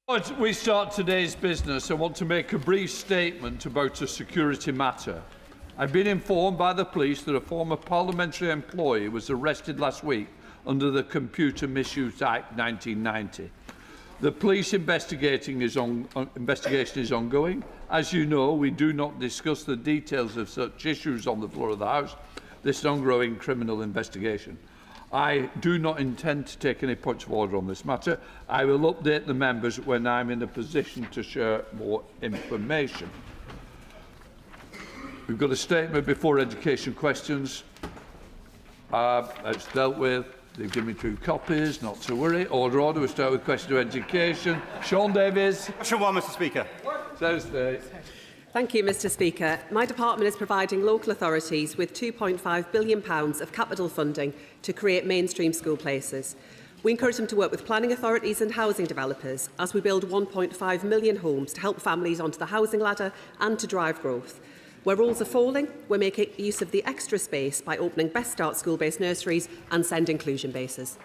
As we start today's business, I want to make a brief statement about a security matter. I've been informed by the police that a former parliamentary employee was arrested last week under the Computer Misuse Act 1990. The police investigation is ongoing. As you know, we do not discuss the details of such issues on the floor of the House. This is an ongoing criminal investigation. I do not intend to take any points of order on this matter. I will update the members when I'm in a position to share more information. We've got a statement before education questions. That's dealt with. They've given me 2 copies, not to worry. Order. We start with question to education. Sean Davies. Question 1, Mr Speaker. Thank you, Mr Speaker. My department is providing local authorities with £2.5 billion of capital funding to create mainstream school places. We encourage them to work with planning authorities and housing developers as we build 1.5 million homes to help families onto the housing ladder and to drive growth. Where rules are falling, we're making use of the extra space by opening Best Start school-based nurseries and send inclusion bases.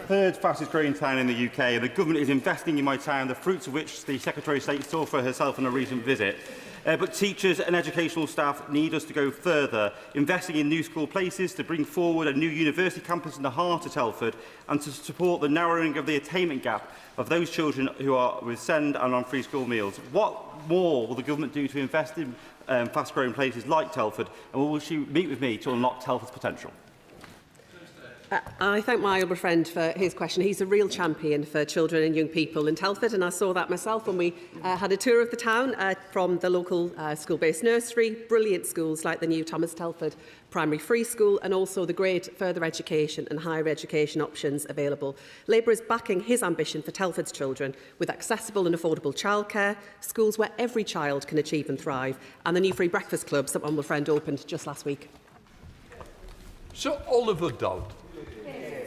Third fastest growing town in the UK, and the government is investing in my town, the fruits of which the Secretary of State saw for herself on a recent visit. But teachers and educational staff need us to go further, investing in new school places to bring forward a new university campus in the heart of Telford and to support the narrowing of the attainment gap of those children who are with SEND and on free school meals. What more will the government do to invest in fast-growing places like Telford, and will she meet with me to unlock Telford's potential? I thank my honourable friend for his question. He's a real champion for children and young people in Telford, and I saw that myself when we had a tour of the town from the local school-based nursery, brilliant schools like the new Thomas Telford Primary Free School, and also the great further education and higher education options available. Labour is backing his ambition for Telford's children with accessible and affordable childcare, schools where every child can achieve and thrive, and the new free breakfast clubs that my honourable friend opened just last week. Sir Oliver Dowd.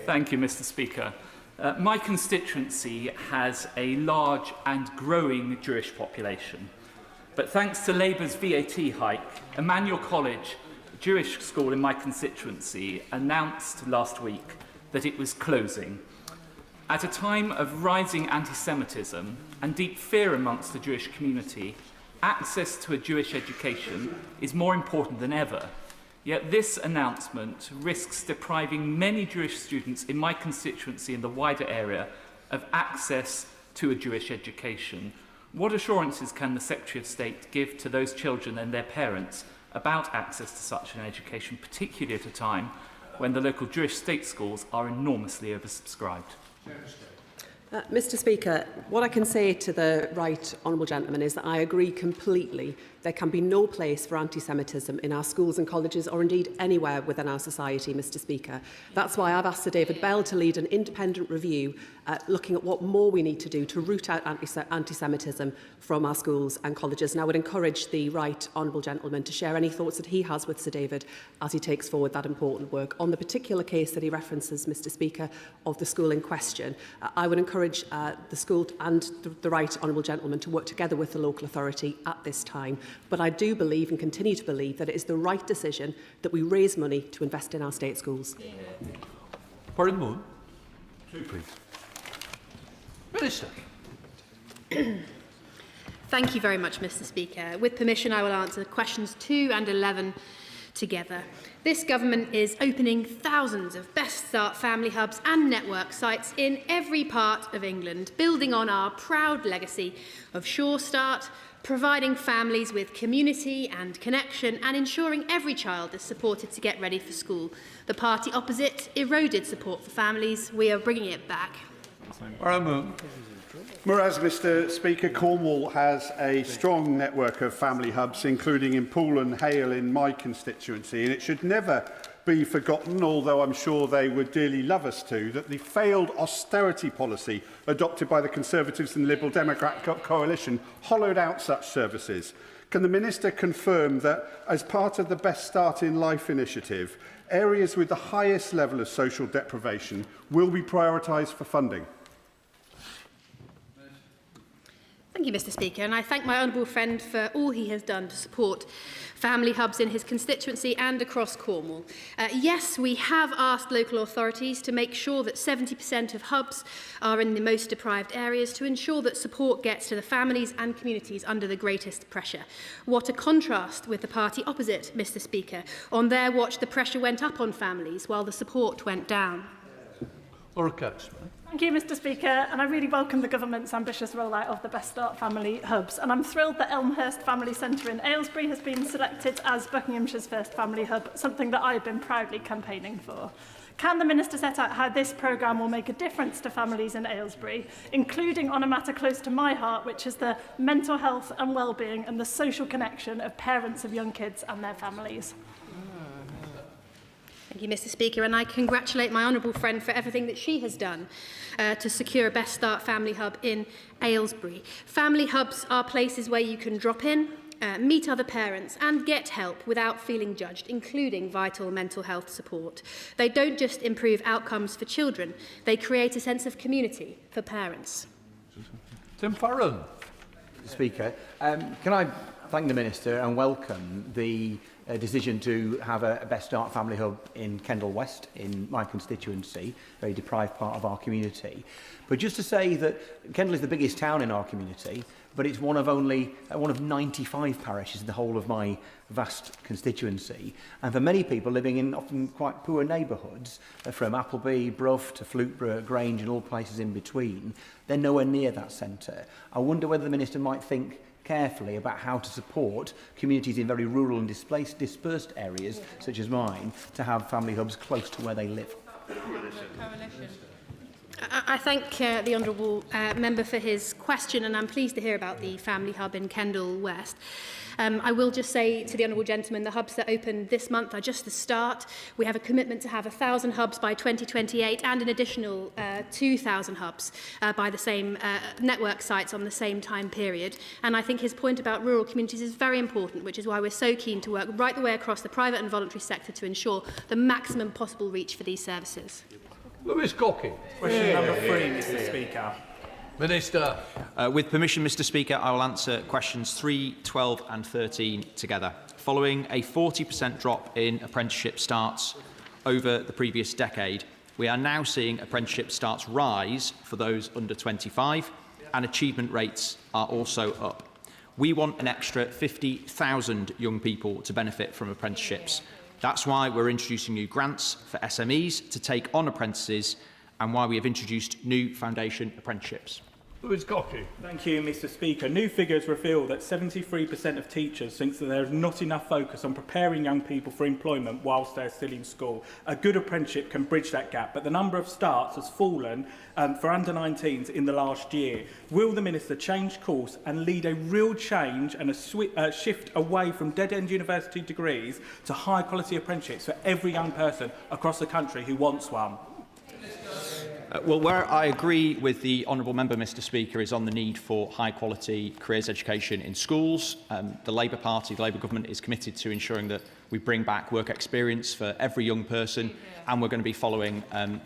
Thank you, Mr Speaker. My constituency has a large and growing Jewish population. But thanks to Labour's VAT hike, Emmanuel College, a Jewish school in my constituency, announced last week that it was closing. At a time of rising anti-Semitism and deep fear amongst the Jewish community, access to a Jewish education is more important than ever. Yet this announcement risks depriving many Jewish students in my constituency and the wider area of access to a Jewish education. What assurances can the Secretary of State give to those children and their parents about access to such an education, particularly at a time when the local Jewish state schools are enormously oversubscribed? Mr Speaker, what I can say to the right honourable gentleman is that I agree completely there can be no place for anti-Semitism in our schools and colleges, or indeed anywhere within our society, Mr Speaker. That's why I've asked Sir David Bell to lead an independent review looking at what more we need to do to root out anti-Semitism from our schools and colleges. And I would encourage the right honourable gentleman to share any thoughts that he has with Sir David as he takes forward that important work. On the particular case that he references, Mr Speaker, of the school in question, I would encourage the school and the right honourable gentleman to work together with the local authority at this time. But I do believe and continue to believe that it is the right decision that we raise money to invest in our state schools. Warren Moon. Please. Minister. Thank you very much, Mr Speaker. With permission, I will answer questions 2 and 11 together. This government is opening thousands of Best Start family hubs and network sites in every part of England, building on our proud legacy of Sure Start, providing families with community and connection, and ensuring every child is supported to get ready for school. The party opposite eroded support for families. We are bringing it back. Whereas, Mr Speaker, Cornwall has a strong network of family hubs, including in Poole and Hale in my constituency, and it should never be forgotten, although I'm sure they would dearly love us to, that the failed austerity policy adopted by the Conservatives and Liberal Democrat coalition hollowed out such services. Can the Minister confirm that, as part of the Best Start in Life initiative, areas with the highest level of social deprivation will be prioritised for funding? Thank you, Mr Speaker, and I thank my honourable friend for all he has done to support family hubs in his constituency and across Cornwall. Yes, we have asked local authorities to make sure that 70% of hubs are in the most deprived areas to ensure that support gets to the families and communities under the greatest pressure. What a contrast with the party opposite, Mr Speaker. On their watch, the pressure went up on families while the support went down. Thank you, Mr Speaker, and I really welcome the Government's ambitious rollout of the Best Start family hubs, and I'm thrilled that Elmhurst Family Centre in Aylesbury has been selected as Buckinghamshire's first family hub, something that I've been proudly campaigning for. Can the Minister set out how this programme will make a difference to families in Aylesbury, including on a matter close to my heart, which is the mental health and well-being and the social connection of parents of young kids and their families? Thank you, Mr Speaker, and I congratulate my honourable friend for everything that she has done to secure a Best Start family hub in Aylesbury. Family hubs are places where you can drop in, meet other parents and get help without feeling judged, including vital mental health support. They don't just improve outcomes for children, they create a sense of community for parents. Tim Farron. Speaker, can I thank the Minister and welcome the decision to have a Best Start family hub in Kendal West, in my constituency, a very deprived part of our community. But just to say that Kendal is the biggest town in our community, but it's one of 95 parishes in the whole of my vast constituency. And for many people living in often quite poor neighbourhoods, from Appleby, Brough to Fluteborough, Grange and all places in between, they're nowhere near that centre. I wonder whether the Minister might think carefully about how to support communities in very rural and dispersed areas, such as mine, to have family hubs close to where they live. I thank the honourable member for his question, and I'm pleased to hear about the family hub in Kendal West. I will just say to the honourable gentleman, the hubs that open this month are just the start. We have a commitment to have 1,000 hubs by 2028 and an additional 2,000 hubs by the same network sites on the same time period. And I think his point about rural communities is very important, which is why we're so keen to work right the way across the private and voluntary sector to ensure the maximum possible reach for these services. Lewis Cocky. Question number 3, Mr Speaker. Minister. With permission, Mr Speaker, I will answer questions 3, 12 and 13 together. Following a 40% drop in apprenticeship starts over the previous decade, we are now seeing apprenticeship starts rise for those under 25, and achievement rates are also up. We want an extra 50,000 young people to benefit from apprenticeships. That's why we're introducing new grants for SMEs to take on apprentices and why we have introduced new foundation apprenticeships. Lewis Cocky. Thank you, Mr Speaker. New figures reveal that 73% of teachers think that there is not enough focus on preparing young people for employment whilst they're still in school. A good apprenticeship can bridge that gap, but the number of starts has fallen for under-19s in the last year. Will the Minister change course and lead a real change and a shift away from dead-end university degrees to high-quality apprenticeships for every young person across the country who wants one? Well, where I agree with the honourable member, Mr Speaker, is on the need for high-quality careers education in schools. The Labour Party, the Labour Government, is committed to ensuring that we bring back work experience for every young person, and we're going to be following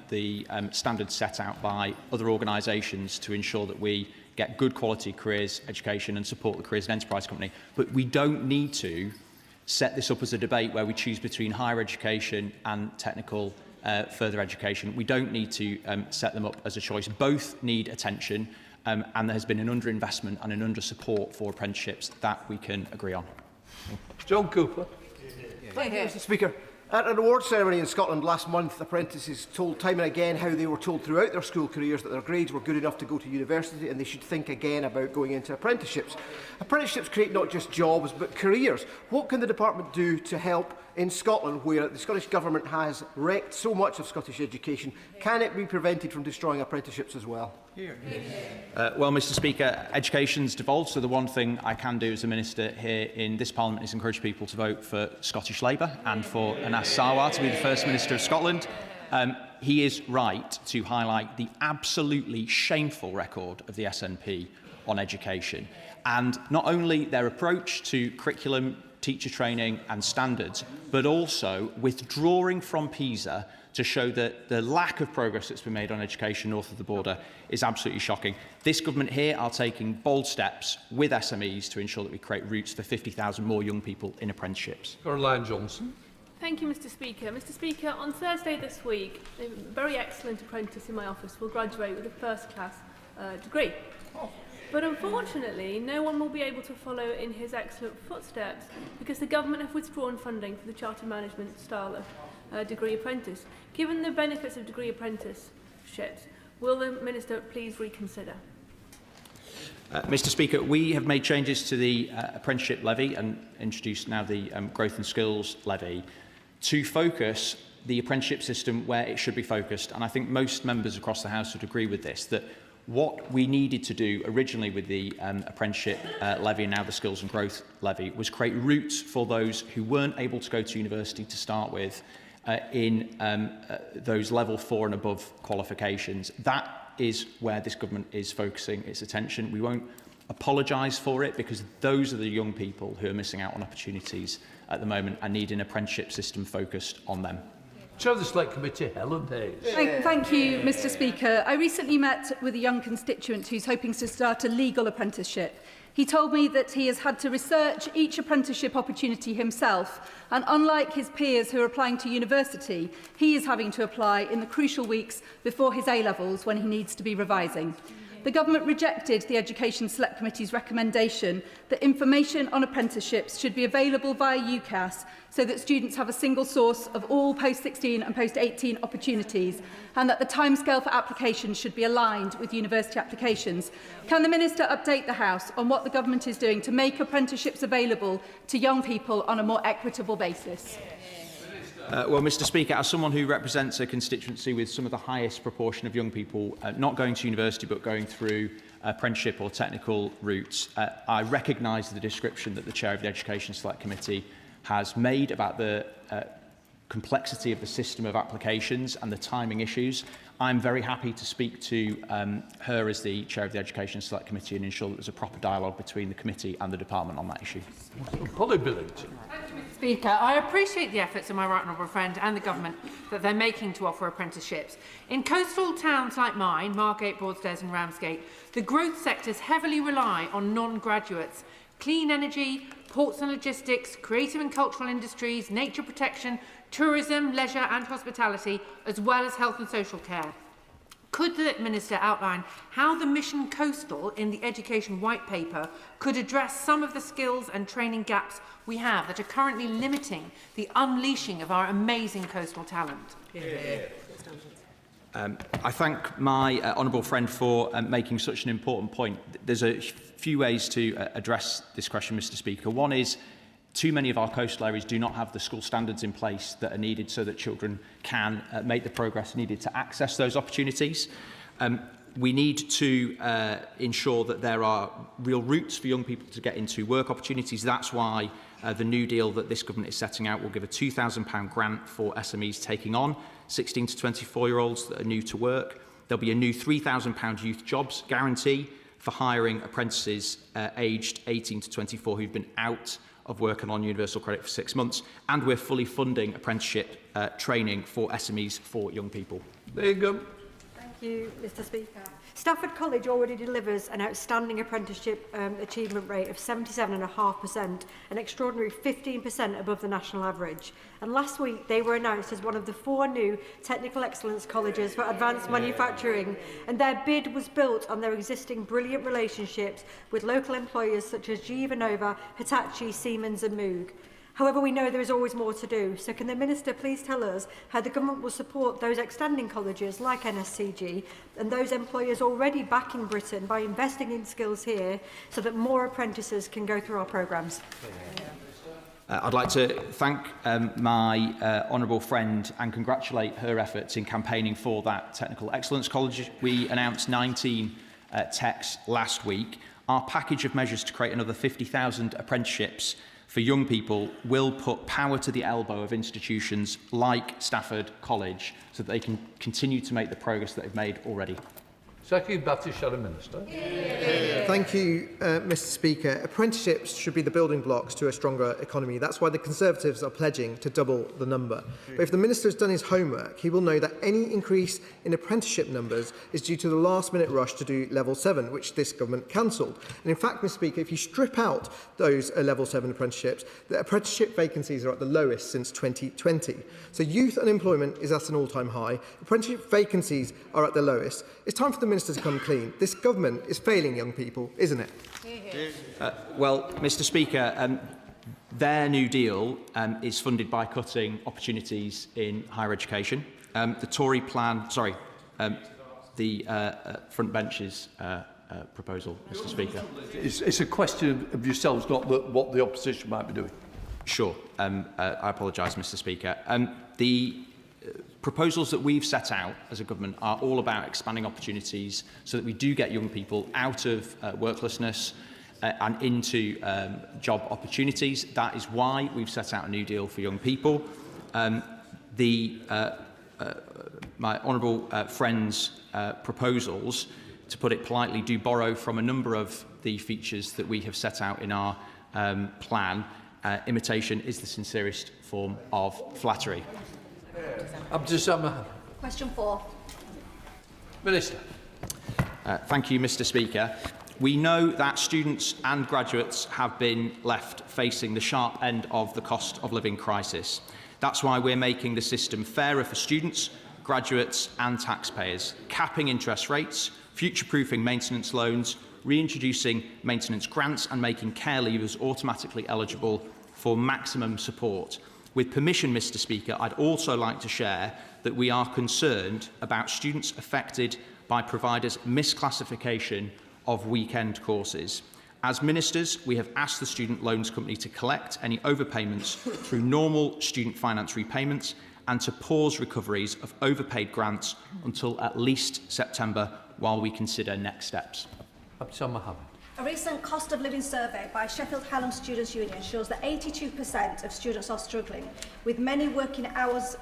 the standards set out by other organisations to ensure that we get good quality careers education and support the Careers and Enterprise Company. But we don't need to set this up as a debate where we choose between higher education and technical further education. We don't need to set them up as a choice. Both need attention, and there has been an underinvestment and an under-support for apprenticeships that we can agree on. John Cooper. Thank you, Mr Speaker. At an awards ceremony in Scotland last month, apprentices told time and again how they were told throughout their school careers that their grades were good enough to go to university and they should think again about going into apprenticeships. Apprenticeships create not just jobs but careers. What can the department do to help in Scotland, where the Scottish Government has wrecked so much of Scottish education? Can it be prevented from destroying apprenticeships as well? Well, Mr Speaker, education's devolved, so the one thing I can do as a Minister here in this Parliament is encourage people to vote for Scottish Labour and for Anas Sarwar to be the First Minister of Scotland. He is right to highlight the absolutely shameful record of the SNP on education, and not only their approach to curriculum teacher training and standards, but also withdrawing from PISA to show that the lack of progress that's been made on education north of the border is absolutely shocking. This government here are taking bold steps with SMEs to ensure that we create routes for 50,000 more young people in apprenticeships. Caroline Johnson. Thank you, Mr Speaker. Mr Speaker, on Thursday this week, a very excellent apprentice in my office will graduate with a first-class degree. But unfortunately, no one will be able to follow in his excellent footsteps because the government have withdrawn funding for the Chartered Management style of degree apprentice. Given the benefits of degree apprenticeships, will the Minister please reconsider? Mr Speaker, we have made changes to the apprenticeship levy and introduced now the growth and skills levy to focus the apprenticeship system where it should be focused. And I think most members across the House would agree with this, that what we needed to do originally with the apprenticeship levy and now the skills and growth levy was create routes for those who weren't able to go to university to start with in those level 4 and above qualifications. That is where this government is focusing its attention. We won't apologise for it because those are the young people who are missing out on opportunities at the moment and need an apprenticeship system focused on them. Chair of the Select Committee, Helen Hayes. Thank you, Mr Speaker. I recently met with a young constituent who's hoping to start a legal apprenticeship. He told me that he has had to research each apprenticeship opportunity himself, and unlike his peers who are applying to university, he is having to apply in the crucial weeks before his A-levels when he needs to be revising. The government rejected the Education Select Committee's recommendation that information on apprenticeships should be available via UCAS so that students have a single source of all post-16 and post-18 opportunities, and that the timescale for applications should be aligned with university applications. Can the Minister update the House on what the government is doing to make apprenticeships available to young people on a more equitable basis? Well, Mr Speaker, as someone who represents a constituency with some of the highest proportion of young people not going to university but going through apprenticeship or technical routes, I recognise the description that the Chair of the Education Select Committee has made about the complexity of the system of applications and the timing issues. I'm very happy to speak to her as the Chair of the Education Select Committee and ensure that there's a proper dialogue between the committee and the department on that issue. Polly Billington. Speaker, I appreciate the efforts of my right honourable friend and the government that they're making to offer apprenticeships. In coastal towns like mine, Margate, Broadstairs and Ramsgate, the growth sectors heavily rely on non-graduates. Clean energy, ports and logistics, creative and cultural industries, nature protection, tourism, leisure and hospitality, as well as health and social care. Could the Minister outline how the Mission Coastal in the Education White Paper could address some of the skills and training gaps we have that are currently limiting the unleashing of our amazing coastal talent? I thank my honourable friend for making such an important point. There's a few ways to address this question, Mr Speaker. One is too many of our coastal areas do not have the school standards in place that are needed so that children can make the progress needed to access those opportunities. We need to ensure that there are real routes for young people to get into work opportunities. That's why the new deal that this government is setting out will give a £2,000 grant for SMEs taking on 16 to 24-year-olds that are new to work. There'll be a new £3,000 youth jobs guarantee for hiring apprentices aged 18 to 24 who've been out of work and on universal credit for 6 months, and we're fully funding apprenticeship training for SMEs for young people. There you go. Thank you, Mr Speaker. Stafford College already delivers an outstanding apprenticeship achievement rate of 77.5%, an extraordinary 15% above the national average. And last week they were announced as one of the 4 new technical excellence colleges for advanced manufacturing, and their bid was built on their existing brilliant relationships with local employers such as GE Vernova, Hitachi, Siemens and Moog. However, we know there is always more to do, so can the Minister please tell us how the government will support those outstanding colleges like NSCG and those employers already backing Britain by investing in skills here so that more apprentices can go through our programmes? I'd like to thank my honourable friend and congratulate her efforts in campaigning for that Technical Excellence College. We announced 19 techs last week. Our package of measures to create another 50,000 apprenticeships for young people will put power to the elbow of institutions like Stafford College so that they can continue to make the progress that they've made already. Second, Batty Shadow Minister. Thank you, Mr Speaker. Apprenticeships should be the building blocks to a stronger economy. That's why the Conservatives are pledging to double the number. But if the Minister has done his homework, he will know that any increase in apprenticeship numbers is due to the last-minute rush to do Level 7, which this government cancelled. And in fact, Mr Speaker, if you strip out those Level 7 apprenticeships, the apprenticeship vacancies are at the lowest since 2020. So youth unemployment is at an all-time high. Apprenticeship vacancies are at the lowest. It's time for the Minister to come clean. This government is failing young people, isn't it? Well, Mr Speaker, their New Deal is funded by cutting opportunities in higher education. The Tory plan, the front benches proposal, Mr Speaker. It's a question of yourselves, not what the opposition might be doing. Sure. I apologise, Mr Speaker. The proposals that we've set out as a government are all about expanding opportunities so that we do get young people out of worklessness and into job opportunities. That is why we've set out a New Deal for young people. My honourable friend's proposals, to put it politely, do borrow from a number of the features that we have set out in our plan. Imitation is the sincerest form of flattery. Question 4. Minister. Thank you, Mr Speaker. We know that students and graduates have been left facing the sharp end of the cost of living crisis. That's why we're making the system fairer for students, graduates and taxpayers, capping interest rates, future-proofing maintenance loans, reintroducing maintenance grants and making care leavers automatically eligible for maximum support. With permission, Mr Speaker, I'd also like to share that we are concerned about students affected by providers' misclassification of weekend courses. As ministers, we have asked the Student Loans Company to collect any overpayments through normal student finance repayments and to pause recoveries of overpaid grants until at least September while we consider next steps. A recent cost of living survey by Sheffield Hallam Students' Union shows that 82% of students are struggling, with many working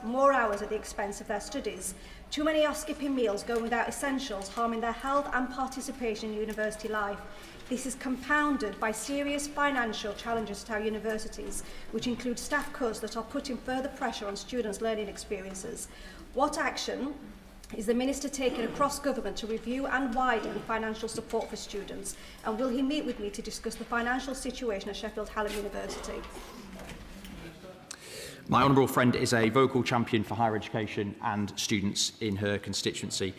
more hours at the expense of their studies. Too many are skipping meals, going without essentials, harming their health and participation in university life. This is compounded by serious financial challenges to our universities, which include staff cuts that are putting further pressure on students' learning experiences. What action is the Minister taking across government to review and widen financial support for students? And will he meet with me to discuss the financial situation at Sheffield Hallam University? My honourable friend is a vocal champion for higher education and students in her constituency.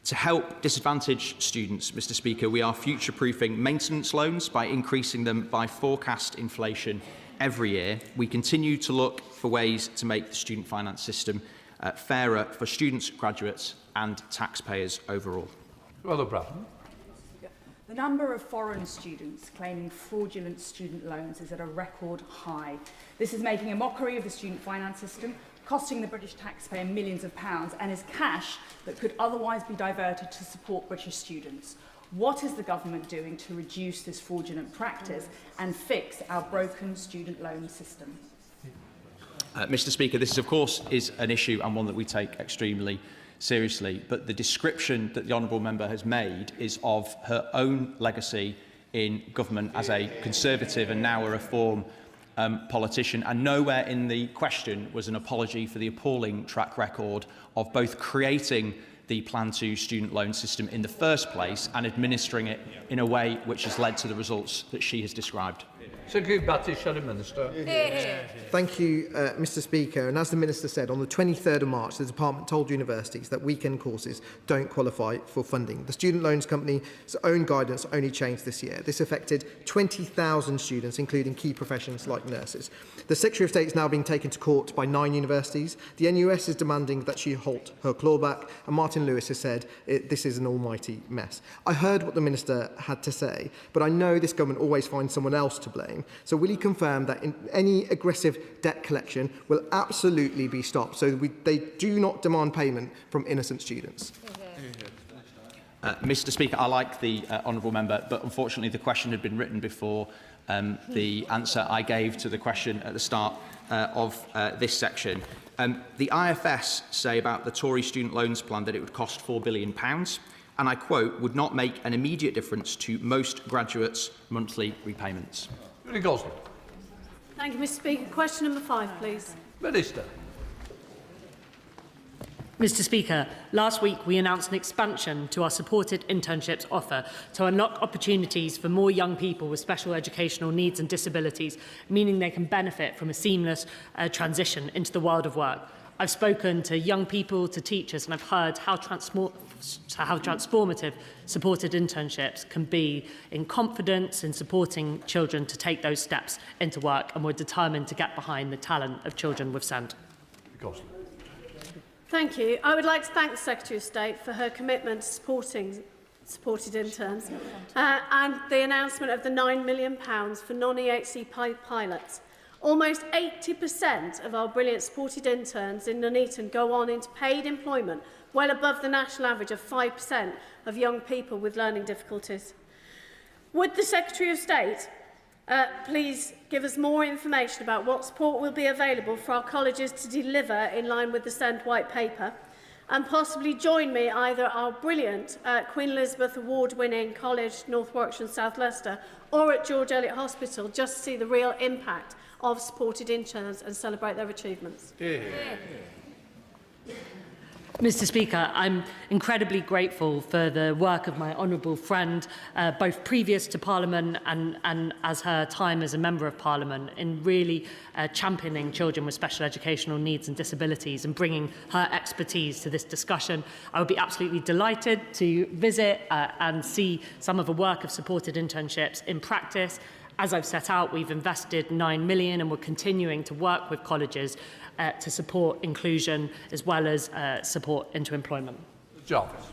To help disadvantaged students, Mr Speaker, we are future-proofing maintenance loans by increasing them by forecast inflation every year. We continue to look for ways to make the student finance system fairer for students, graduates and taxpayers overall. Well, Bratton. The number of foreign students claiming fraudulent student loans is at a record high. This is making a mockery of the student finance system, costing the British taxpayer millions of pounds and is cash that could otherwise be diverted to support British students. What is the government doing to reduce this fraudulent practice and fix our broken student loan system? Mr Speaker, this of course is an issue and one that we take extremely seriously, but the description that the honourable member has made is of her own legacy in government as a Conservative and now a Reform politician, and nowhere in the question was an apology for the appalling track record of both creating the Plan 2 student loan system in the first place and administering it in a way which has led to the results that she has described. Thank you, Mr Speaker. And as the Minister said, on the 23rd of March, the Department told universities that weekend courses don't qualify for funding. The Student Loans Company's own guidance only changed this year. This affected 20,000 students, including key professions like nurses. The Secretary of State is now being taken to court by 9 universities. The NUS is demanding that she halt her clawback, and Martin Lewis has said this is an almighty mess. I heard what the Minister had to say, but I know this government always finds someone else to blame. So will he confirm that any aggressive debt collection will absolutely be stopped so they do not demand payment from innocent students? Mr Speaker, I like the honourable member, but unfortunately the question had been written before the answer I gave to the question at the start of this section. The IFS say about the Tory student loans plan that it would cost £4 billion. and I quote, would not make an immediate difference to most graduates' monthly repayments. Julie Gosling. Thank you, Mr. Speaker. Question number 5, please. Minister. Mr. Speaker, last week we announced an expansion to our supported internships offer to unlock opportunities for more young people with special educational needs and disabilities, meaning they can benefit from a seamless transition into the world of work. I've spoken to young people, to teachers, and I've heard how transformative supported internships can be in confidence in supporting children to take those steps into work, and we're determined to get behind the talent of children with SEND. Thank you. I would like to thank the Secretary of State for her commitment to supporting supported interns and the announcement of the £9 million for non-EHC pilots. Almost 80% of our brilliant supported interns in Nuneaton go on into paid employment, well above the national average of 5% of young people with learning difficulties. Would the Secretary of State please give us more information about what support will be available for our colleges to deliver in line with the SEND White Paper, and possibly join me either our brilliant Queen Elizabeth Award-winning College, North Warwickshire and South Leicester, or at George Eliot Hospital, just to see the real impact of supported interns and celebrate their achievements. Mr. Speaker, I'm incredibly grateful for the work of my honourable friend, both previous to Parliament and as her time as a Member of Parliament, in really championing children with special educational needs and disabilities and bringing her expertise to this discussion. I would be absolutely delighted to visit and see some of the work of supported internships in practice. As I've set out, we've invested £9 million and we're continuing to work with colleges to support inclusion as well as support into employment. Jarvis.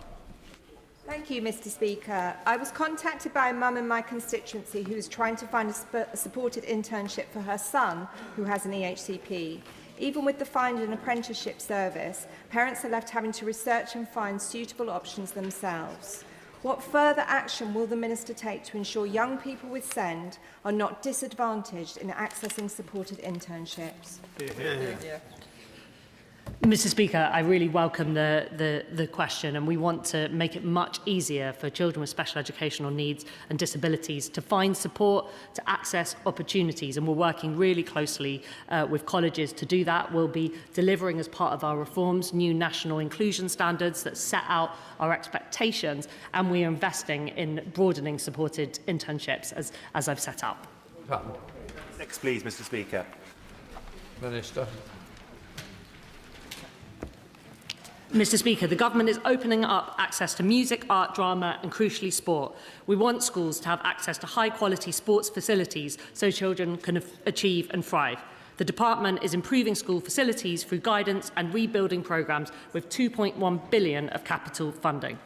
Thank you, Mr. Speaker. I was contacted by a mum in my constituency who is trying to find a supported internship for her son who has an EHCP. Even with the Find an Apprenticeship service, parents are left having to research and find suitable options themselves. What further action will the Minister take to ensure young people with SEND are not disadvantaged in accessing supported internships? Mr. Speaker, I really welcome the question, and we want to make it much easier for children with special educational needs and disabilities to find support, to access opportunities, and we're working really closely with colleges to do that. We'll be delivering, as part of our reforms, new national inclusion standards that set out our expectations, and we are investing in broadening supported internships as I've set out. Next, please, Mr. Speaker. Minister. Mr. Speaker, the government is opening up access to music, art, drama and, crucially, sport. We want schools to have access to high-quality sports facilities so children can achieve and thrive. The department is improving school facilities through guidance and rebuilding programmes with £2.1 billion of capital funding.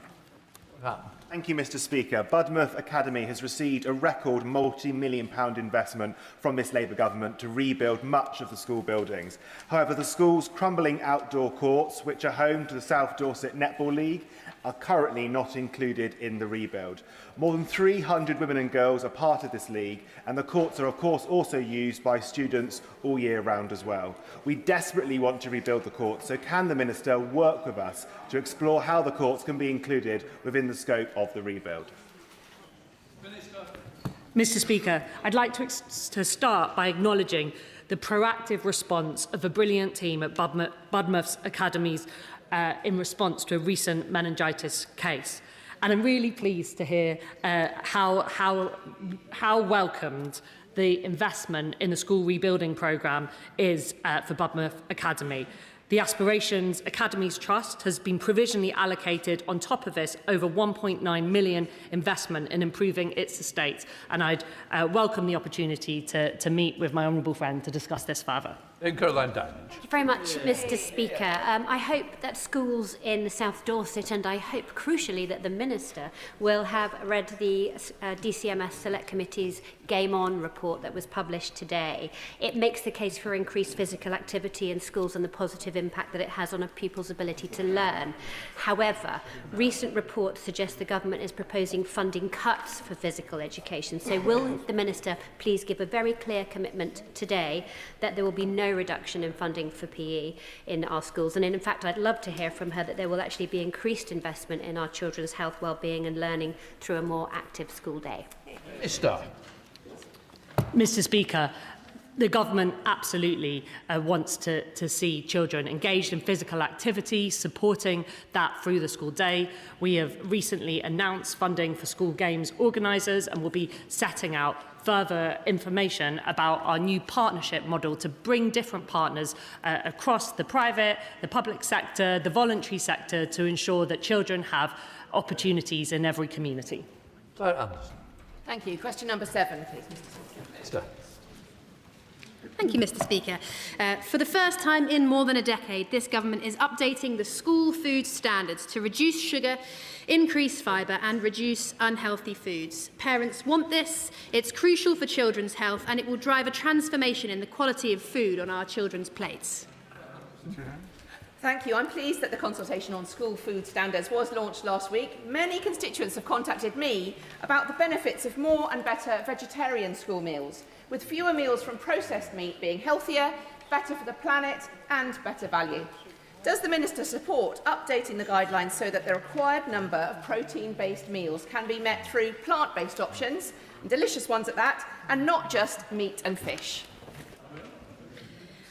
Thank you, Mr. Speaker. Budmouth Academy has received a record multi-million-pound investment from this Labour government to rebuild much of the school buildings. However, the school's crumbling outdoor courts, which are home to the South Dorset Netball League, are currently not included in the rebuild. More than 300 women and girls are part of this league, and the courts are of course also used by students all year round as well. We desperately want to rebuild the courts, so can the Minister work with us to explore how the courts can be included within the scope of the rebuild? Mr. Speaker, I'd like to start by acknowledging the proactive response of a brilliant team at Budmouth's Academies in response to a recent meningitis case. And I'm really pleased to hear how welcomed the investment in the school rebuilding programme is for Budmouth Academy. The Aspirations Academies Trust has been provisionally allocated on top of this over £1.9 million investment in improving its estate, and I'd welcome the opportunity to meet with my honourable friend to discuss this further. Thank you very much, Mr. Speaker. I hope that schools in South Dorset, and I hope crucially that the Minister will have read the DCMS Select Committee's Game On report that was published today. It makes the case for increased physical activity in schools and the positive positive impact that it has on a pupil's ability to learn. However, recent reports suggest the government is proposing funding cuts for physical education. So will the Minister please give a very clear commitment today that there will be no reduction in funding for PE in our schools? And in fact, I'd love to hear from her that there will actually be increased investment in our children's health, well-being and learning through a more active school day. Mr. Speaker, the government absolutely wants to see children engaged in physical activity, supporting that through the school day. We have recently announced funding for school games organisers and will be setting out further information about our new partnership model to bring different partners across the private, the public sector, the voluntary sector to ensure that children have opportunities in every community. Thank you. Question number 7, please, Mr. Speaker. Thank you, Mr. Speaker. For the first time in more than a decade, this government is updating the school food standards to reduce sugar, increase fibre and reduce unhealthy foods. Parents want this, it's crucial for children's health and it will drive a transformation in the quality of food on our children's plates. Thank you. I'm pleased that the consultation on school food standards was launched last week. Many constituents have contacted me about the benefits of more and better vegetarian school meals, with fewer meals from processed meat being healthier, better for the planet and better value. Does the Minister support updating the guidelines so that the required number of protein-based meals can be met through plant-based options, and delicious ones at that, and not just meat and fish?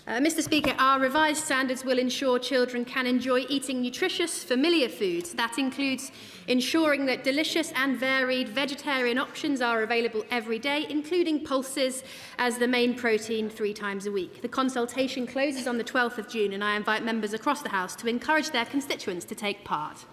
Mr. Speaker, our revised standards will ensure children can enjoy eating nutritious, familiar foods. That includes ensuring that delicious and varied vegetarian options are available every day, including pulses as the main protein 3 times a week. The consultation closes on the 12th of June, and I invite members across the House to encourage their constituents to take part.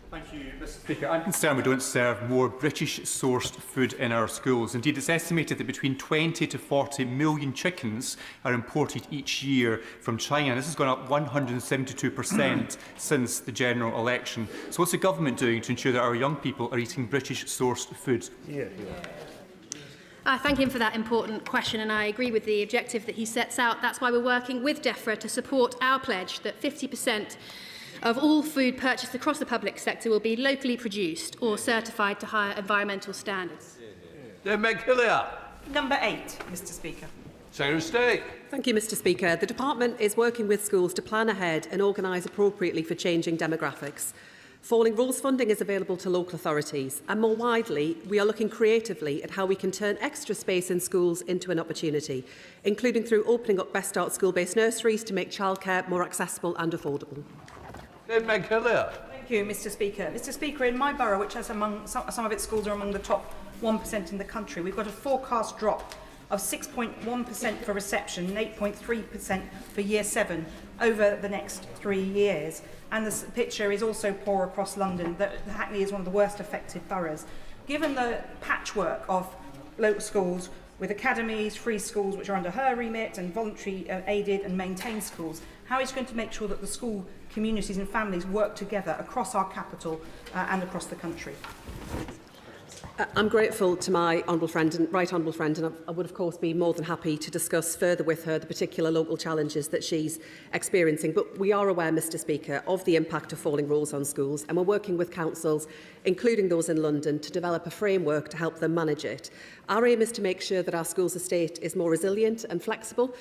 Thank you, Mr. Speaker. I'm concerned we don't serve more British-sourced food in our schools. Indeed, it's estimated that between 20 to 40 million chickens are imported each year from China. This has gone up 172% since the general election. So what's the government doing to ensure that our young people are eating British-sourced food? I thank him for that important question, and I agree with the objective that he sets out. That's why we're working with DEFRA to support our pledge that 50% of all food purchased across the public sector will be locally produced or certified to higher environmental standards. Number 8, Mr. Speaker. Secretary of State. Thank you, Mr. Speaker. The Department is working with schools to plan ahead and organise appropriately for changing demographics. Falling rules funding is available to local authorities, and more widely, we are looking creatively at how we can turn extra space in schools into an opportunity, including through opening up Best Start school-based nurseries to make childcare more accessible and affordable. Thank you, Mr. Speaker. Mr. Speaker, in my borough, which has some of its schools are among the top 1% in the country, we've got a forecast drop of 6.1% for reception and 8.3% for Year 7 over the next 3 years. And the picture is also poor across London. Hackney is one of the worst affected boroughs. Given the patchwork of local schools with academies, free schools which are under her remit, and voluntary aided and maintained schools, how is she going to make sure that the school communities and families work together across our capital and across the country? I'm grateful to my honourable friend and right honourable friend, and I would of course be more than happy to discuss further with her the particular local challenges that she's experiencing. But we are aware, Mr. Speaker, of the impact of falling rules on schools, and we're working with councils, including those in London, to develop a framework to help them manage it. Our aim is to make sure that our schools estate is more resilient and flexible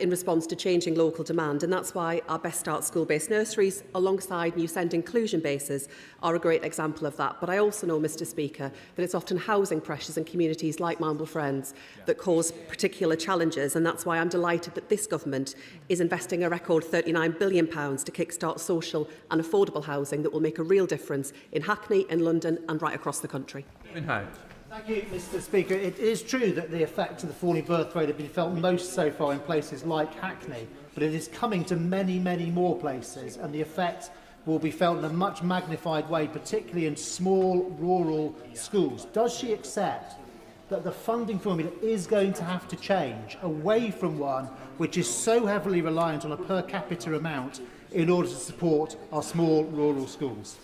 in response to changing local demand, and that's why our Best Start school-based nurseries, alongside new SEND inclusion bases, are a great example of that. But I also know, Mr. Speaker, that it's often housing pressures in communities like my humble friends that cause particular challenges, and that's why I'm delighted that this government is investing a record £39 billion to kickstart social and affordable housing that will make a real difference in Hackney, in London and right across the country. Thank you, Mr. Speaker. It is true that the effects of the falling birth rate have been felt most so far in places like Hackney, but it is coming to many, many more places, and the effect will be felt in a much magnified way, particularly in small rural schools. Does she accept that the funding formula is going to have to change away from one which is so heavily reliant on a per capita amount in order to support our small rural schools?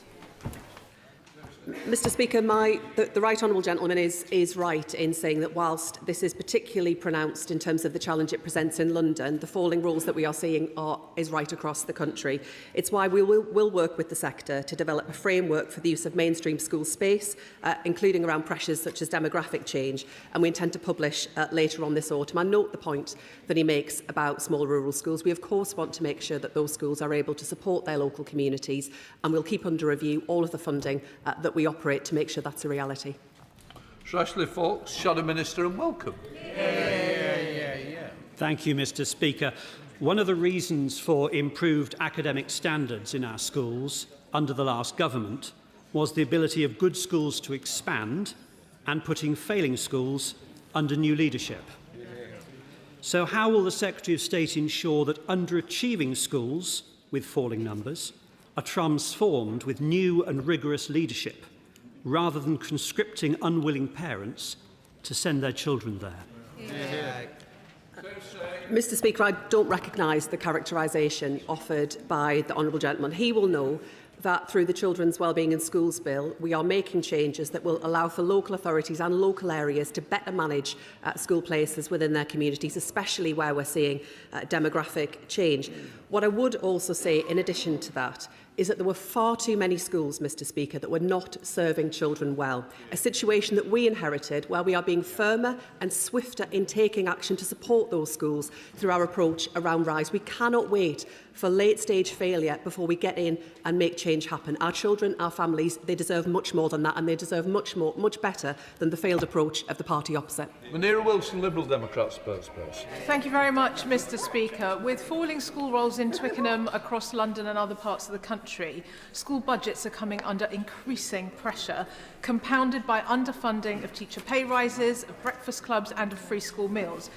Mr Speaker, the right honourable gentleman is right in saying that whilst this is particularly pronounced in terms of the challenge it presents in London, the falling rules that we are seeing is right across the country. It's why we will work with the sector to develop a framework for the use of mainstream school space, including around pressures such as demographic change, and we intend to publish later on this autumn. I note the point that he makes about small rural schools. We of course want to make sure that those schools are able to support their local communities, and we'll keep under review all of the funding that we operate to make sure that's a reality. Sir Ashley Fox, Shadow Minister, and welcome. Thank you, Mr Speaker. One of the reasons for improved academic standards in our schools under the last government was the ability of good schools to expand and putting failing schools under new leadership. So how will the Secretary of State ensure that underachieving schools with falling numbers are transformed with new and rigorous leadership, rather than conscripting unwilling parents to send their children there? Mr Speaker, I don't recognise the characterisation offered by the honourable gentleman. He will know that through the Children's Wellbeing in Schools Bill, we are making changes that will allow for local authorities and local areas to better manage school places within their communities, especially where we're seeing demographic change. What I would also say, in addition to that, is that there were far too many schools, Mr Speaker, that were not serving children well. A situation that we inherited, where we are being firmer and swifter in taking action to support those schools through our approach around RISE. We cannot wait for late-stage failure before we get in and make change happen. Our children, our families, they deserve much more than that, and they deserve much better than the failed approach of the party opposite. Munira Wilson, Liberal Democrat, spokesperson. Thank you very much, Mr Speaker. With falling school rolls in Twickenham, across London and other parts of the country, school budgets are coming under increasing pressure, compounded by underfunding of teacher pay rises, of breakfast clubs and of free school meals.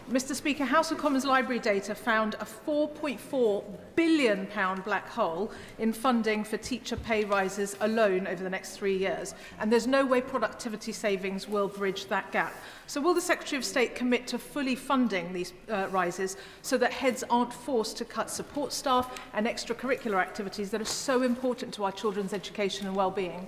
Mr Speaker, House of Commons Library data found a £4.4 billion black hole in funding for teacher pay rises alone over the next 3 years, and there's no way productivity savings will bridge that gap. So will the Secretary of State commit to fully funding these rises so that heads aren't forced to cut support staff and extracurricular activities that are so important to our children's education and well-being?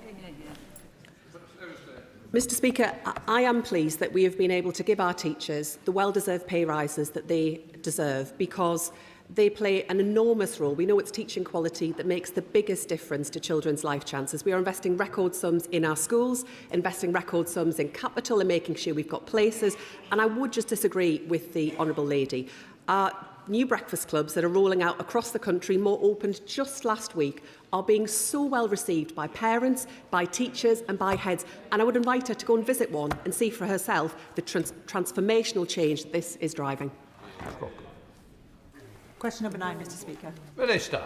Mr Speaker, I am pleased that we have been able to give our teachers the well-deserved pay rises that they deserve, because they play an enormous role. We know it's teaching quality that makes the biggest difference to children's life chances. We are investing record sums in our schools, investing record sums in capital and making sure we've got places. And I would just disagree with the Honourable Lady. Our new breakfast clubs that are rolling out across the country, more opened just last week, are being so well received by parents, by teachers and by heads. And I would invite her to go and visit one and see for herself the transformational change that this is driving. Question number 9, Mr Speaker. Minister.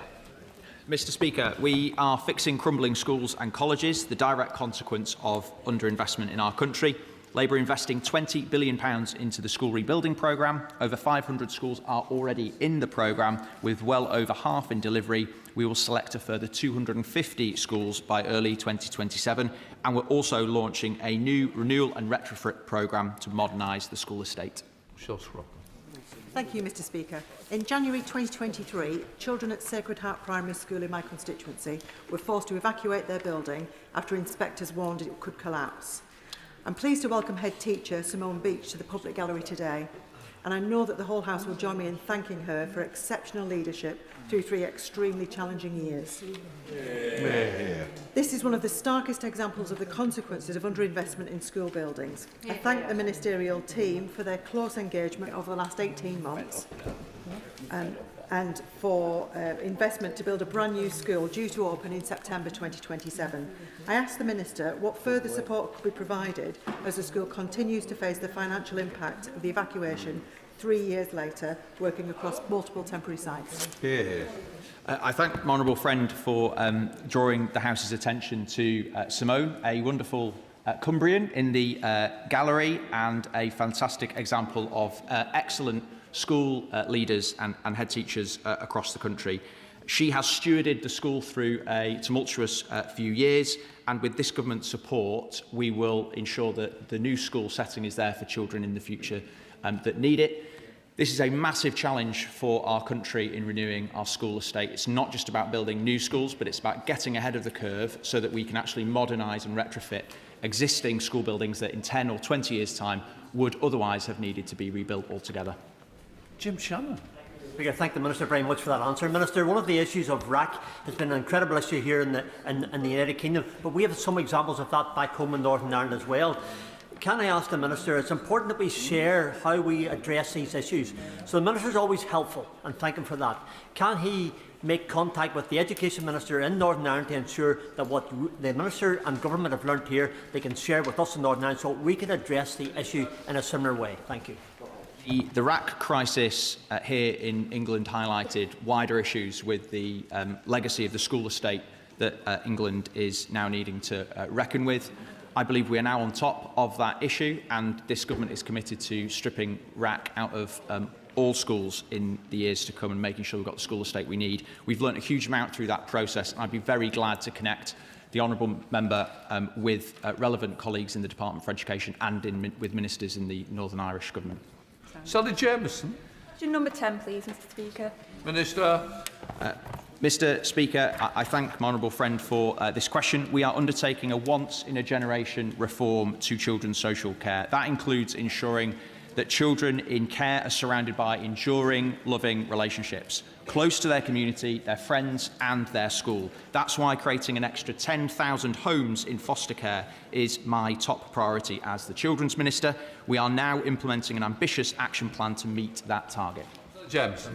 Mr Speaker, we are fixing crumbling schools and colleges, the direct consequence of underinvestment in our country. Labour investing £20 billion into the school rebuilding programme. Over 500 schools are already in the programme, with well over half in delivery. We will select a further 250 schools by early 2027, and we're also launching a new renewal and retrofit programme to modernise the school estate. Thank you, Mr Speaker. In January 2023, children at Sacred Heart Primary School in my constituency were forced to evacuate their building after inspectors warned it could collapse. I'm pleased to welcome head teacher Simone Beach to the public gallery today, and I know that the whole House will join me in thanking her for exceptional leadership through 3 extremely challenging years. This is one of the starkest examples of the consequences of underinvestment in school buildings. I thank the ministerial team for their close engagement over the last 18 months and for investment to build a brand new school due to open in September 2027. I asked the Minister what further support could be provided as the school continues to face the financial impact of the evacuation 3 years later, working across multiple temporary sites. I thank my honourable friend for drawing the House's attention to Simone, a wonderful Cumbrian in the gallery and a fantastic example of excellent school leaders and head teachers across the country. She has stewarded the school through a tumultuous few years, and with this government's support, we will ensure that the new school setting is there for children in the future that need it. This is a massive challenge for our country in renewing our school estate. It's not just about building new schools, but it's about getting ahead of the curve so that we can actually modernise and retrofit existing school buildings that in 10 or 20 years' time would otherwise have needed to be rebuilt altogether. Jim Shannon. Speaker, thank the Minister very much for that answer. Minister, one of the issues of RAC has been an incredible issue here in the United Kingdom, but we have some examples of that back home in Northern Ireland as well. Can I ask the Minister, it's important that we share how we address these issues. So the Minister is always helpful, and thank him for that. Can he make contact with the Education Minister in Northern Ireland to ensure that what the Minister and Government have learnt here, they can share with us in Northern Ireland so we can address the issue in a similar way? Thank you. The RAC crisis here in England highlighted wider issues with the legacy of the school estate that England is now needing to reckon with. I believe we are now on top of that issue, and this government is committed to stripping RAC out of all schools in the years to come and making sure we've got the school estate we need. We've learnt a huge amount through that process, and I'd be very glad to connect the honourable member with relevant colleagues in the Department for Education and with ministers in the Northern Irish Government. Sally Jameson. Question number 10, please, Mr. Speaker. Minister. Mr. Speaker, I thank my honourable friend for this question. We are undertaking a once-in-a-generation reform to children's social care. That includes ensuring that children in care are surrounded by enduring, loving relationships, close to their community, their friends and their school. That's why creating an extra 10,000 homes in foster care is my top priority as the Children's Minister. We are now implementing an ambitious action plan to meet that target. James.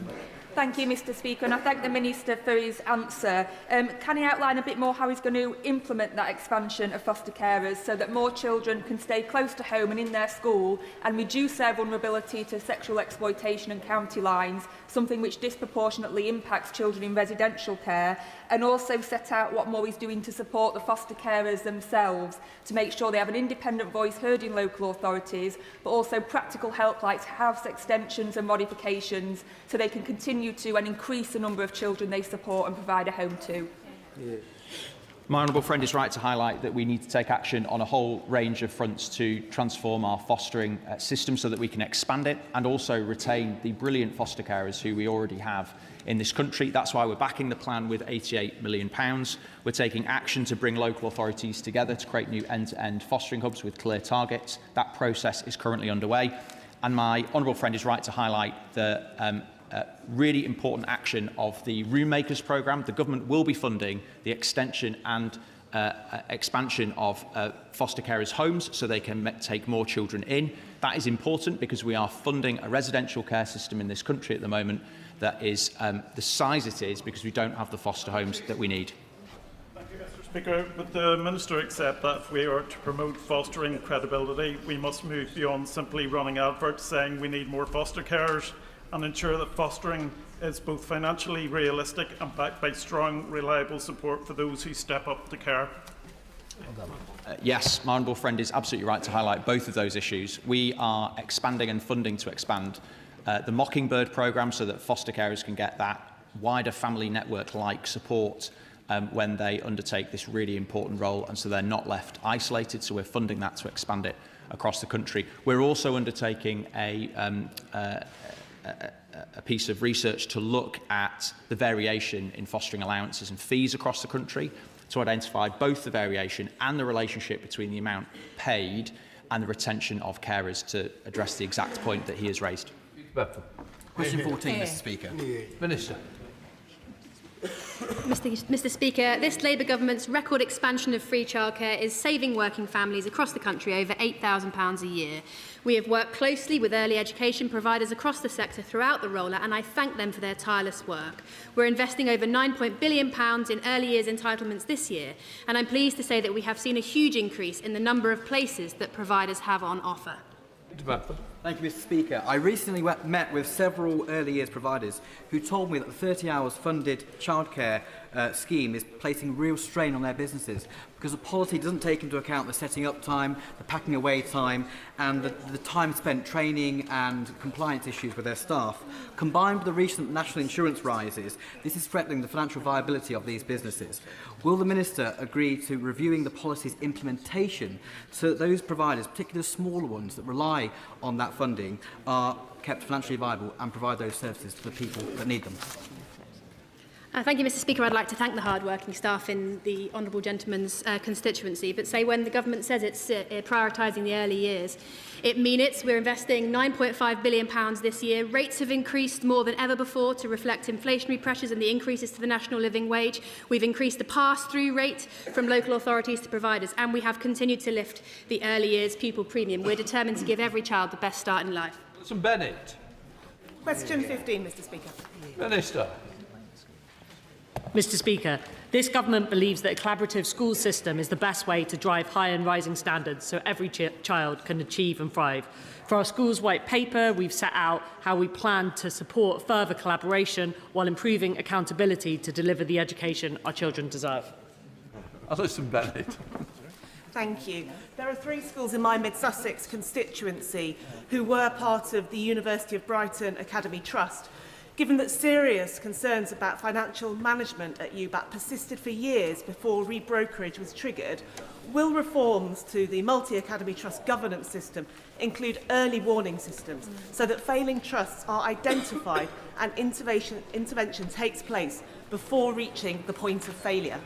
Thank you, Mr. Speaker, and I thank the Minister for his answer. Can he outline a bit more how he's going to implement that expansion of foster carers so that more children can stay close to home and in their school and reduce their vulnerability to sexual exploitation and county lines, something which disproportionately impacts children in residential care, and also set out what more he's doing to support the foster carers themselves to make sure they have an independent voice heard in local authorities, but also practical help like house extensions and modifications so they can continue to and increase the number of children they support and provide a home to. My honourable friend is right to highlight that we need to take action on a whole range of fronts to transform our fostering system so that we can expand it and also retain the brilliant foster carers who we already have in this country. That's why we're backing the plan with £88 million. We're taking action to bring local authorities together to create new end-to-end fostering hubs with clear targets. That process is currently underway. And my honourable friend is right to highlight the really important action of the Room Makers programme. The government will be funding the extension and expansion of foster carers' homes so they can take more children in. That is important because we are funding a residential care system in this country at the moment that is the size it is because we don't have the foster homes that we need. Thank you, Mr. Speaker. Would the Minister accept that if we are to promote fostering credibility, we must move beyond simply running adverts saying we need more foster carers and ensure that fostering is both financially realistic and backed by strong, reliable support for those who step up to care? Yes, my honourable friend is absolutely right to highlight both of those issues. We are expanding and funding to expand the Mockingbird programme so that foster carers can get that wider family network-like support when they undertake this really important role, and so they're not left isolated. So we're funding that to expand it across the country. We're also undertaking a piece of research to look at the variation in fostering allowances and fees across the country to identify both the variation and the relationship between the amount paid and the retention of carers to address the exact point that he has raised. Question 14, Mr. Speaker. Minister. Mr. Speaker, this Labour government's record expansion of free childcare is saving working families across the country over £8,000 a year. We have worked closely with early education providers across the sector throughout the rollout, and I thank them for their tireless work. We're investing over £9 billion in early years entitlements this year, and I'm pleased to say that we have seen a huge increase in the number of places that providers have on offer. Thank you, Mr. Speaker. I recently met with several early years providers who told me that the 30 hours funded childcare scheme is placing real strain on their businesses because the policy doesn't take into account the setting up time, the packing away time and the time spent training and compliance issues with their staff. Combined with the recent national insurance rises, this is threatening the financial viability of these businesses. Will the Minister agree to reviewing the policy's implementation so that those providers, particularly the smaller ones that rely on that funding, are kept financially viable and provide those services to the people that need them? Thank you, Mr. Speaker. I'd like to thank the hard-working staff in the honourable gentleman's constituency, but say when the government says it's prioritising the early years, it means it. We're investing £9.5 billion this year. Rates have increased more than ever before to reflect inflationary pressures and the increases to the national living wage. We've increased the pass-through rate from local authorities to providers, and we have continued to lift the early years pupil premium. We're determined to give every child the best start in life. Mr. Bennett. Question 15, Mr. Speaker. Minister. Mr. Speaker, this government believes that a collaborative school system is the best way to drive high and rising standards so every child can achieve and thrive. For our schools white paper, we've set out how we plan to support further collaboration while improving accountability to deliver the education our children deserve. Alison Bennett. Thank you. There are 3 schools in my Mid-Sussex constituency who were part of the University of Brighton Academy Trust. Given that serious concerns about financial management at UBAT persisted for years before rebrokerage was triggered, will reforms to the multi-academy trust governance system include early warning systems so that failing trusts are identified and intervention takes place before reaching the point of failure?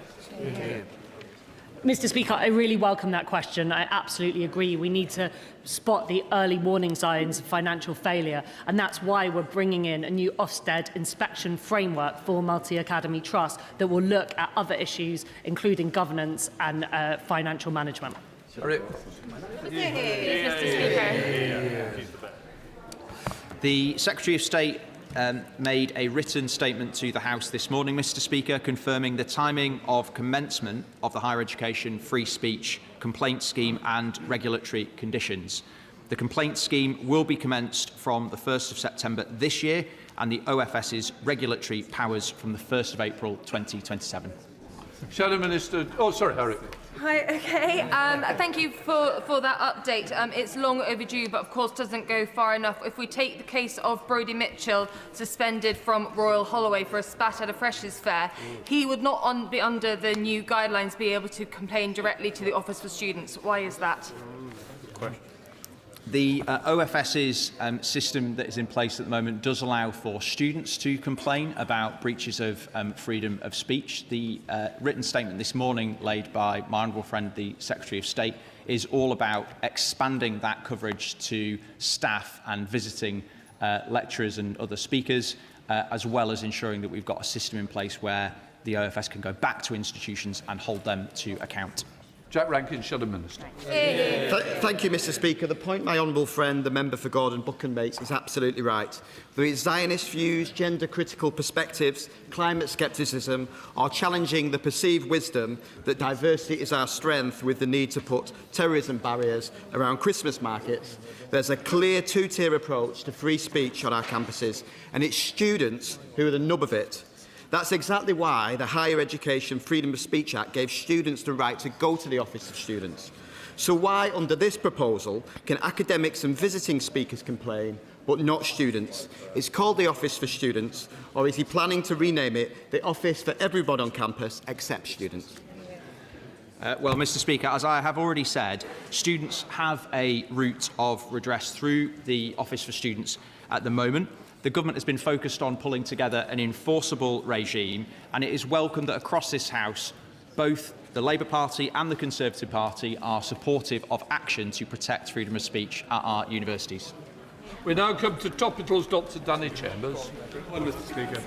Mr. Speaker, I really welcome that question. I absolutely agree. We need to spot the early warning signs of financial failure, and that's why we're bringing in a new Ofsted inspection framework for multi-academy trust that will look at other issues, including governance and financial management. Sorry. Mr. Speaker. The Secretary of State made a written statement to the House this morning, Mr. Speaker, confirming the timing of commencement of the higher education free speech complaint scheme and regulatory conditions. The complaint scheme will be commenced from the 1st of September this year and the OFS's regulatory powers from the 1st of April 2027. Shadow Minister. Oh, sorry, Harry. Hi, okay. Thank you for that update. It's long overdue, but of course doesn't go far enough. If we take the case of Brodie Mitchell, suspended from Royal Holloway for a spat at a Freshers' Fair, he would not be under the new guidelines be able to complain directly to the Office for Students. Why is that? The OFS's system that is in place at the moment does allow for students to complain about breaches of freedom of speech. The written statement this morning laid by my honourable friend, the Secretary of State, is all about expanding that coverage to staff and visiting lecturers and other speakers, as well as ensuring that we've got a system in place where the OFS can go back to institutions and hold them to account. Jack Rankin, Shadow Minister. Thank you, Mr. Speaker. The point my honourable friend, the member for Gordon Buchan, makes is absolutely right. Whether it's Zionist views, gender-critical perspectives, climate scepticism, or challenging the perceived wisdom that diversity is our strength with the need to put terrorism barriers around Christmas markets, there's a clear two-tier approach to free speech on our campuses, and it's students who are the nub of it. That's exactly why the Higher Education Freedom of Speech Act gave students the right to go to the Office of Students. So why, under this proposal, can academics and visiting speakers complain, but not students? It's called the Office for Students, or is he planning to rename it the Office for Everyone on Campus except students? Well, Mr. Speaker, as I have already said, students have a route of redress through the Office for Students at the moment. The government has been focused on pulling together an enforceable regime, and it is welcome that across this House, both the Labour Party and the Conservative Party are supportive of action to protect freedom of speech at our universities. We now come to topicals. Dr. Danny Chambers. Mr. Speaker.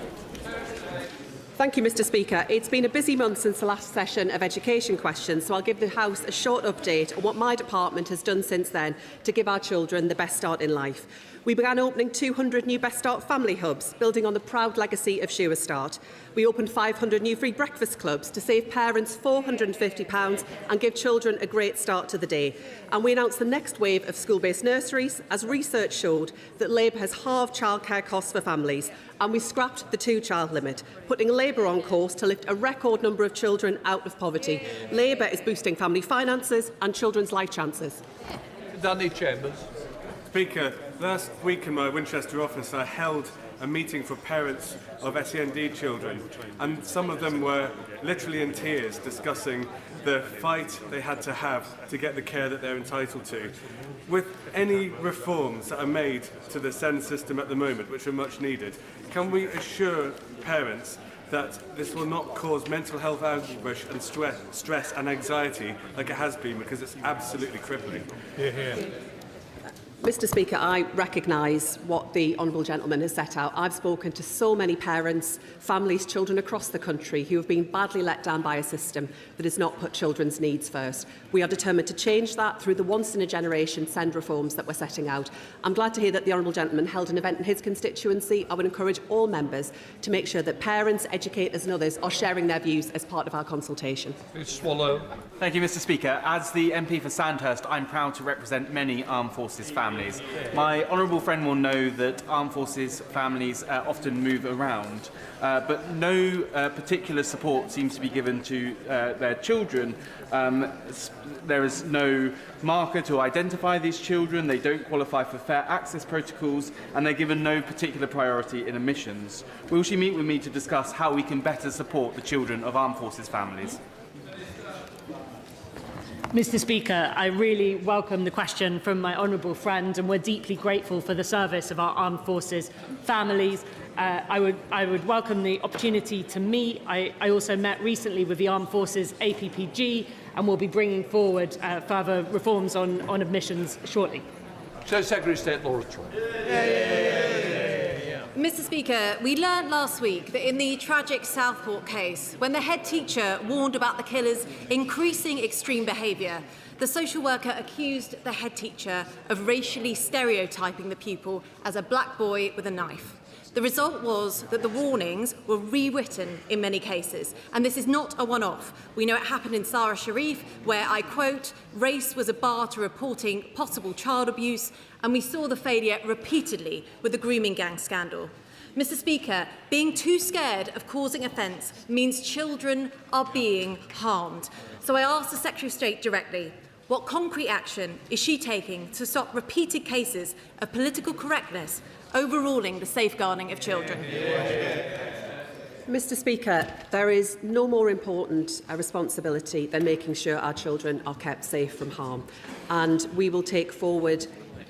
Thank you, Mr. Speaker. It's been a busy month since the last session of education questions, so I'll give the House a short update on what my department has done since then to give our children the best start in life. We began opening 200 new Best Start family hubs, building on the proud legacy of Sure Start. We opened 500 new free breakfast clubs to save parents £450 and give children a great start to the day. And we announced the next wave of school-based nurseries, as research showed that Labour has halved childcare costs for families. And we scrapped the 2-child limit, putting Labour Labour on course to lift a record number of children out of poverty. Labour is boosting family finances and children's life chances. Danny Chambers. Speaker, last week in my Winchester office I held a meeting for parents of SEND children, and some of them were literally in tears discussing the fight they had to have to get the care that they're entitled to. With any reforms that are made to the SEND system at the moment, which are much needed, can we assure parents that this will not cause mental health anguish and stress and anxiety like it has been, because it's absolutely crippling? Mr Speaker, I recognise what the Honourable Gentleman has set out. I've spoken to so many parents, families, children across the country who have been badly let down by a system that has not put children's needs first. We are determined to change that through the once-in-a-generation SEND reforms that we're setting out. I'm glad to hear that the Honourable Gentleman held an event in his constituency. I would encourage all members to make sure that parents, educators and others are sharing their views as part of our consultation. Please swallow. Thank you, Mr Speaker. As the MP for Sandhurst, I'm proud to represent many Armed Forces families. My honourable friend will know that Armed Forces families often move around, but no particular support seems to be given to their children. There is no marker to identify these children, they don't qualify for fair access protocols, and they're given no particular priority in admissions. Will she meet with me to discuss how we can better support the children of Armed Forces families? Mr Speaker, I really welcome the question from my honourable friend, and we're deeply grateful for the service of our Armed Forces families. I would welcome the opportunity to meet. I also met recently with the Armed Forces APPG, and will be bringing forward further reforms on admissions shortly. Secretary of State Laura Troy. Mr Speaker, we learned last week that in the tragic Southport case, when the head teacher warned about the killer's increasing extreme behaviour, the social worker accused the head teacher of racially stereotyping the pupil as a black boy with a knife. The result was that the warnings were rewritten in many cases, and this is not a one-off. We know it happened in Sarah Sharif, where, I quote, race was a bar to reporting possible child abuse, and we saw the failure repeatedly with the grooming gang scandal. Mr Speaker, being too scared of causing offence means children are being harmed. So I asked the Secretary of State directly, what concrete action is she taking to stop repeated cases of political correctness overruling the safeguarding of children? Mr Speaker, there is no more important responsibility than making sure our children are kept safe from harm, and we will take forward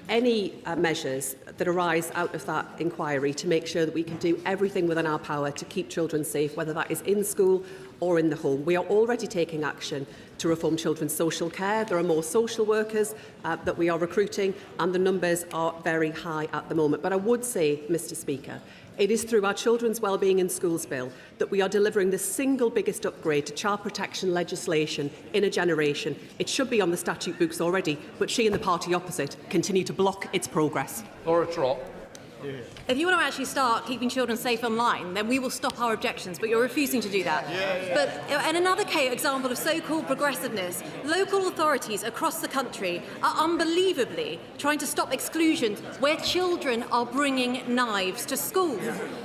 any measures that arise out of that inquiry to make sure that we can do everything within our power to keep children safe, whether that is in school or in the home. We are already taking action to reform children's social care. There are more social workers that we are recruiting, and the numbers are very high at the moment. But I would say, Mr Speaker, it is through our Children's Wellbeing in Schools Bill that we are delivering the single biggest upgrade to child protection legislation in a generation. It should be on the statute books already, but she and the party opposite continue to block its progress. Laura Trott. If you want to actually start keeping children safe online, then we will stop our objections, but you're refusing to do that. But in another example of so-called progressiveness, local authorities across the country are unbelievably trying to stop exclusions where children are bringing knives to school.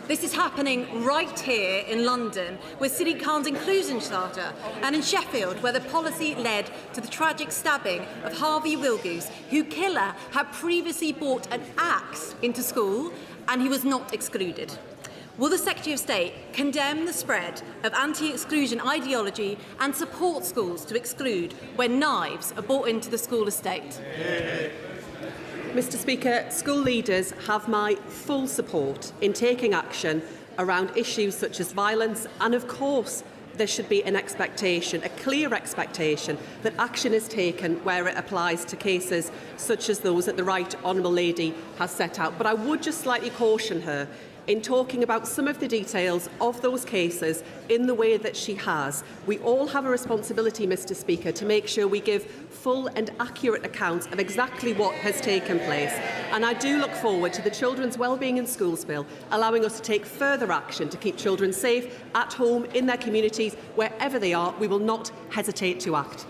This is happening right here in London with City Khan's Inclusion Charter, and in Sheffield, where the policy led to the tragic stabbing of Harvey Wilgoose, whose killer had previously brought an axe into school, and he was not excluded. Will the Secretary of State condemn the spread of anti-exclusion ideology and support schools to exclude when knives are brought into the school estate? Mr Speaker, school leaders have my full support in taking action around issues such as violence, and of course there should be an expectation, a clear expectation, that action is taken where it applies to cases such as those that the Right Honourable Lady has set out. But I would just slightly caution her in talking about some of the details of those cases in the way that she has. We all have a responsibility, Mr Speaker, to make sure we give full and accurate accounts of exactly what has taken place. And I do look forward to the Children's Wellbeing in Schools Bill allowing us to take further action to keep children safe at home, in their communities, wherever they are. We will not hesitate to act.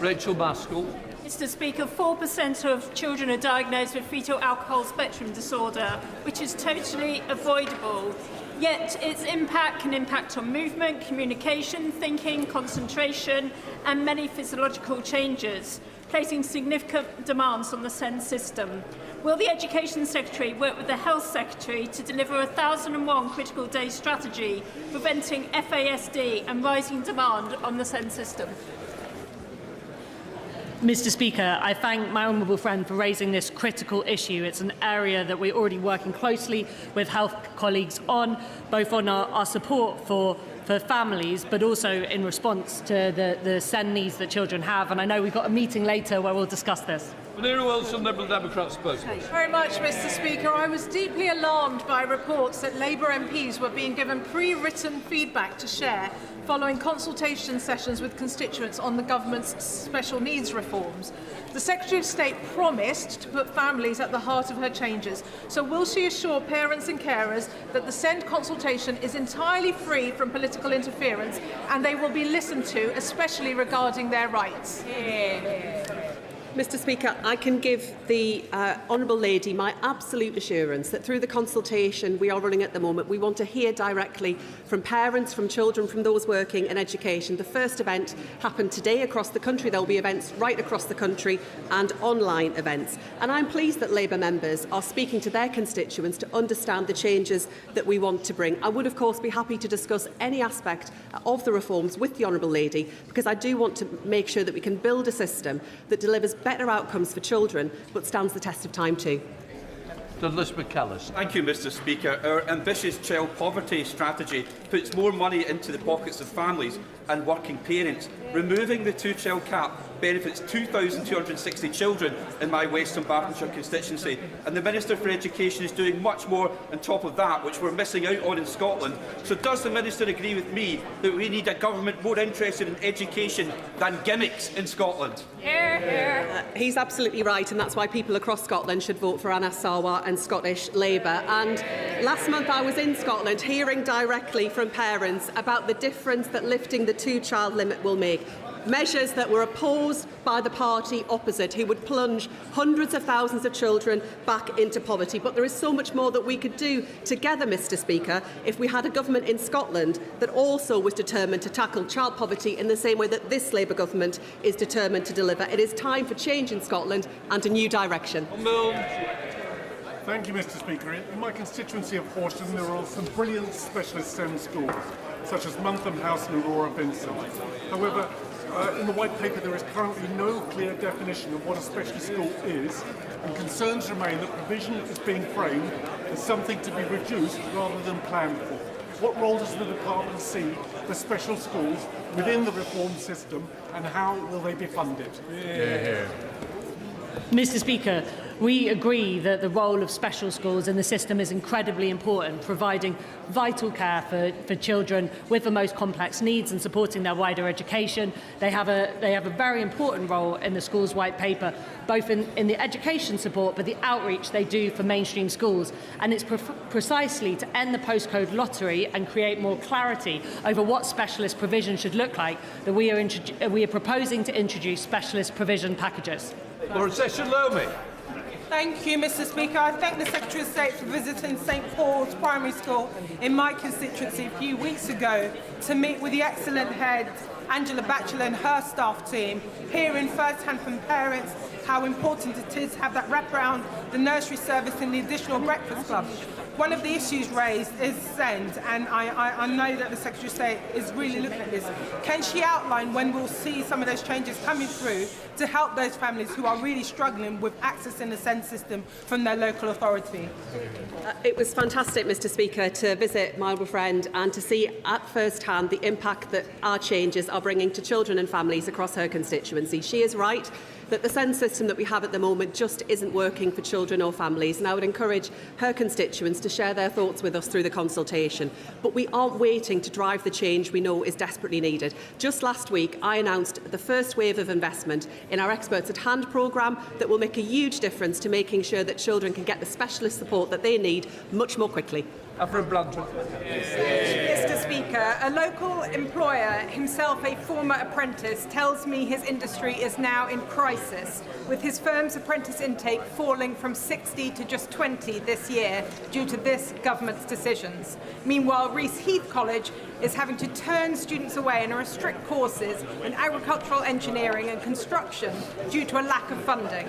Rachel Maskell. Mr. Speaker, 4% of children are diagnosed with fetal alcohol spectrum disorder, which is totally avoidable. Yet its impact can impact on movement, communication, thinking, concentration, and many physiological changes, placing significant demands on the SEND system. Will the Education Secretary work with the Health Secretary to deliver a 1001 critical day strategy preventing FASD and rising demand on the SEND system? Mr. Speaker, I thank my honourable friend for raising this critical issue. It's an area that we're already working closely with health colleagues on, both on our support for families, but also in response to the SEND needs that children have. And I know we've got a meeting later where we'll discuss this. Wilson, Liberal Democrat spokesman. Thank you very much, Mr. Speaker. I was deeply alarmed by reports that Labour MPs were being given pre-written feedback to share following consultation sessions with constituents on the government's special needs reforms. The Secretary of State promised to put families at the heart of her changes. So will she assure parents and carers that the SEND consultation is entirely free from political interference and they will be listened to, especially regarding their rights? Mr. Speaker, I can give the Honourable Lady my absolute assurance that through the consultation we are running at the moment, we want to hear directly from parents, from children, from those working in education. The first event happened today across the country. There will be events right across the country and online events. And I'm pleased that Labour members are speaking to their constituents to understand the changes that we want to bring. I would, of course, be happy to discuss any aspect of the reforms with the Honourable Lady, because I do want to make sure that we can build a system that delivers better outcomes for children, but stands the test of time too. Douglas McAllister. Thank you, Mr. Speaker. Our ambitious child poverty strategy puts more money into the pockets of families and working parents. Removing the two-child cap benefits 2,260 children in my West Dunbartonshire constituency, and the Minister for Education is doing much more on top of that, which we're missing out on in Scotland. So does the Minister agree with me that we need a government more interested in education than gimmicks in Scotland? He's absolutely right, and that's why people across Scotland should vote for Anna Sarwar and Scottish Labour. And last month I was in Scotland hearing directly from parents about the difference that lifting the two-child limit will make. Measures that were opposed by the party opposite, who would plunge hundreds of thousands of children back into poverty. But there is so much more that we could do together, Mr. Speaker, if we had a government in Scotland that also was determined to tackle child poverty in the same way that this Labour government is determined to deliver. It is time for change in Scotland and a new direction. Thank you, Mr. Speaker. In my constituency of Horsham, there are some brilliant specialist STEM schools, such as Muntham House and Aurora Vincent. However, in the White Paper there is currently no clear definition of what a specialist school is, and concerns remain that provision is being framed as something to be reduced rather than planned for. What role does the Department see for special schools within the reform system, and how will they be funded? Mr. Speaker, we agree that the role of special schools in the system is incredibly important, providing vital care for children with the most complex needs and supporting their wider education. They have a very important role in the Schools White Paper, both in the education support, but the outreach they do for mainstream schools. And it's precisely to end the postcode lottery and create more clarity over what specialist provision should look like that we are proposing to introduce specialist provision packages. Thank you, Mr. Speaker. I thank the Secretary of State for visiting St Paul's Primary School in my constituency a few weeks ago to meet with the excellent head, Angela Batchelor, and her staff team, hearing firsthand from parents how important it is to have that wraparound, the nursery service and the additional breakfast club. One of the issues raised is SEND, and I know that the Secretary of State is really looking at this. Can she outline when we'll see some of those changes coming through to help those families who are really struggling with accessing the SEND system from their local authority? It was fantastic, Mr. Speaker, to visit my old friend and to see at first hand the impact that our changes are bringing to children and families across her constituency. She is right that the SEND system that we have at the moment just isn't working for children or families, and I would encourage her constituents to share their thoughts with us through the consultation. But we aren't waiting to drive the change we know is desperately needed. Just last week I announced the first wave of investment in our Experts at Hand programme that will make a huge difference to making sure that children can get the specialist support that they need much more quickly. Mr. Speaker, a local employer, himself a former apprentice, tells me his industry is now in crisis, with his firm's apprentice intake falling from 60 to just 20 this year due to this government's decisions. Meanwhile, Reese Heath College is having to turn students away and restrict courses in agricultural engineering and construction due to a lack of funding.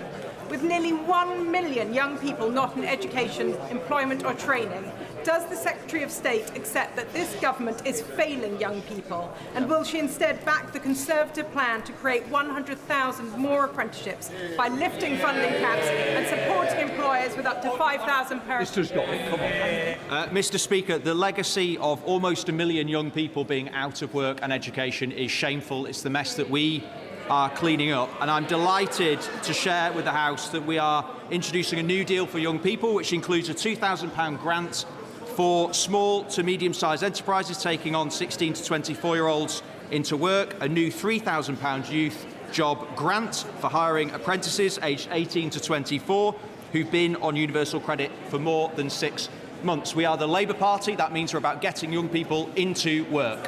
With nearly 1 million young people not in education, employment or training, does the Secretary of State accept that this government is failing young people? And will she instead back the Conservative plan to create 100,000 more apprenticeships by lifting funding caps and supporting employers with up to 5,000 per... Mr. Speaker, the legacy of almost 1 million young people being out of work and education is shameful. It's the mess that we are cleaning up, and I'm delighted to share with the House that we are introducing a new deal for young people, which includes a £2,000 grant for small to medium-sized enterprises taking on 16 to 24-year-olds into work, a new £3,000 youth job grant for hiring apprentices aged 18 to 24 who've been on universal credit for more than 6 months. We are the Labour Party. That means we're about getting young people into work.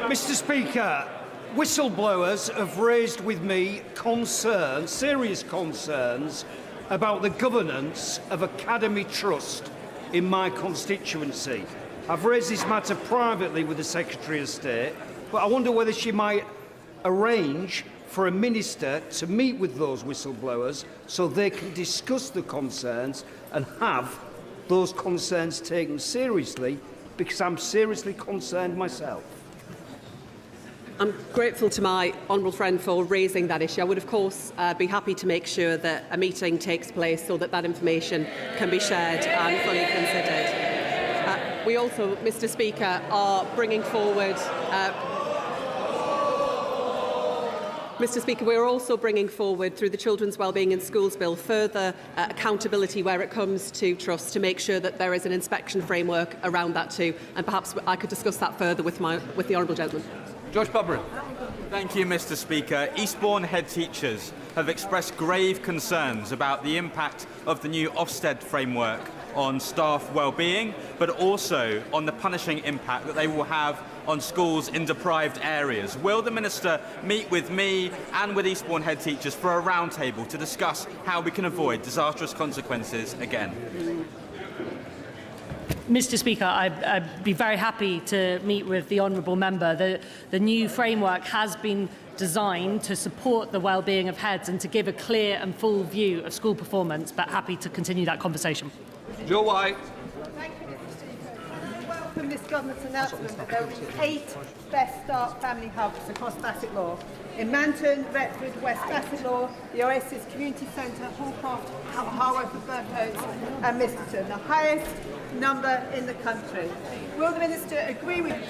Mr. Speaker, whistleblowers have raised with me concerns, serious concerns, about the governance of Academy Trust in my constituency. I've raised this matter privately with the Secretary of State, but I wonder whether she might arrange for a minister to meet with those whistleblowers so they can discuss the concerns and have those concerns taken seriously, because I'm seriously concerned myself. I'm grateful to my honourable friend for raising that issue. I would, of course, be happy to make sure that a meeting takes place so that that information can be shared and fully considered. We also, Mr. Speaker, are bringing forward... Mr. Speaker, we're also bringing forward, through the Children's Wellbeing in Schools Bill, further accountability where it comes to trusts to make sure that there is an inspection framework around that too. And perhaps I could discuss that further with the honourable gentleman. George Bubbery. Thank you, Mr. Speaker. Eastbourne head teachers have expressed grave concerns about the impact of the new Ofsted framework on staff well-being, but also on the punishing impact that they will have on schools in deprived areas. Will the Minister meet with me and with Eastbourne head teachers for a roundtable to discuss how we can avoid disastrous consequences again? Mr. Speaker, I'd be very happy to meet with the honourable member. The new framework has been designed to support the well-being of heads and to give a clear and full view of school performance, but happy to continue that conversation. Joe White. Thank you, Mr. Speaker. I welcome this government's announcement that there will be 8 Best Start family hubs across Bassett Law. In Manton, Retford, West Bassett Law, the Oasis Community Centre, Hallcroft, Harworth, Burcoats and Misterton, the highest number in the country. Will the Minister agree with me?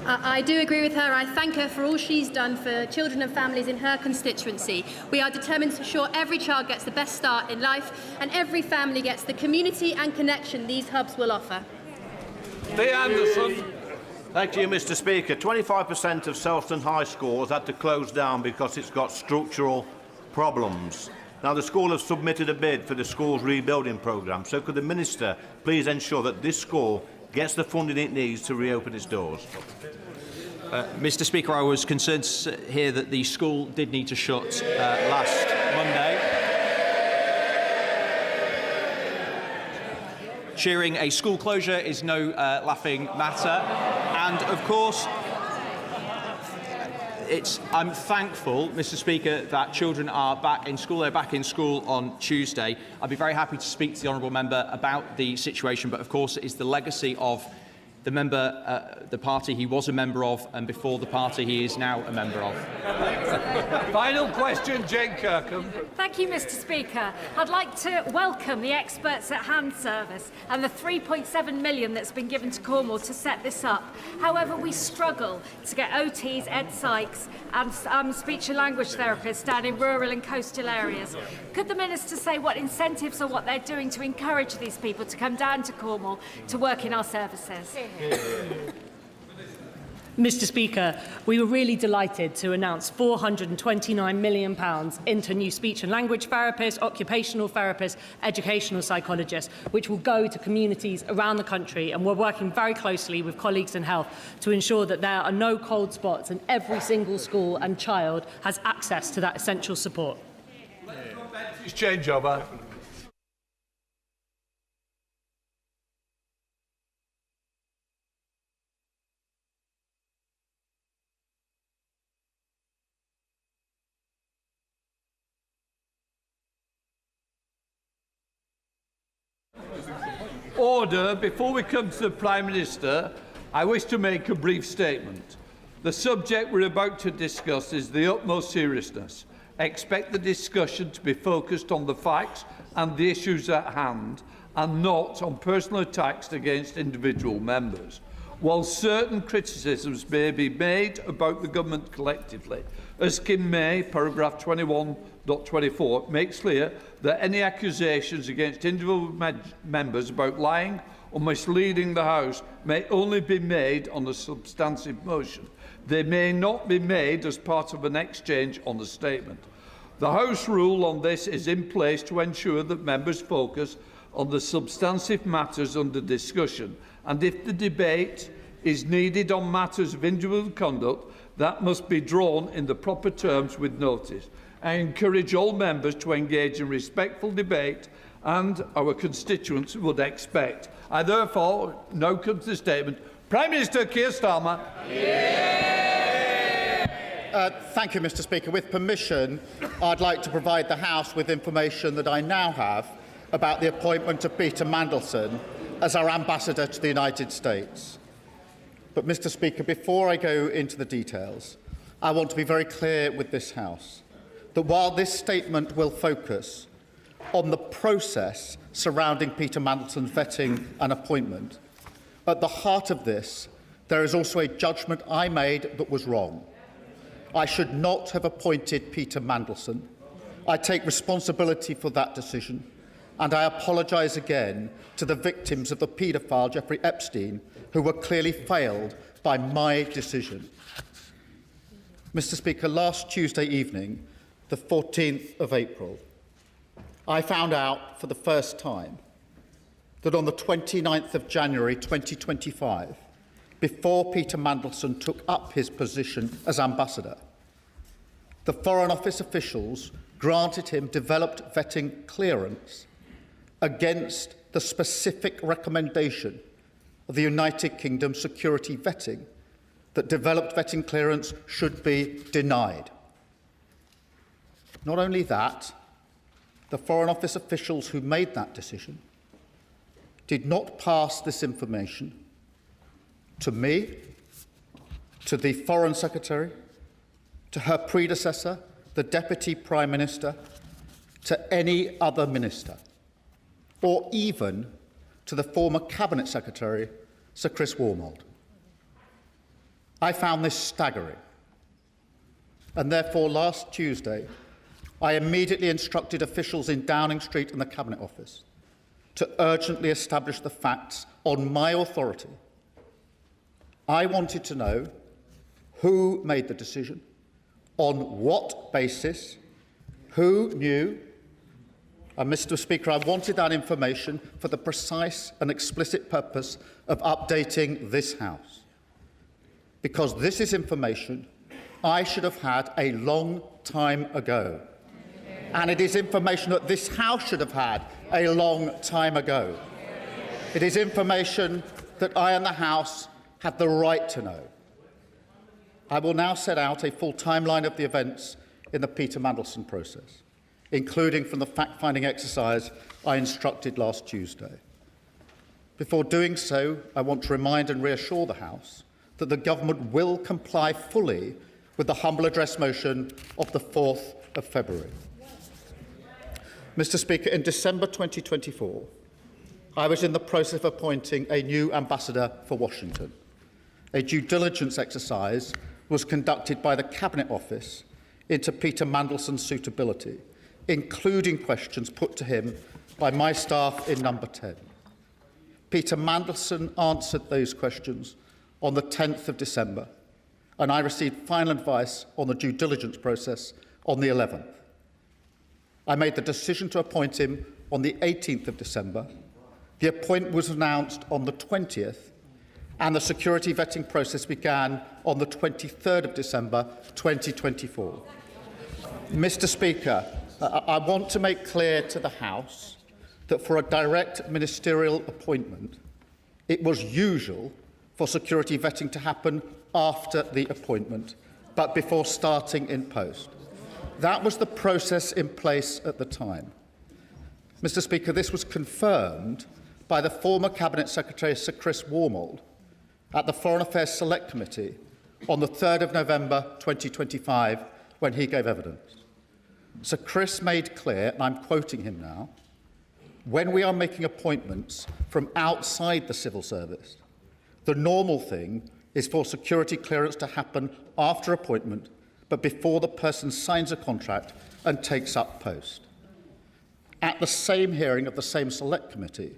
I do agree with her. I thank her for all she's done for children and families in her constituency. We are determined to ensure every child gets the best start in life and every family gets the community and connection these hubs will offer. Peter Mandelson. Thank you, Mr. Speaker. 25% of Selston High School has had to close down because it's got structural problems. Now, the school has submitted a bid for the school's rebuilding programme, so could the Minister please ensure that this school gets the funding it needs to reopen its doors? Mr. Speaker, I was concerned to hear that the school did need to shut last Monday. Cheering a school closure is no laughing matter. And, of course, I'm thankful, Mr. Speaker, that children are back in school. They're back in school on Tuesday. I'd be very happy to speak to the honourable member about the situation, but, of course, it is the legacy of the member, the party he was a member of, and before the party he is now a member of. Final question, Jane Kirkham. Thank you, Mr. Speaker. I'd like to welcome the experts at Hand Service and the £3.7 million that's been given to Cornwall to set this up. However, we struggle to get OTs, ed psychs and speech and language therapists down in rural and coastal areas. Could the Minister say what incentives or what they're doing to encourage these people to come down to Cornwall to work in our services? Mr. Speaker, we were really delighted to announce £429 million into new speech and language therapists, occupational therapists, educational psychologists, which will go to communities around the country, and we're working very closely with colleagues in health to ensure that there are no cold spots and every single school and child has access to that essential support. Change over. Order. Before we come to the Prime Minister, I wish to make a brief statement. The subject we're about to discuss is the utmost seriousness. Expect the discussion to be focused on the facts and the issues at hand, and not on personal attacks against individual members. While certain criticisms may be made about the government collectively, as Kim May, paragraph 21.24, makes clear that any accusations against individual members about lying or misleading the House may only be made on a substantive motion. They may not be made as part of an exchange on a statement. The House rule on this is in place to ensure that members focus on the substantive matters under discussion, and if the debate is needed on matters of individual conduct, that must be drawn in the proper terms with notice. I encourage all members to engage in respectful debate, and our constituents would expect. I therefore now come to the statement. Prime Minister Keir Starmer. Thank you, Mr. Speaker. With permission, I'd like to provide the House with information that I now have about the appointment of Peter Mandelson as our ambassador to the United States. But, Mr. Speaker, before I go into the details, I want to be very clear with this House that while this statement will focus on the process surrounding Peter Mandelson's vetting and appointment, at the heart of this, there is also a judgment I made that was wrong. I should not have appointed Peter Mandelson. I take responsibility for that decision, and I apologise again to the victims of the paedophile Jeffrey Epstein, who were clearly failed by my decision. Mr. Speaker, last Tuesday evening, the 14th of April, I found out for the first time that on the 29th of January 2025, before Peter Mandelson took up his position as ambassador, the Foreign Office officials granted him developed vetting clearance against the specific recommendation of the United Kingdom security vetting that developed vetting clearance should be denied. Not only that, the Foreign Office officials who made that decision did not pass this information to me, to the Foreign Secretary, to her predecessor, the Deputy Prime Minister, to any other minister, or even to the former Cabinet Secretary, Sir Chris Wormold. I found this staggering, and therefore last Tuesday I immediately instructed officials in Downing Street and the Cabinet Office to urgently establish the facts on my authority. I wanted to know who made the decision, on what basis, who knew, and Mr. Speaker, I wanted that information for the precise and explicit purpose of updating this House. Because this is information I should have had a long time ago. And it is information that this House should have had a long time ago. It is information that I and the House had the right to know. I will now set out a full timeline of the events in the Peter Mandelson process, including from the fact-finding exercise I instructed last Tuesday. Before doing so, I want to remind and reassure the House that the Government will comply fully with the humble address motion of the 4th of February. Mr. Speaker, in December 2024, I was in the process of appointing a new ambassador for Washington. A due diligence exercise was conducted by the Cabinet Office into Peter Mandelson's suitability, including questions put to him by my staff in Number 10. Peter Mandelson answered those questions on the 10th of December, and I received final advice on the due diligence process on the 11th. I made the decision to appoint him on the 18th of December. The appointment was announced on the 20th, and the security vetting process began on the 23rd of December 2024. Mr. Speaker, I want to make clear to the House that for a direct ministerial appointment, it was usual for security vetting to happen after the appointment, but before starting in post. That was the process in place at the time. Mr. Speaker, this was confirmed by the former Cabinet Secretary Sir Chris Warmold at the Foreign Affairs Select Committee on the 3rd of November 2025 when he gave evidence. Sir Chris made clear, and I'm quoting him now, when we are making appointments from outside the civil service, the normal thing is for security clearance to happen after appointment, but before the person signs a contract and takes up post. At the same hearing of the same Select Committee,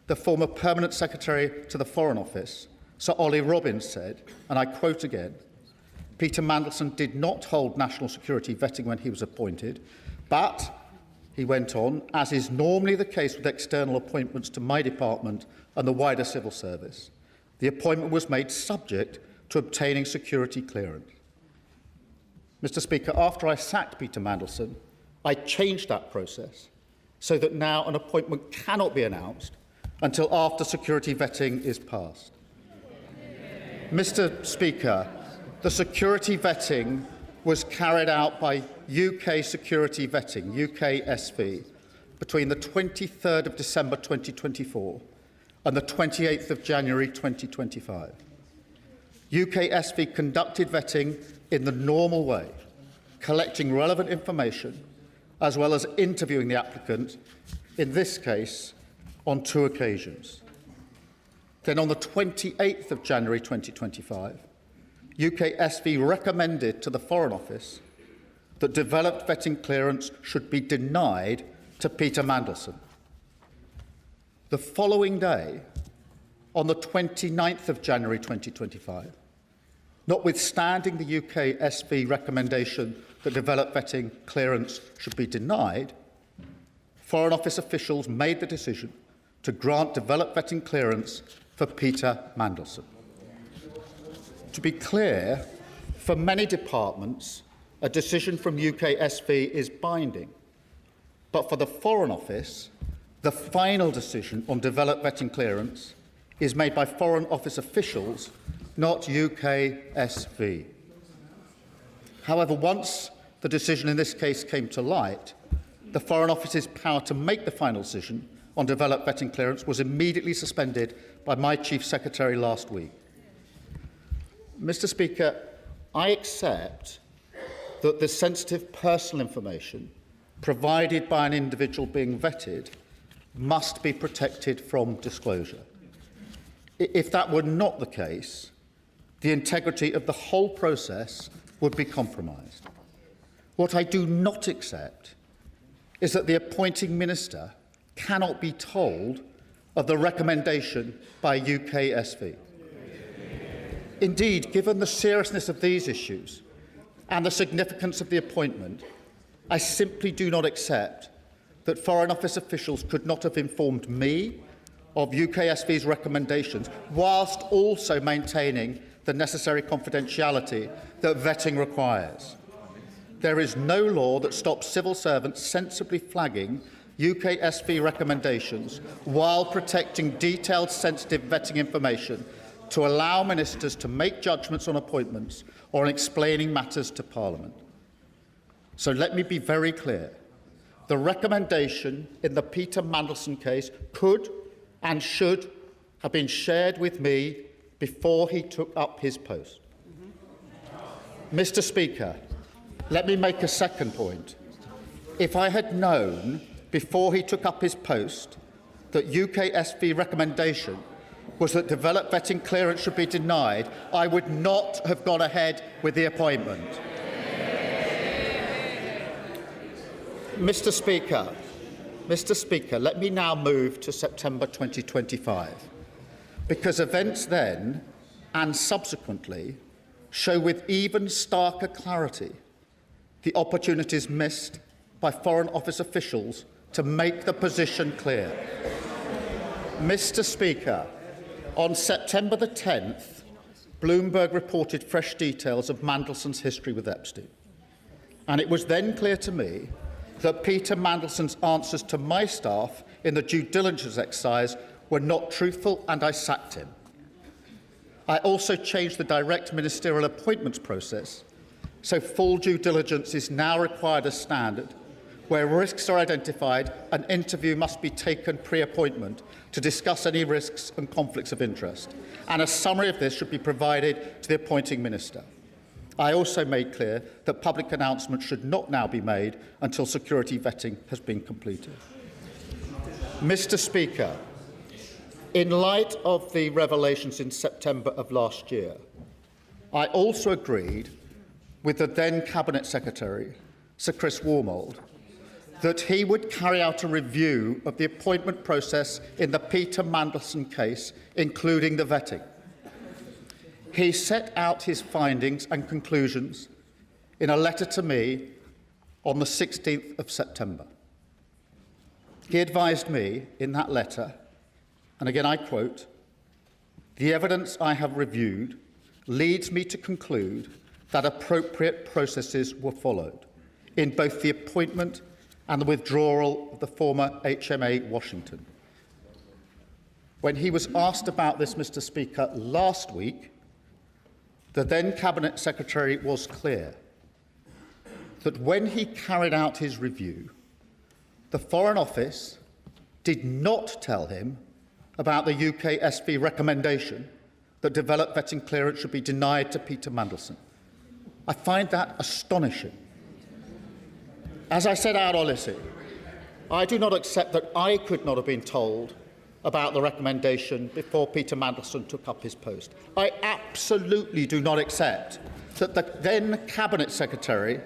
the former Permanent Secretary to the Foreign Office, Sir Ollie Robbins, said, and I quote again, Peter Mandelson did not hold national security vetting when he was appointed, but, he went on, as is normally the case with external appointments to my department and the wider civil service, the appointment was made subject to obtaining security clearance. Mr. Speaker, after I sacked Peter Mandelson, I changed that process so that now an appointment cannot be announced until after security vetting is passed. Mr. Speaker, the security vetting was carried out by UK Security Vetting, UKSV, between the 23rd of December 2024 and the 28th of January 2025. UKSV conducted vetting in the normal way, collecting relevant information, as well as interviewing the applicant, in this case, on 2 occasions. Then on the 28th of January 2025, UKSV recommended to the Foreign Office that developed vetting clearance should be denied to Peter Mandelson. The following day, on the 29th of January 2025, notwithstanding the UKSV recommendation that developed vetting clearance should be denied, Foreign Office officials made the decision to grant developed vetting clearance for Peter Mandelson. To be clear, for many departments, a decision from UKSV is binding, but for the Foreign Office, the final decision on developed vetting clearance is made by Foreign Office officials, not UKSV. However, once the decision in this case came to light, the Foreign Office's power to make the final decision on developed vetting clearance was immediately suspended by my Chief Secretary last week. Mr. Speaker, I accept that the sensitive personal information provided by an individual being vetted must be protected from disclosure. If that were not the case, the integrity of the whole process would be compromised. What I do not accept is that the appointing minister cannot be told of the recommendation by UKSV. Indeed, given the seriousness of these issues and the significance of the appointment, I simply do not accept that Foreign Office officials could not have informed me of UKSV's recommendations whilst also maintaining the necessary confidentiality that vetting requires. There is no law that stops civil servants sensibly flagging UKSV recommendations while protecting detailed sensitive vetting information to allow ministers to make judgments on appointments or on explaining matters to Parliament. So let me be very clear. The recommendation in the Peter Mandelson case could and should have been shared with me before he took up his post. Mr. Speaker, let me make a second point. If I had known before he took up his post that UKSV recommendation was that developed vetting clearance should be denied, I would not have gone ahead with the appointment. Mr. Speaker, let me now move to September 2025, because events then and subsequently show with even starker clarity the opportunities missed by Foreign Office officials to make the position clear. Mr. Speaker, on September the 10th, Bloomberg reported fresh details of Mandelson's history with Epstein. And it was then clear to me that Peter Mandelson's answers to my staff in the due diligence exercise were not truthful, and I sacked him. I also changed the direct ministerial appointments process, so full due diligence is now required as standard. Where risks are identified, an interview must be taken pre-appointment to discuss any risks and conflicts of interest, and a summary of this should be provided to the appointing minister. I also made clear that public announcements should not now be made until security vetting has been completed. Mr. Speaker, in light of the revelations in September of last year, I also agreed with the then Cabinet Secretary, Sir Chris Warmold, that he would carry out a review of the appointment process in the Peter Mandelson case, including the vetting. He set out his findings and conclusions in a letter to me on the 16th of September. He advised me in that letter, and again I quote, "The evidence I have reviewed leads me to conclude that appropriate processes were followed in both the appointment and the withdrawal of the former HMA Washington." When he was asked about this, Mr. Speaker, last week, the then Cabinet Secretary was clear that when he carried out his review, the Foreign Office did not tell him about the UK SV recommendation that developed vetting clearance should be denied to Peter Mandelson. I find that astonishing. As I said out Odyssey, I do not accept that I could not have been told about the recommendation before Peter Mandelson took up his post. I absolutely do not accept that the then Cabinet Secretary,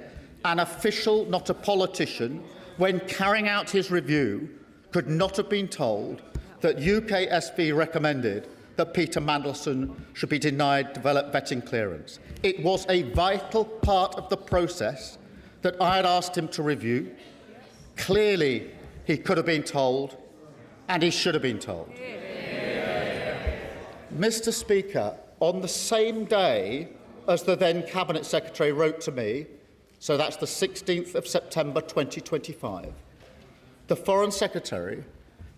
an official, not a politician, when carrying out his review, could not have been told that UKSV recommended that Peter Mandelson should be denied developed vetting clearance. It was a vital part of the process that I had asked him to review. Clearly, he could have been told, and he should have been told. Mr. Speaker, on the same day as the then Cabinet Secretary wrote to me, so that's the 16th of September 2025, the Foreign Secretary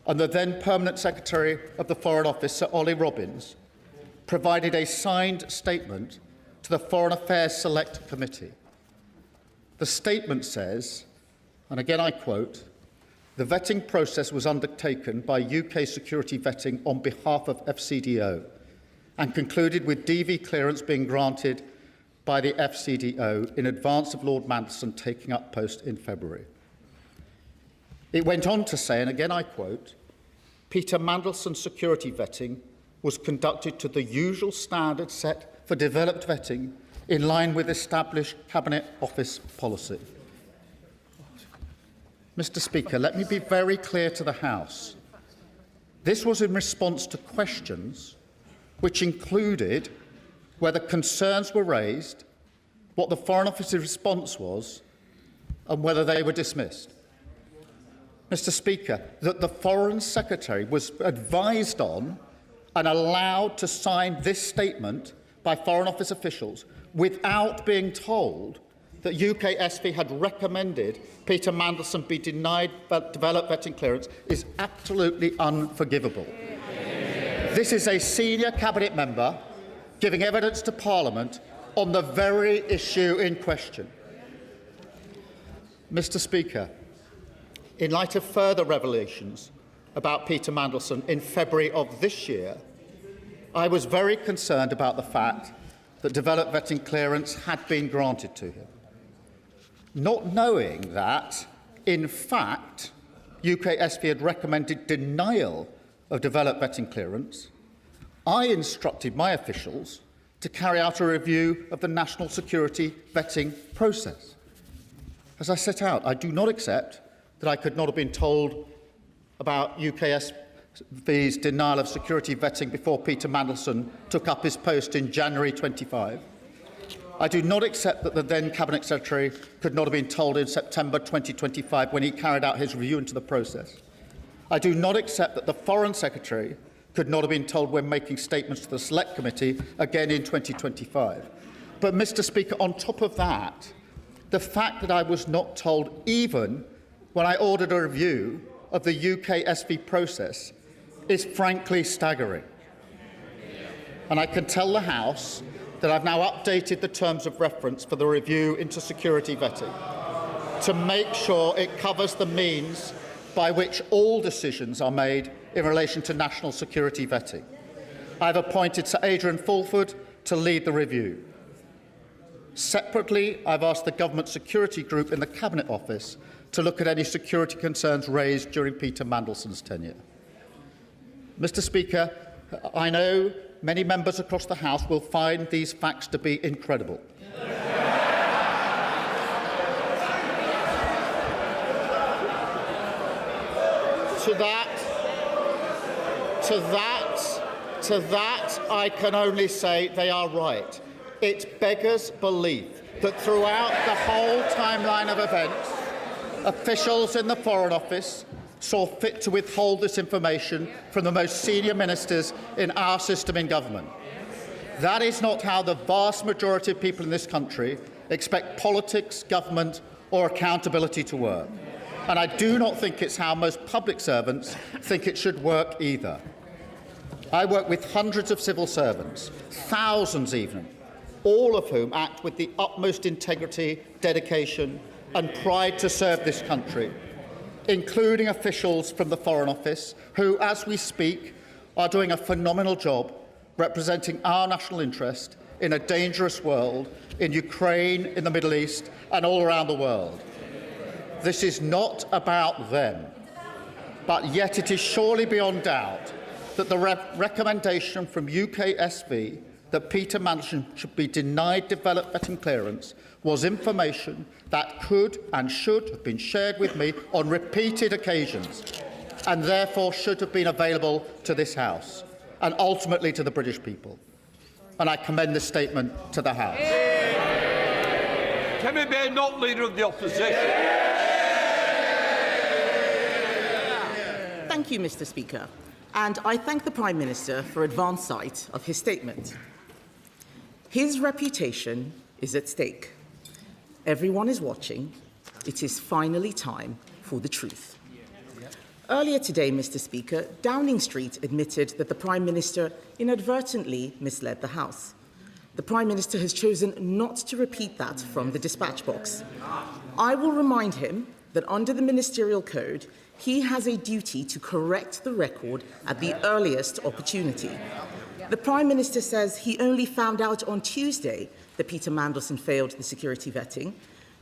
and the then Permanent Secretary of the Foreign Office, Sir Ollie Robbins, provided a signed statement to the Foreign Affairs Select Committee. The statement says, and again I quote, "The vetting process was undertaken by UK security vetting on behalf of FCDO and concluded with DV clearance being granted by the FCDO in advance of Lord Mandelson taking up post in February." It went on to say, and again I quote, "Peter Mandelson's security vetting was conducted to the usual standards set for developed vetting in line with established Cabinet Office policy." Mr. Speaker, let me be very clear to the House. This was in response to questions which included whether concerns were raised, what the Foreign Office's response was, and whether they were dismissed. Mr. Speaker, that the Foreign Secretary was advised on and allowed to sign this statement by Foreign Office officials without being told that UKSV had recommended Peter Mandelson be denied developed vetting clearance is absolutely unforgivable. This is a senior Cabinet member giving evidence to Parliament on the very issue in question. Mr. Speaker, in light of further revelations about Peter Mandelson in February of this year, I was very concerned about the fact that developed vetting clearance had been granted to him. Not knowing that, in fact, UKSV had recommended denial of developed vetting clearance, I instructed my officials to carry out a review of the national security vetting process. As I set out, I do not accept that I could not have been told about UKSV's denial of security vetting before Peter Mandelson took up his post in January 25. I do not accept that the then Cabinet Secretary could not have been told in September 2025 when he carried out his review into the process. I do not accept that the Foreign Secretary could not have been told when making statements to the Select Committee again in 2025. But, Mr Speaker, on top of that, the fact that I was not told even when I ordered a review of the UK SV process is frankly staggering. And I can tell the House that I've now updated the terms of reference for the review into security vetting to make sure it covers the means by which all decisions are made in relation to national security vetting. I've appointed Sir Adrian Fulford to lead the review. Separately, I've asked the Government Security Group in the Cabinet Office to look at any security concerns raised during Peter Mandelson's tenure. Mr Speaker, I know many members across the House will find these facts to be incredible. To that, I can only say they are right. It beggars belief that throughout the whole timeline of events, officials in the Foreign Office saw fit to withhold this information from the most senior ministers in our system in government. That is not how the vast majority of people in this country expect politics, government or accountability to work. And I do not think it's how most public servants think it should work either. I work with hundreds of civil servants, thousands even, all of whom act with the utmost integrity, dedication and pride to serve this country, including officials from the Foreign Office who, as we speak, are doing a phenomenal job representing our national interest in a dangerous world, in Ukraine, in the Middle East and all around the world. This is not about them, but yet it is surely beyond doubt that the recommendation from UK SV that Peter Mandelson should be denied developed vetting clearance was information that could and should have been shared with me on repeated occasions and therefore should have been available to this House and ultimately to the British people. And I commend this statement to the House. Kemi Bey, not Leader of the Opposition. Thank you, Mr Speaker, and I thank the Prime Minister for advance sight of his statement. His reputation is at stake. Everyone is watching. It is finally time for the truth. Earlier today, Mr Speaker, Downing Street admitted that the Prime Minister inadvertently misled the House. The Prime Minister has chosen not to repeat that from the dispatch box. I will remind him that under the Ministerial Code, he has a duty to correct the record at the earliest opportunity. The Prime Minister says he only found out on Tuesday that Peter Mandelson failed the security vetting.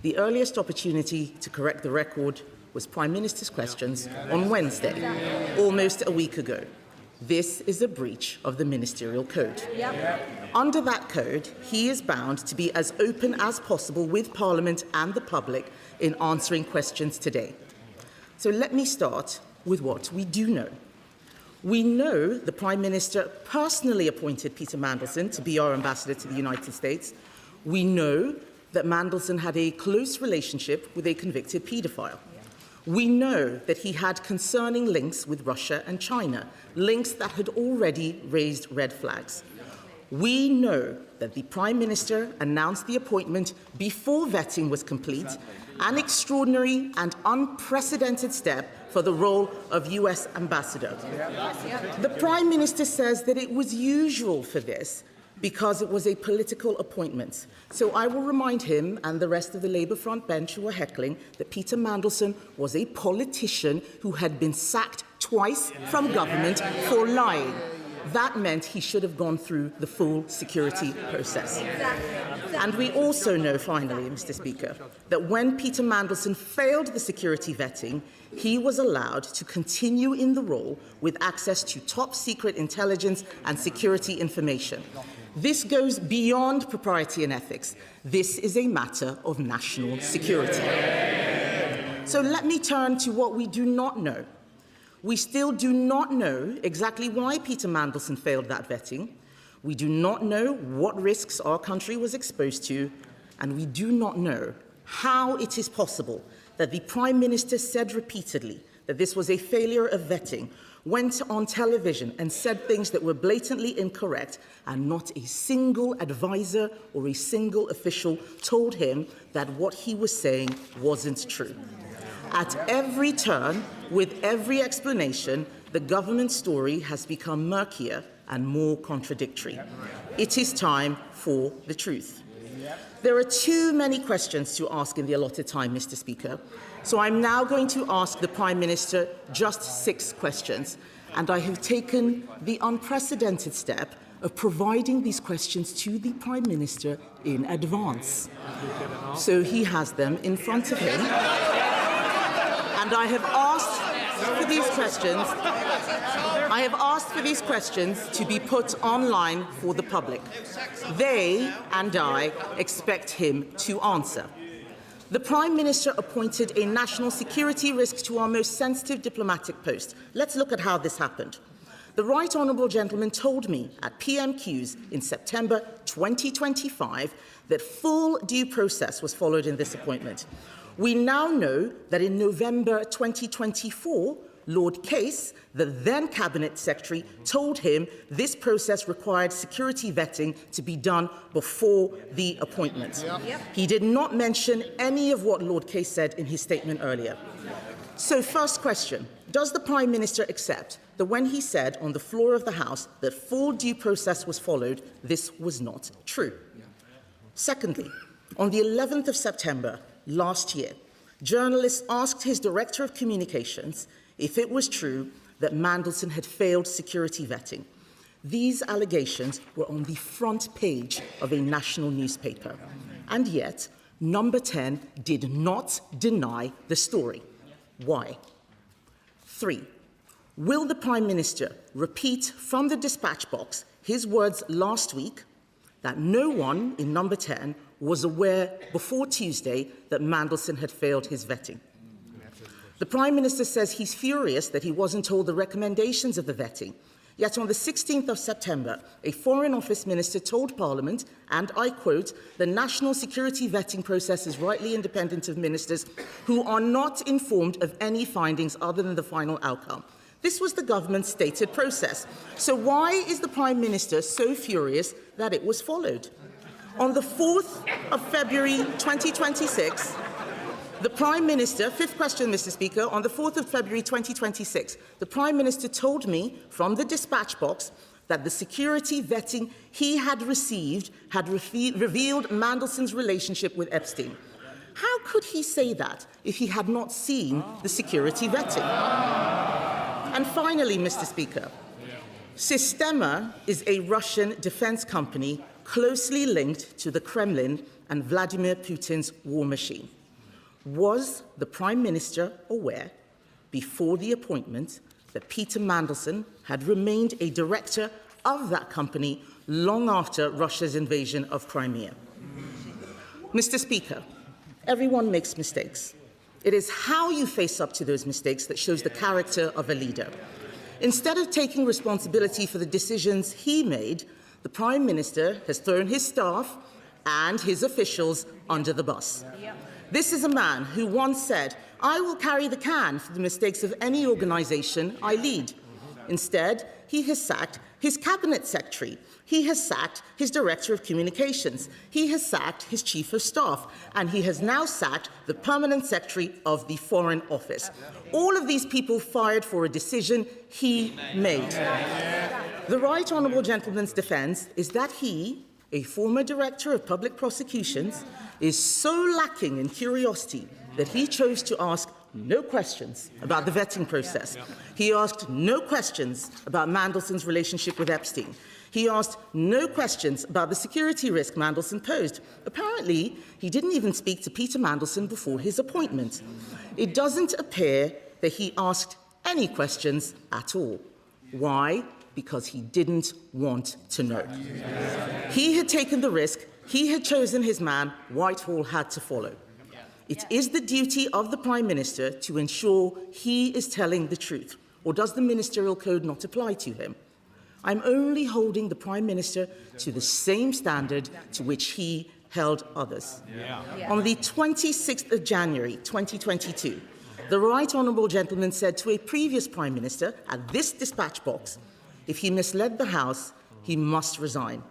The earliest opportunity to correct the record was Prime Minister's questions on Wednesday, almost a week ago. This is a breach of the Ministerial Code. Under that code, he is bound to be as open as possible with Parliament and the public in answering questions today. So let me start with what we do know. We know the Prime Minister personally appointed Peter Mandelson to be our ambassador to the United States. We know that Mandelson had a close relationship with a convicted paedophile. We know that he had concerning links with Russia and China, links that had already raised red flags. We know that the Prime Minister announced the appointment before vetting was complete, an extraordinary and unprecedented step for the role of US ambassador. The Prime Minister says that it was usual for this because it was a political appointment. So I will remind him and the rest of the Labour front bench who are heckling that Peter Mandelson was a politician who had been sacked twice from government for lying. That meant he should have gone through the full security process. And we also know, finally, Mr Speaker, that when Peter Mandelson failed the security vetting, he was allowed to continue in the role with access to top-secret intelligence and security information. This goes beyond propriety and ethics. This is a matter of national security. So let me turn to what we do not know. We still do not know exactly why Peter Mandelson failed that vetting. We do not know what risks our country was exposed to, and we do not know how it is possible that the Prime Minister said repeatedly that this was a failure of vetting, went on television and said things that were blatantly incorrect, and not a single advisor or a single official told him that what he was saying wasn't true. At every turn, with every explanation, the government story has become murkier and more contradictory. It is time for the truth. There are too many questions to ask in the allotted time, Mr. Speaker, so I'm now going to ask the Prime Minister just 6 questions, and I have taken the unprecedented step of providing these questions to the Prime Minister in advance. So he has them in front of him, and I have asked for these questions. I have asked for these questions to be put online for the public. They and I expect him to answer. The Prime Minister appointed a national security risk to our most sensitive diplomatic post. Let's look at how this happened. The Right Honourable Gentleman told me at PMQs in September 2025 that full due process was followed in this appointment. We now know that in November 2024, Lord Case, the then Cabinet Secretary, told him this process required security vetting to be done before the appointment. He did not mention any of what Lord Case said in his statement earlier. So, first question, does the Prime Minister accept that when he said on the floor of the House that full due process was followed, this was not true? Secondly, on the 11th of September last year, journalists asked his Director of Communications if it was true that Mandelson had failed security vetting. These allegations were on the front page of a national newspaper, and yet Number 10 did not deny the story. Why? 3. Will the Prime Minister repeat from the dispatch box his words last week that no one in Number 10 was aware before Tuesday that Mandelson had failed his vetting? The Prime Minister says he's furious that he wasn't told the recommendations of the vetting. Yet on the 16th of September, a Foreign Office Minister told Parliament, and I quote, "The national security vetting process is rightly independent of ministers who are not informed of any findings other than the final outcome." This was the government's stated process. So why is the Prime Minister so furious that it was followed? On the 4th of February 2026, the Prime Minister, 5th question, Mr. Speaker, on the 4th of February 2026, the Prime Minister told me from the dispatch box that the security vetting he had received had revealed Mandelson's relationship with Epstein. How could he say that if he had not seen the security vetting? And finally, Mr. Speaker, Sistema is a Russian defense company closely linked to the Kremlin and Vladimir Putin's war machine. Was the Prime Minister aware before the appointment that Peter Mandelson had remained a director of that company long after Russia's invasion of Crimea? Mr. Speaker, everyone makes mistakes. It is how you face up to those mistakes that shows the character of a leader. Instead of taking responsibility for the decisions he made, the Prime Minister has thrown his staff and his officials under the bus. This is a man who once said, "I will carry the can for the mistakes of any organisation I lead." Instead, he has sacked his Cabinet Secretary. He has sacked his Director of Communications. He has sacked his Chief of Staff. And he has now sacked the Permanent Secretary of the Foreign Office. All of these people fired for a decision he made. The Right Honourable Gentleman's defence is that he, a former Director of Public Prosecutions, is so lacking in curiosity that he chose to ask no questions about the vetting process. He asked no questions about Mandelson's relationship with Epstein. He asked no questions about the security risk Mandelson posed. Apparently, he didn't even speak to Peter Mandelson before his appointment. It doesn't appear that he asked any questions at all. Why? Because he didn't want to know. He had taken the risk. He had chosen his man. Whitehall had to follow. It is the duty of the Prime Minister to ensure he is telling the truth. Or does the Ministerial Code not apply to him? I'm only holding the Prime Minister to the same standard to which he held others. On the 26th of January 2022, the Right Honourable Gentleman said to a previous Prime Minister at this dispatch box, if he misled the House, he must resign.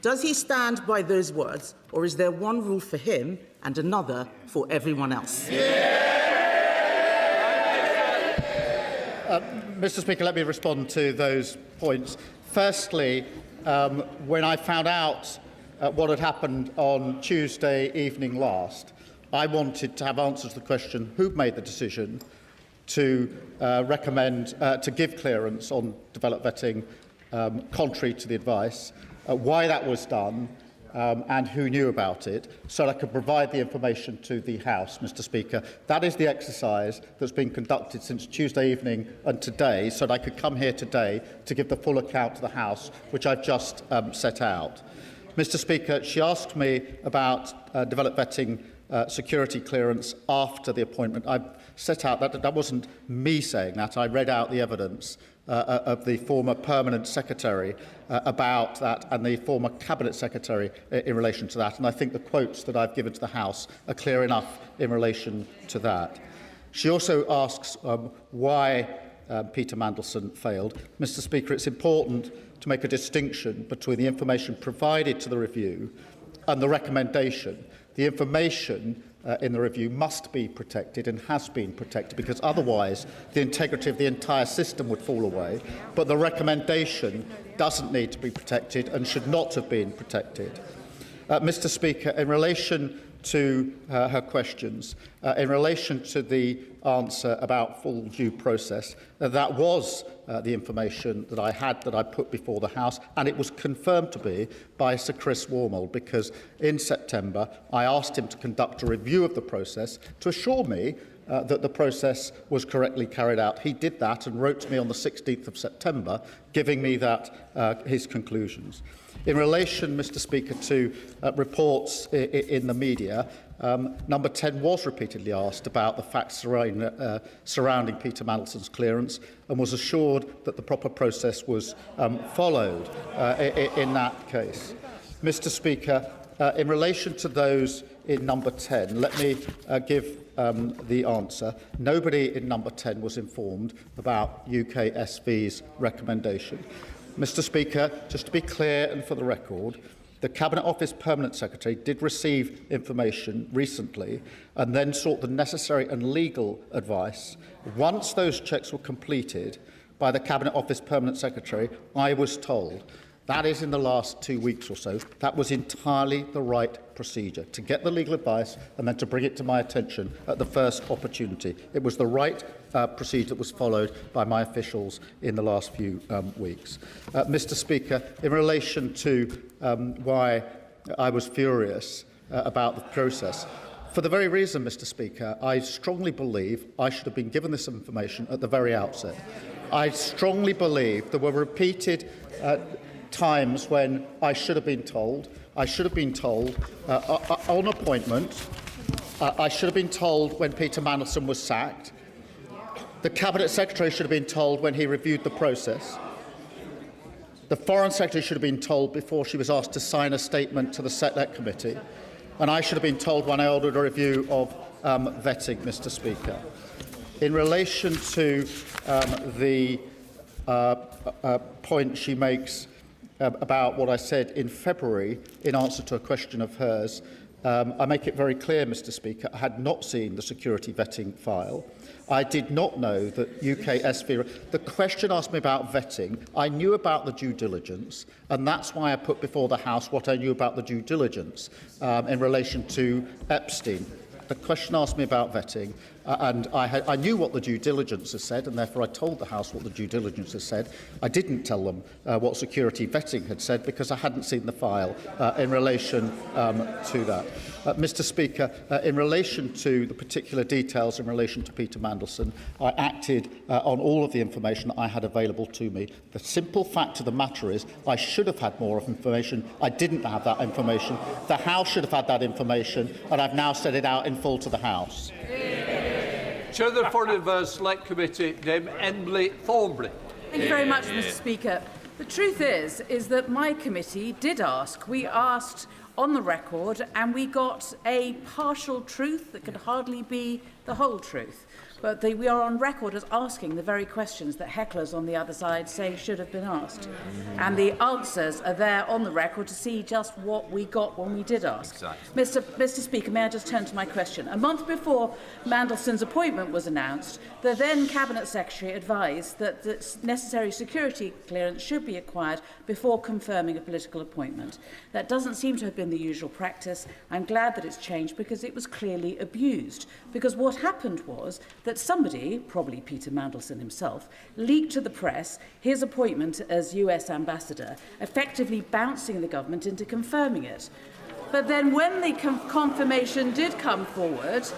Does he stand by those words, or is there one rule for him and another for everyone else? Mr. Speaker, let me respond to those points. Firstly, when I found out what had happened on Tuesday evening last, I wanted to have answers to the question who made the decision to recommend to give clearance on developed vetting contrary to the advice, why that was done, and who knew about it, so I could provide the information to the House, Mr. Speaker. That is the exercise that's been conducted since Tuesday evening and today, so that I could come here today to give the full account to the House, which I've just set out. Mr. Speaker, she asked me about developed vetting security clearance after the appointment. I set out that wasn't me saying that. I read out the evidence of the former Permanent Secretary about that and the former Cabinet Secretary in relation to that. And I think the quotes that I've given to the House are clear enough in relation to that. She also asks why Peter Mandelson failed. Mr. Speaker, it's important to make a distinction between the information provided to the review and the recommendation. The information in the review must be protected and has been protected, because otherwise the integrity of the entire system would fall away. But the recommendation doesn't need to be protected and should not have been protected. Mr. Speaker, in relation to her questions, in relation to the answer about full due process, that was the information that I had, that I put before the House, and it was confirmed to be by Sir Chris Wormold, because in September I asked him to conduct a review of the process to assure me that the process was correctly carried out. He did that and wrote to me on the 16th of September, giving me that his conclusions. In relation, Mr. Speaker, to reports in the media, Number 10 was repeatedly asked about the facts surrounding Peter Mandelson's clearance and was assured that the proper process was followed in that case. Mr. Speaker, in relation to those in number 10, let me give the answer. Nobody in number 10 was informed about UKSV's recommendation. Mr. Speaker, just to be clear and for the record, the Cabinet Office Permanent Secretary did receive information recently and then sought the necessary and legal advice. Once those checks were completed by the Cabinet Office Permanent Secretary, I was told, that is in the last 2 weeks or so, that was entirely the right procedure, to get the legal advice and then to bring it to my attention at the first opportunity. It was the right procedure that was followed by my officials in the last few weeks. Mr. Speaker, in relation to why I was furious about the process, for the very reason, Mr. Speaker, I strongly believe I should have been given this information at the very outset. I strongly believe there were repeated times when I should have been told. I should have been told on appointment. I should have been told when Peter Mandelson was sacked. The Cabinet Secretary should have been told when he reviewed the process. The Foreign Secretary should have been told before she was asked to sign a statement to the Select Committee. And I should have been told when I ordered a review of vetting, Mr. Speaker. In relation to the point she makes about what I said in February in answer to a question of hers, I make it very clear, Mr. Speaker, I had not seen the security vetting file. I did not know that UKSV... The question asked me about vetting. I knew about the due diligence, and that's why I put before the House what I knew about the due diligence in relation to Epstein. The question asked me about vetting, and I knew what the due diligence has said, and therefore I told the House what the due diligence has said. I didn't tell them what security vetting had said because I hadn't seen the file in relation to that. Mr. Speaker, in relation to the particular details in relation to Peter Mandelson, I acted on all of the information that I had available to me. The simple fact of the matter is I should have had more information. I didn't have that information. The House should have had that information, and I've now set it out in full to the House. Chair of the Foreign Affairs Select Committee, Dame Emily Thornbury. Thank you very much, Mr. Speaker. The truth is that my committee did ask. We asked on the record, and we got a partial truth that could hardly be the whole truth. But we are on record as asking the very questions that hecklers on the other side say should have been asked. And the answers are there on the record to see just what we got when we did ask. Exactly. Mr. Speaker, may I just turn to my question? A month before Mandelson's appointment was announced, the then Cabinet Secretary advised that the necessary security clearance should be acquired before confirming a political appointment. That doesn't seem to have been the usual practice. I'm glad that it's changed because it was clearly abused. Because what happened was that somebody, probably Peter Mandelson himself, leaked to the press his appointment as US ambassador, effectively bouncing the government into confirming it. But then when the confirmation did come forward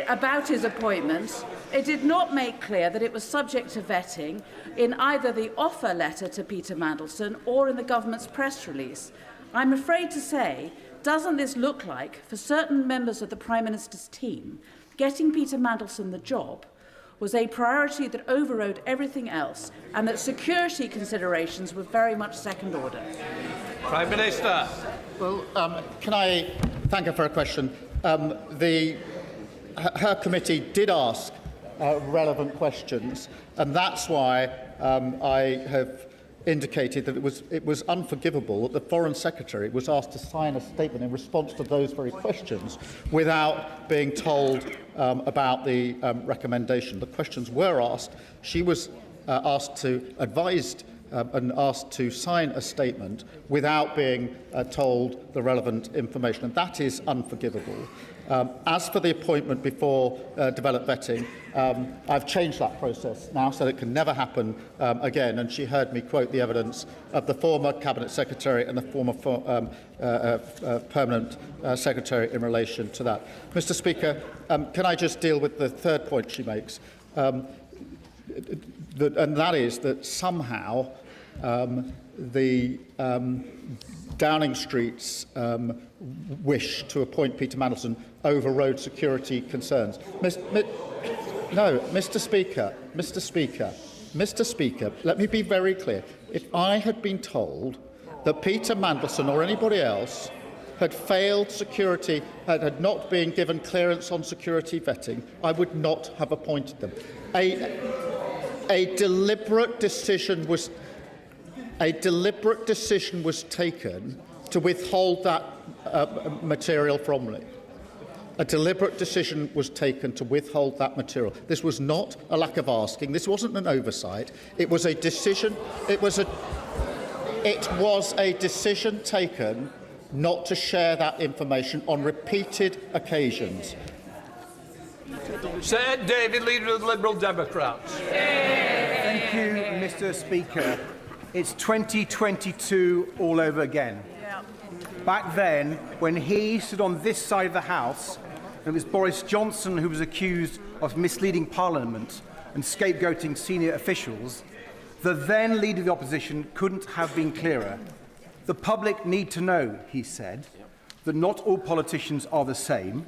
about his appointment, it did not make clear that it was subject to vetting in either the offer letter to Peter Mandelson or in the government's press release. I'm afraid to say, doesn't this look like, for certain members of the Prime Minister's team, getting Peter Mandelson the job was a priority that overrode everything else, and that security considerations were very much second order? Prime Minister. Well, can I thank her for her question? Her committee did ask relevant questions, and that's why I have indicated that it was unforgivable that the Foreign Secretary was asked to sign a statement in response to those very questions without being told about the recommendation. The questions were asked. She was asked to advised and asked to sign a statement without being told the relevant information, and that is unforgivable. As for the appointment before developed vetting, I've changed that process now so that it can never happen again, and she heard me quote the evidence of the former Cabinet Secretary and the former Permanent Secretary in relation to that. Mr. Speaker, can I just deal with the third point she makes? And that is that somehow the Downing Street's wish to appoint Peter Mandelson overrode security concerns. Mr. Speaker, let me be very clear. If I had been told that Peter Mandelson or anybody else had failed security, had not been given clearance on security vetting, I would not have appointed them. A deliberate decision was taken to withhold that material from me. A deliberate decision was taken to withhold that material. This was not a lack of asking. This wasn't an oversight. It was a decision. It was a decision taken not to share that information on repeated occasions. Sir David, Leader of the Liberal Democrats. Thank you, Mr. Speaker. It's 2022 all over again. Back then, when he stood on this side of the House, it was Boris Johnson who was accused of misleading Parliament and scapegoating senior officials, the then Leader of the Opposition couldn't have been clearer. The public need to know, he said, that not all politicians are the same,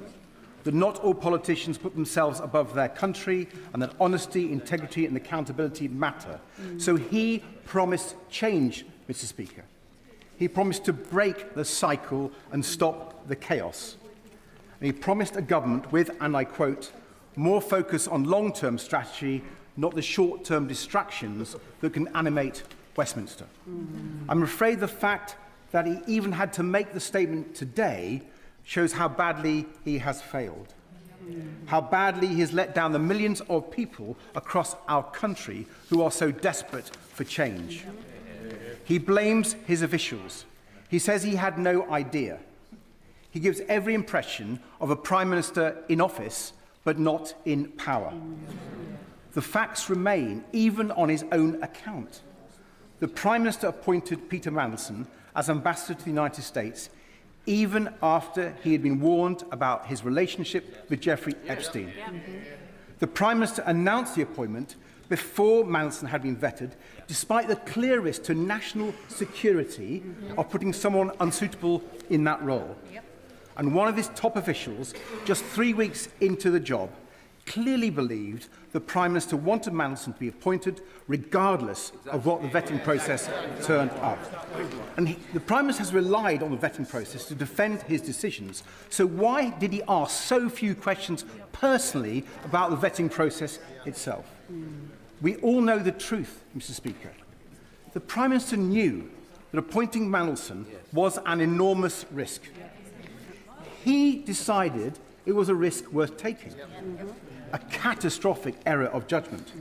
that not all politicians put themselves above their country, and that honesty, integrity and accountability matter. So he promised change, Mr. Speaker. He promised to break the cycle and stop the chaos. And he promised a government with, and I quote, more focus on long-term strategy, not the short-term distractions that can animate Westminster. I'm afraid the fact that he even had to make the statement today shows how badly he has failed, how badly he has let down the millions of people across our country who are so desperate for change. He blames his officials. He says he had no idea. He gives every impression of a Prime Minister in office, but not in power. The facts remain, even on his own account. The Prime Minister appointed Peter Mandelson as ambassador to the United States, even after he had been warned about his relationship with Jeffrey Epstein. The Prime Minister announced the appointment before Mandelson had been vetted, despite the clear risk to national security of putting someone unsuitable in that role. And one of his top officials, just 3 weeks into the job, clearly believed the Prime Minister wanted Mandelson to be appointed regardless of what the vetting process turned up. And the Prime Minister has relied on the vetting process to defend his decisions. So why did he ask so few questions personally about the vetting process itself? We all know the truth, Mr. Speaker. The Prime Minister knew that appointing Mandelson was an enormous risk. He decided it was a risk worth taking. A catastrophic error of judgment.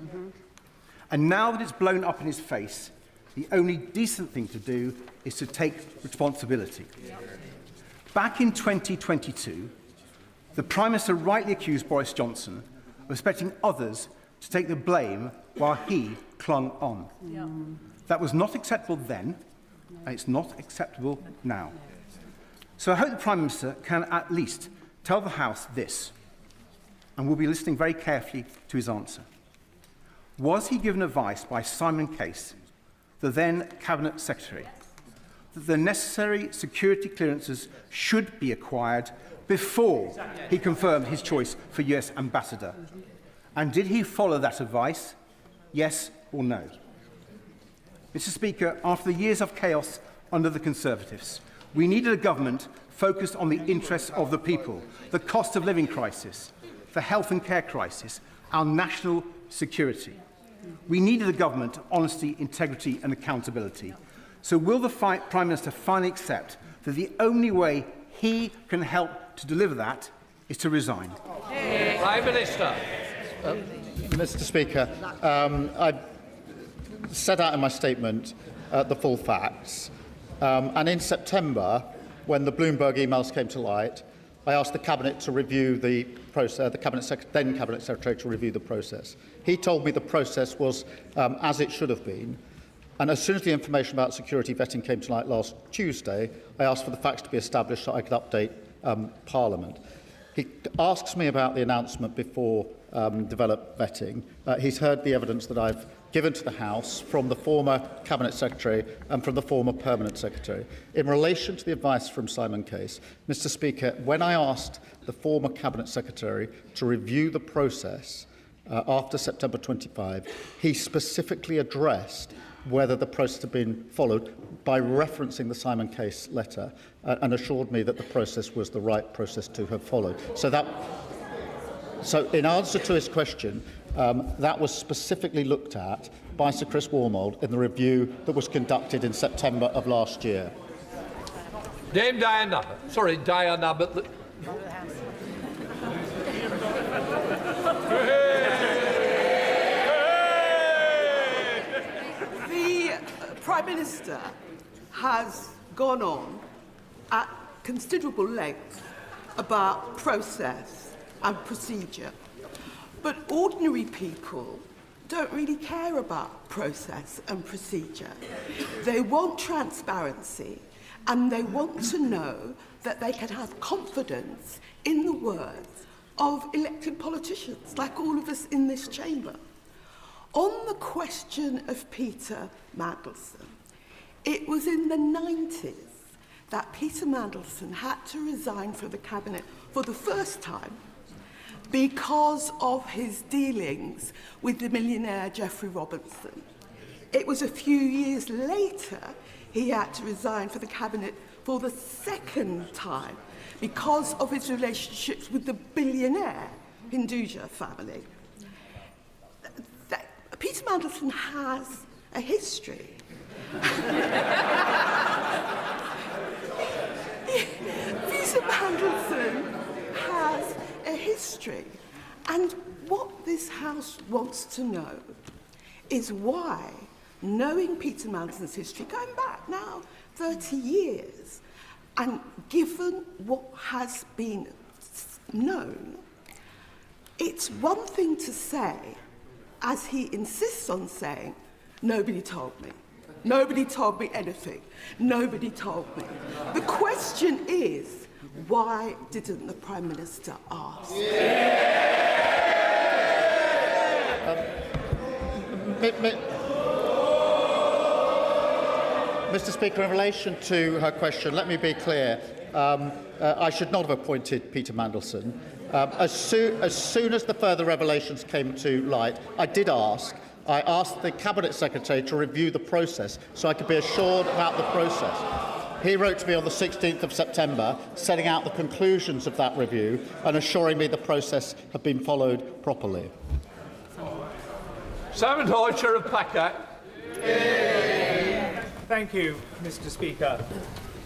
And now that it's blown up in his face, the only decent thing to do is to take responsibility. Back in 2022, the Prime Minister rightly accused Boris Johnson of expecting others to take the blame while he clung on. That was not acceptable then, and it's not acceptable now. So I hope the Prime Minister can at least tell the House this, and we'll be listening very carefully to his answer. Was he given advice by Simon Case, the then Cabinet Secretary, that the necessary security clearances should be acquired before he confirmed his choice for US Ambassador? And did he follow that advice? Yes or no? Mr. Speaker, after the years of chaos under the Conservatives, we needed a government focused on the interests of the people, the cost of living crisis, the health and care crisis, our national security. We needed a government of honesty, integrity and accountability. So will the Prime Minister finally accept that the only way he can help to deliver that is to resign? Prime Minister. Mr. Speaker, I set out in my statement the full facts. And in September, when the Bloomberg emails came to light, I asked the Cabinet to review the process, then Cabinet Secretary to review the process. He told me the process was as it should have been. And as soon as the information about security vetting came to light last Tuesday, I asked for the facts to be established so I could update Parliament. He asks me about the announcement before developed vetting. He's heard the evidence that I've given to the House from the former Cabinet Secretary and from the former Permanent Secretary. In relation to the advice from Simon Case, Mr. Speaker, when I asked the former Cabinet Secretary to review the process after September 25, he specifically addressed whether the process had been followed by referencing the Simon Case letter and assured me that the process was the right process to have followed. So in answer to his question, that was specifically looked at by Sir Chris Wormold in the review that was conducted in September of last year. Dame Diana. Sorry, Diana, but... The Prime Minister has gone on at considerable length about process and procedure. But ordinary people don't really care about process and procedure. They want transparency and they want to know that they can have confidence in the words of elected politicians, like all of us in this chamber. On the question of Peter Mandelson, it was in the 90s that Peter Mandelson had to resign from the Cabinet for the first time because of his dealings with the millionaire Geoffrey Robinson. It was a few years later he had to resign from the Cabinet for the second time because of his relationships with the billionaire Hinduja family. Peter Mandelson has a history. Peter Mandelson has a history. And what this House wants to know is why, knowing Peter Mandelson's history, going back now 30 years, and given what has been known, it's one thing to say, as he insists on saying, nobody told me. Nobody told me anything. Nobody told me. The question is, why didn't the Prime Minister ask? Mr. Speaker, in relation to her question, let me be clear. I should not have appointed Peter Mandelson. As soon as the further revelations came to light, I asked the Cabinet Secretary to review the process so I could be assured about the process. He wrote to me on the 16th of September, setting out the conclusions of that review and assuring me the process had been followed properly. Simon Hoy, Chair of PACA. Thank you, Mr. Speaker.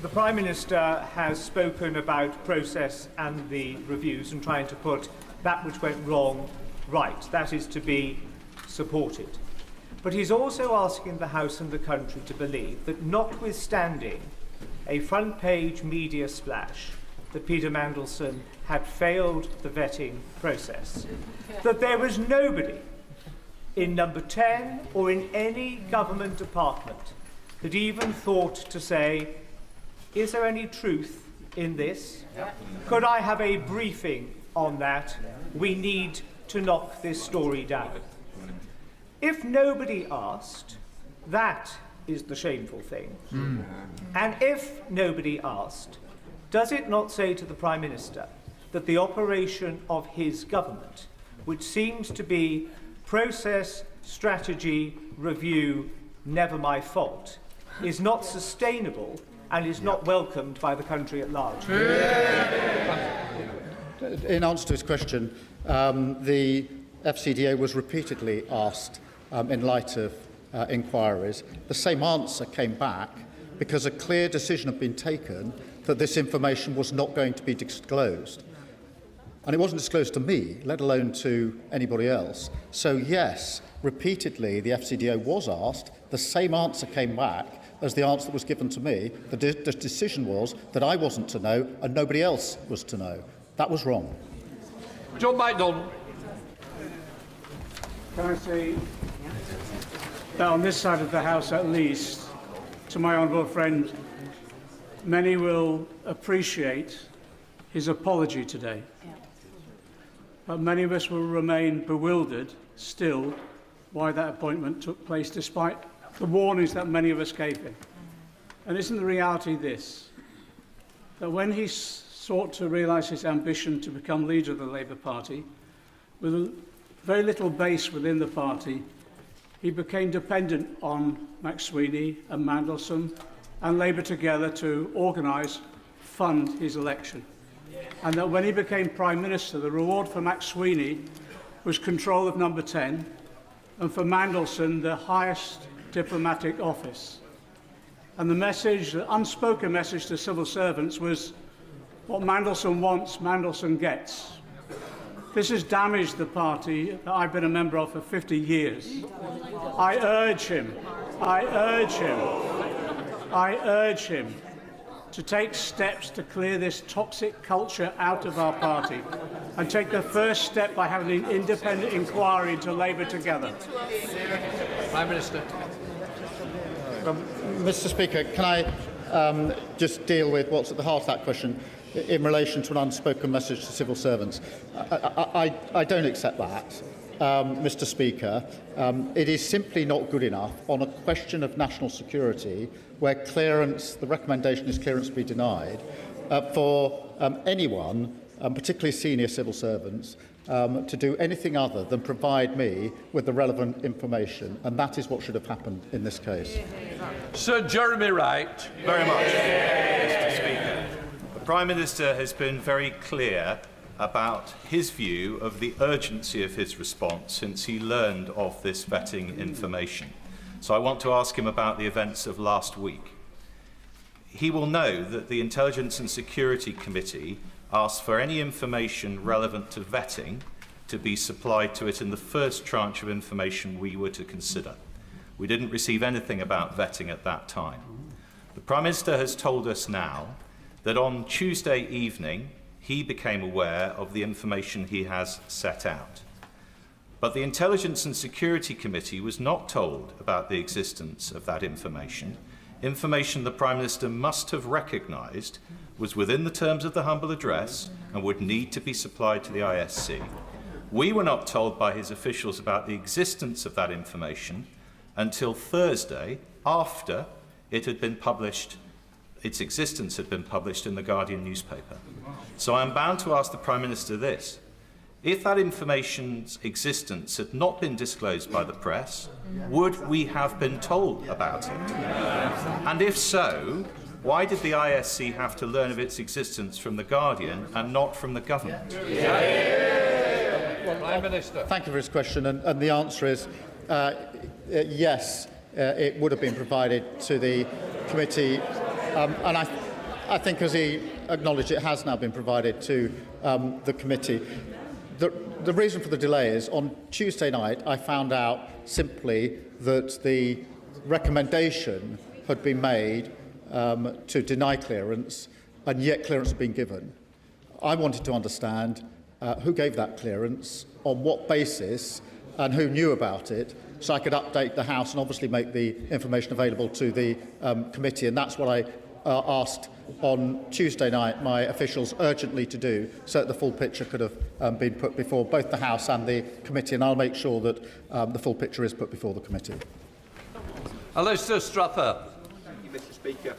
The Prime Minister has spoken about process and the reviews and trying to put that which went wrong right. That is to be supported. But he's also asking the House and the country to believe that, notwithstanding a front-page media splash that Peter Mandelson had failed the vetting process, that there was nobody in Number 10 or in any government department that even thought to say, is there any truth in this? Could I have a briefing on that? We need to knock this story down. If nobody asked, that is the shameful thing. And if nobody asked, does it not say to the Prime Minister that the operation of his government, which seems to be process, strategy, review, never my fault, is not sustainable and is not welcomed by the country at large? In answer to his question, the FCDA was repeatedly asked in light of inquiries. The same answer came back because a clear decision had been taken that this information was not going to be disclosed. And it wasn't disclosed to me, let alone to anybody else. So yes, repeatedly the FCDA was asked, the same answer came back as the answer that was given to me. The decision was that I wasn't to know and nobody else was to know. That was wrong. John MacDonald. Can I say that on this side of the House, at least, to my honourable friend, many will appreciate his apology today. But many of us will remain bewildered still why that appointment took place, despite the warnings that many of us gave him. And isn't the reality this, that when he sought to realise his ambition to become leader of the Labour Party, with very little base within the party, he became dependent on McSweeney and Mandelson and Labour together to organise, fund his election. And that when he became Prime Minister, the reward for McSweeney was control of Number 10, and for Mandelson, the highest diplomatic office. And the message, the unspoken message to civil servants was, what Mandelson wants, Mandelson gets. This has damaged the party that I've been a member of for 50 years. I urge him to take steps to clear this toxic culture out of our party and take the first step by having an independent inquiry into Labour together. Prime Minister. Mr. Speaker, can I just deal with what's at the heart of that question in relation to an unspoken message to civil servants? I don't accept that, Mr. Speaker. It is simply not good enough on a question of national security where clearance, the recommendation is clearance be denied, for anyone, particularly senior civil servants, to do anything other than provide me with the relevant information, and that is what should have happened in this case. Sir Jeremy Wright. Very much, Mr. Speaker. The Prime Minister has been very clear about his view of the urgency of his response since he learned of this vetting information. So I want to ask him about the events of last week. He will know that the Intelligence and Security Committee asked for any information relevant to vetting to be supplied to it in the first tranche of information we were to consider. We didn't receive anything about vetting at that time. The Prime Minister has told us now that on Tuesday evening he became aware of the information he has set out. But the Intelligence and Security Committee was not told about the existence of that information. Information the Prime Minister must have recognised was within the terms of the humble address and would need to be supplied to the ISC. We were not told by his officials about the existence of that information until Thursday, after it had been published its existence had been published in the Guardian newspaper. So I am bound to ask the Prime Minister this. If that information's existence had not been disclosed by the press, would we have been told about it? And if so, why did the ISC have to learn of its existence from the Guardian and not from the government? Prime Minister. Thank you for his question, and the answer is yes, it would have been provided to the committee, and I think, as he acknowledged, it has now been provided to the committee. The reason for the delay is, on Tuesday night, I found out simply that the recommendation had been made to deny clearance, and yet clearance had been given. I wanted to understand who gave that clearance, on what basis, and who knew about it, so I could update the House and obviously make the information available to the committee. And that's what I asked on Tuesday night my officials urgently to do, so that the full picture could have been put before both the House and the committee. And I'll make sure that the full picture is put before the committee. Alistair Strapper. Thank you, Mr. Speaker.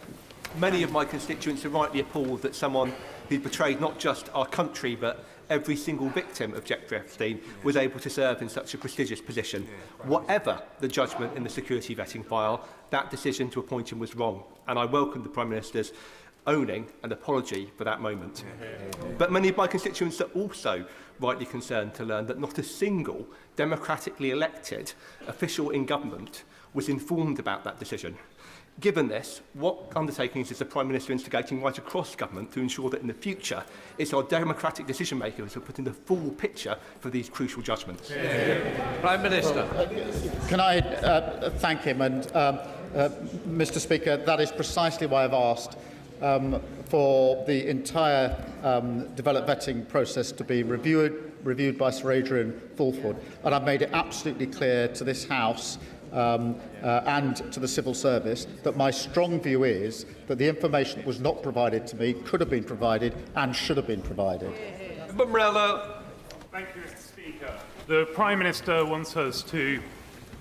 Many of my constituents are rightly appalled that someone who betrayed not just our country but every single victim of Jeffrey Epstein was able to serve in such a prestigious position. Whatever the judgment in the security vetting file, that decision to appoint him was wrong, and I welcome the Prime Minister's owning an apology for that moment. But many of my constituents are also rightly concerned to learn that not a single democratically elected official in government was informed about that decision. Given this, what undertakings is the Prime Minister instigating right across government to ensure that in the future it's our democratic decision makers who are putting the full picture for these crucial judgments? Prime Minister. Can I thank him? And Mr. Speaker, that is precisely why I've asked for the entire developed vetting process to be reviewed by Sir Adrian Fulford. And I've made it absolutely clear to this House and to the civil service that my strong view is that the information that was not provided to me could have been provided and should have been provided. Umbrella. Thank you, Mr. Speaker. The Prime Minister wants us to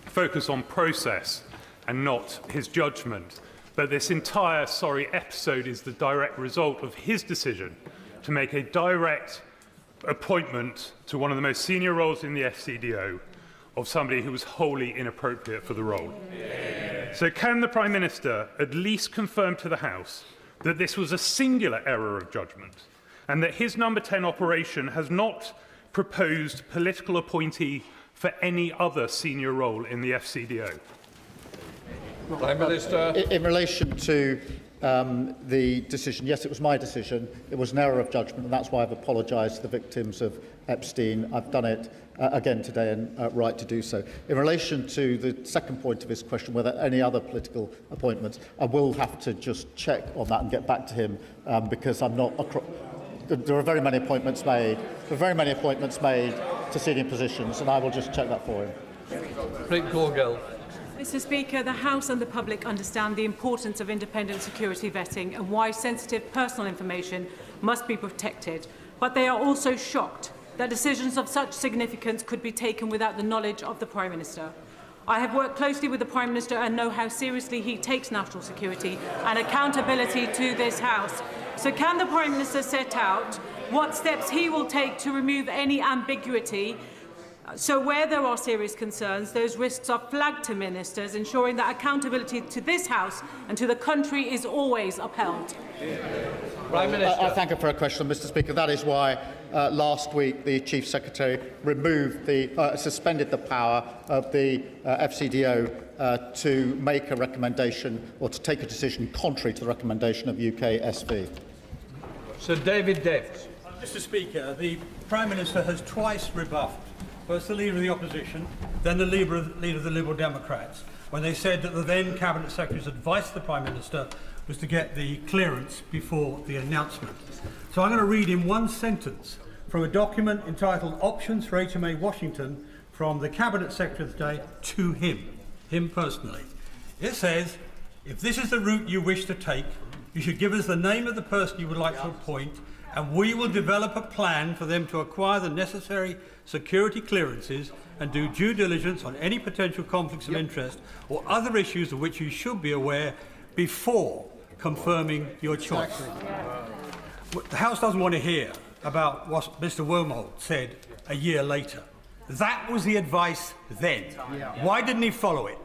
focus on process and not his judgment. But this entire sorry episode is the direct result of his decision to make a direct appointment to one of the most senior roles in the FCDO of somebody who was wholly inappropriate for the role. So can the Prime Minister at least confirm to the House that this was a singular error of judgment and that his number 10 operation has not proposed political appointee for any other senior role in the FCDO? Prime Minister. In relation to the decision, yes, it was my decision. It was an error of judgment, and that's why I've apologised to the victims of Epstein. I've done it again today, and right to do so. In relation to the second point of his question, whether any other political appointments, I will have to just check on that and get back to him, because I'm not. There are very many appointments made. There are very many appointments made to senior positions, and I will just check that for him. Pete Corgill. Mr. Speaker, the House and the public understand the importance of independent security vetting and why sensitive personal information must be protected, but they are also shocked that decisions of such significance could be taken without the knowledge of the Prime Minister. I have worked closely with the Prime Minister and know how seriously he takes national security and accountability to this House. So can the Prime Minister set out what steps he will take to remove any ambiguity, so where there are serious concerns, those risks are flagged to ministers, ensuring that accountability to this House and to the country is always upheld? Prime Minister. I thank her for her question, Mr. Speaker. That is why last week the Chief Secretary removed suspended the power of the FCDO to make a recommendation or to take a decision contrary to the recommendation of UK SV. Sir David Davis. Mr. Speaker, the Prime Minister has twice rebuffed first the Leader of the Opposition, then the Leader of the Liberal Democrats, when they said that the then Cabinet Secretary's advice to the Prime Minister was to get the clearance before the announcement. So I'm going to read in one sentence from a document entitled Options for HMA Washington from the Cabinet Secretary of the day to him personally. It says, if this is the route you wish to take, you should give us the name of the person you would like to appoint, and we will develop a plan for them to acquire the necessary security clearances and do due diligence on any potential conflicts of interest or other issues of which you should be aware before confirming your choice. The House doesn't want to hear about what Mr Wormholt said a year later. That was the advice then. Why didn't he follow it?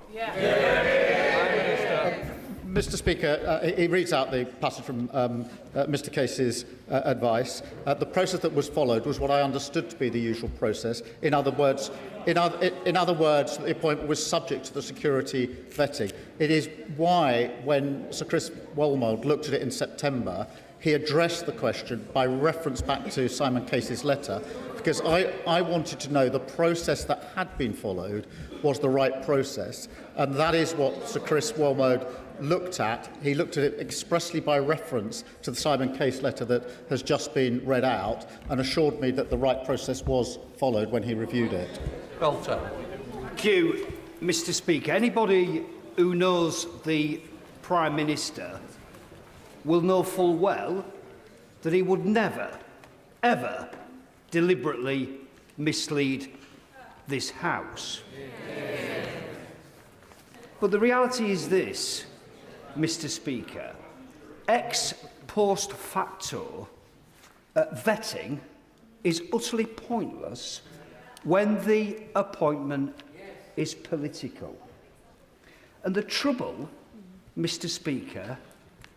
Mr Speaker, he reads out the passage from Mr Case's advice. The process that was followed was what I understood to be the usual process. In other words, the appointment was subject to the security vetting. It is why, when Sir Chris Wormholt looked at it in September, he addressed the question by reference back to Simon Case's letter, because I wanted to know the process that had been followed was the right process, and that is what Sir Chris Wormholt looked at. He looked at it expressly by reference to the Simon Case letter that has just been read out, and assured me that the right process was followed when he reviewed it. Belter. Thank you, Mr Speaker. Anybody who knows the Prime Minister will know full well that he would never, ever deliberately mislead this House. But the reality is this, Mr Speaker, ex post facto vetting is utterly pointless when the appointment is political. And the trouble, Mr Speaker,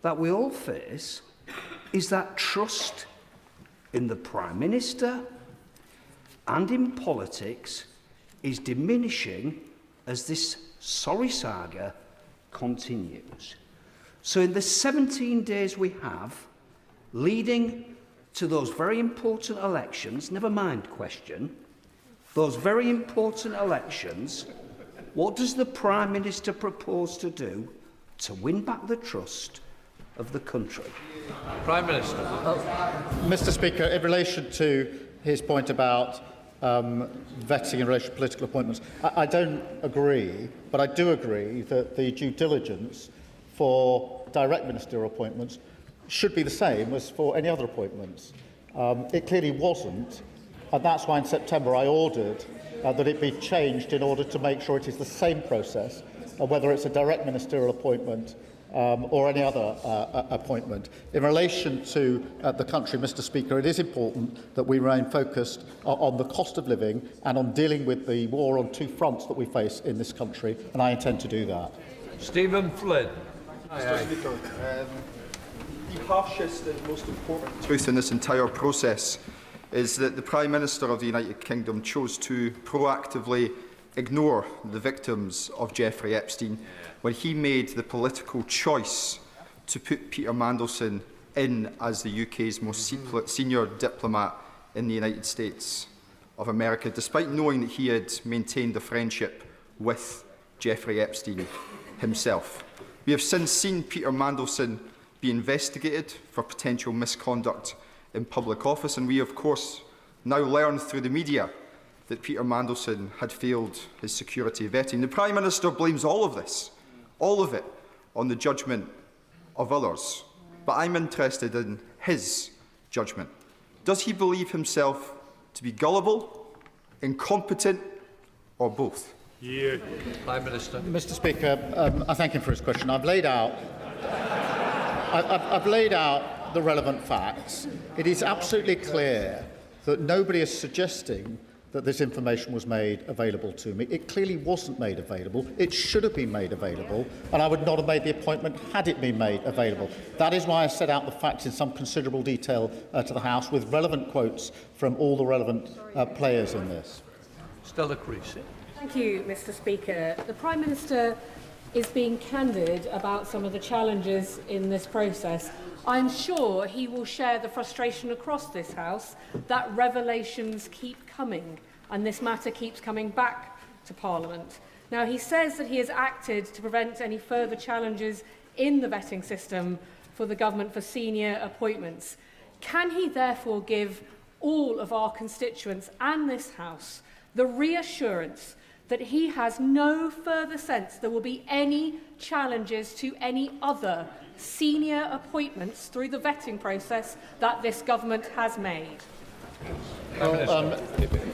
that we all face is that trust in the Prime Minister and in politics is diminishing as this sorry saga continues. So in the 17 days we have leading to those very important elections, never mind question, those very important elections, what does the Prime Minister propose to do to win back the trust of the country? Prime Minister. Mr Speaker, in relation to his point about vetting in relation to political appointments, I don't agree, but I do agree that the due diligence for direct ministerial appointments should be the same as for any other appointments. It clearly wasn't, and that's why in September I ordered that it be changed in order to make sure it is the same process, whether it's a direct ministerial appointment or any other appointment. In relation to the country, Mr Speaker, it is important that we remain focused on the cost of living and on dealing with the war on two fronts that we face in this country, and I intend to do that. Stephen Flynn. Mr Speaker, the harshest and most important truth in this entire process is that the Prime Minister of the United Kingdom chose to proactively ignore the victims of Jeffrey Epstein when he made the political choice to put Peter Mandelson in as the UK's most senior diplomat in the United States of America, despite knowing that he had maintained a friendship with Jeffrey Epstein himself. We have since seen Peter Mandelson be investigated for potential misconduct in public office, and we, of course, now learn through the media that Peter Mandelson had failed his security vetting. The Prime Minister blames all of this, all of it, on the judgment of others. But I'm interested in his judgment. Does he believe himself to be gullible, incompetent, or both? Yeah. Prime Minister. Mr Speaker, I thank him for his question. I've laid out the relevant facts. It is absolutely clear that nobody is suggesting that this information was made available to me. It clearly wasn't made available. It should have been made available, and I would not have made the appointment had it been made available. That is why I set out the facts in some considerable detail to the House, with relevant quotes from all the relevant players in this. Stella Creasy. Thank you, Mr Speaker. The Prime Minister is being candid about some of the challenges in this process. I'm sure he will share the frustration across this House that revelations keep coming and this matter keeps coming back to Parliament. Now, he says that he has acted to prevent any further challenges in the vetting system for the government for senior appointments. Can he therefore give all of our constituents and this House the reassurance that he has no further sense there will be any challenges to any other senior appointments through the vetting process that this government has made? Well,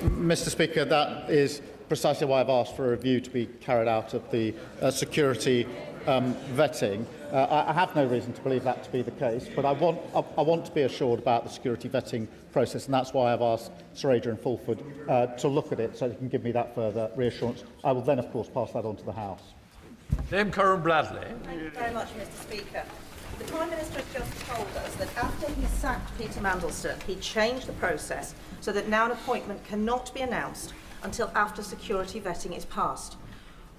Mr Speaker, that is precisely why I've asked for a review to be carried out of the security vetting. I have no reason to believe that to be the case, but I want to be assured about the security vetting process, and that's why I've asked Sir Adrian Fulford to look at it so he can give me that further reassurance. I will then, of course, pass that on to the House. Dame Karen Bradley. Thank you very much, Mr. Speaker. The Prime Minister has just told us that after he sacked Peter Mandelson, he changed the process so that now an appointment cannot be announced until after security vetting is passed.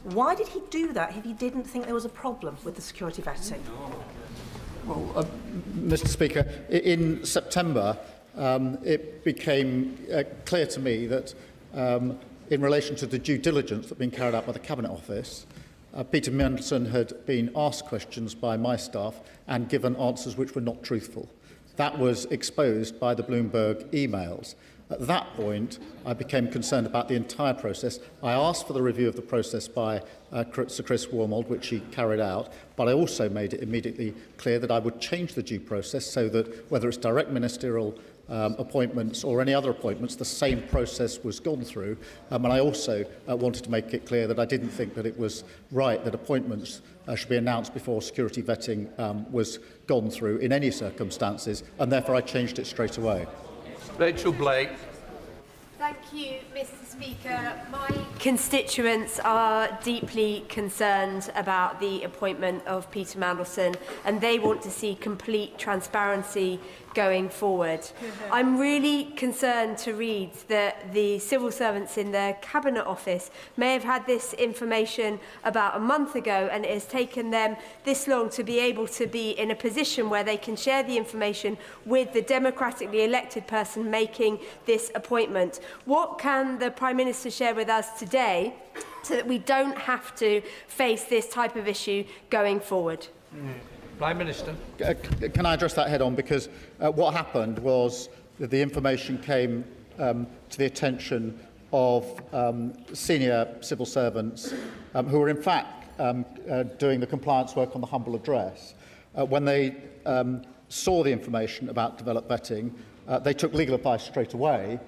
Why did he do that if he didn't think there was a problem with the security vetting? Well, Mr. Speaker, in September, it became clear to me that in relation to the due diligence that had been carried out by the Cabinet Office, Peter Mandelson had been asked questions by my staff and given answers which were not truthful. That was exposed by the Bloomberg emails. At that point, I became concerned about the entire process. I asked for the review of the process by Sir Chris Wormold, which he carried out, but I also made it immediately clear that I would change the due process so that whether it's direct ministerial appointments or any other appointments, the same process was gone through. And I also wanted to make it clear that I didn't think that it was right that appointments should be announced before security vetting was gone through in any circumstances, and therefore I changed it straight away. Rachel Blake. Thank you, Mr. Speaker. My constituents are deeply concerned about the appointment of Peter Mandelson, and they want to see complete transparency going forward. I'm really concerned to read that the civil servants in the Cabinet Office may have had this information about a month ago, and it has taken them this long to be able to be in a position where they can share the information with the democratically elected person making this appointment. What can the Prime Minister share with us today so that we don't have to face this type of issue going forward? Prime Minister. Can I address that head on? Because what happened was that the information came to the attention of senior civil servants who were in fact doing the compliance work on the humble address. When they saw the information about developed vetting, they took legal advice straight away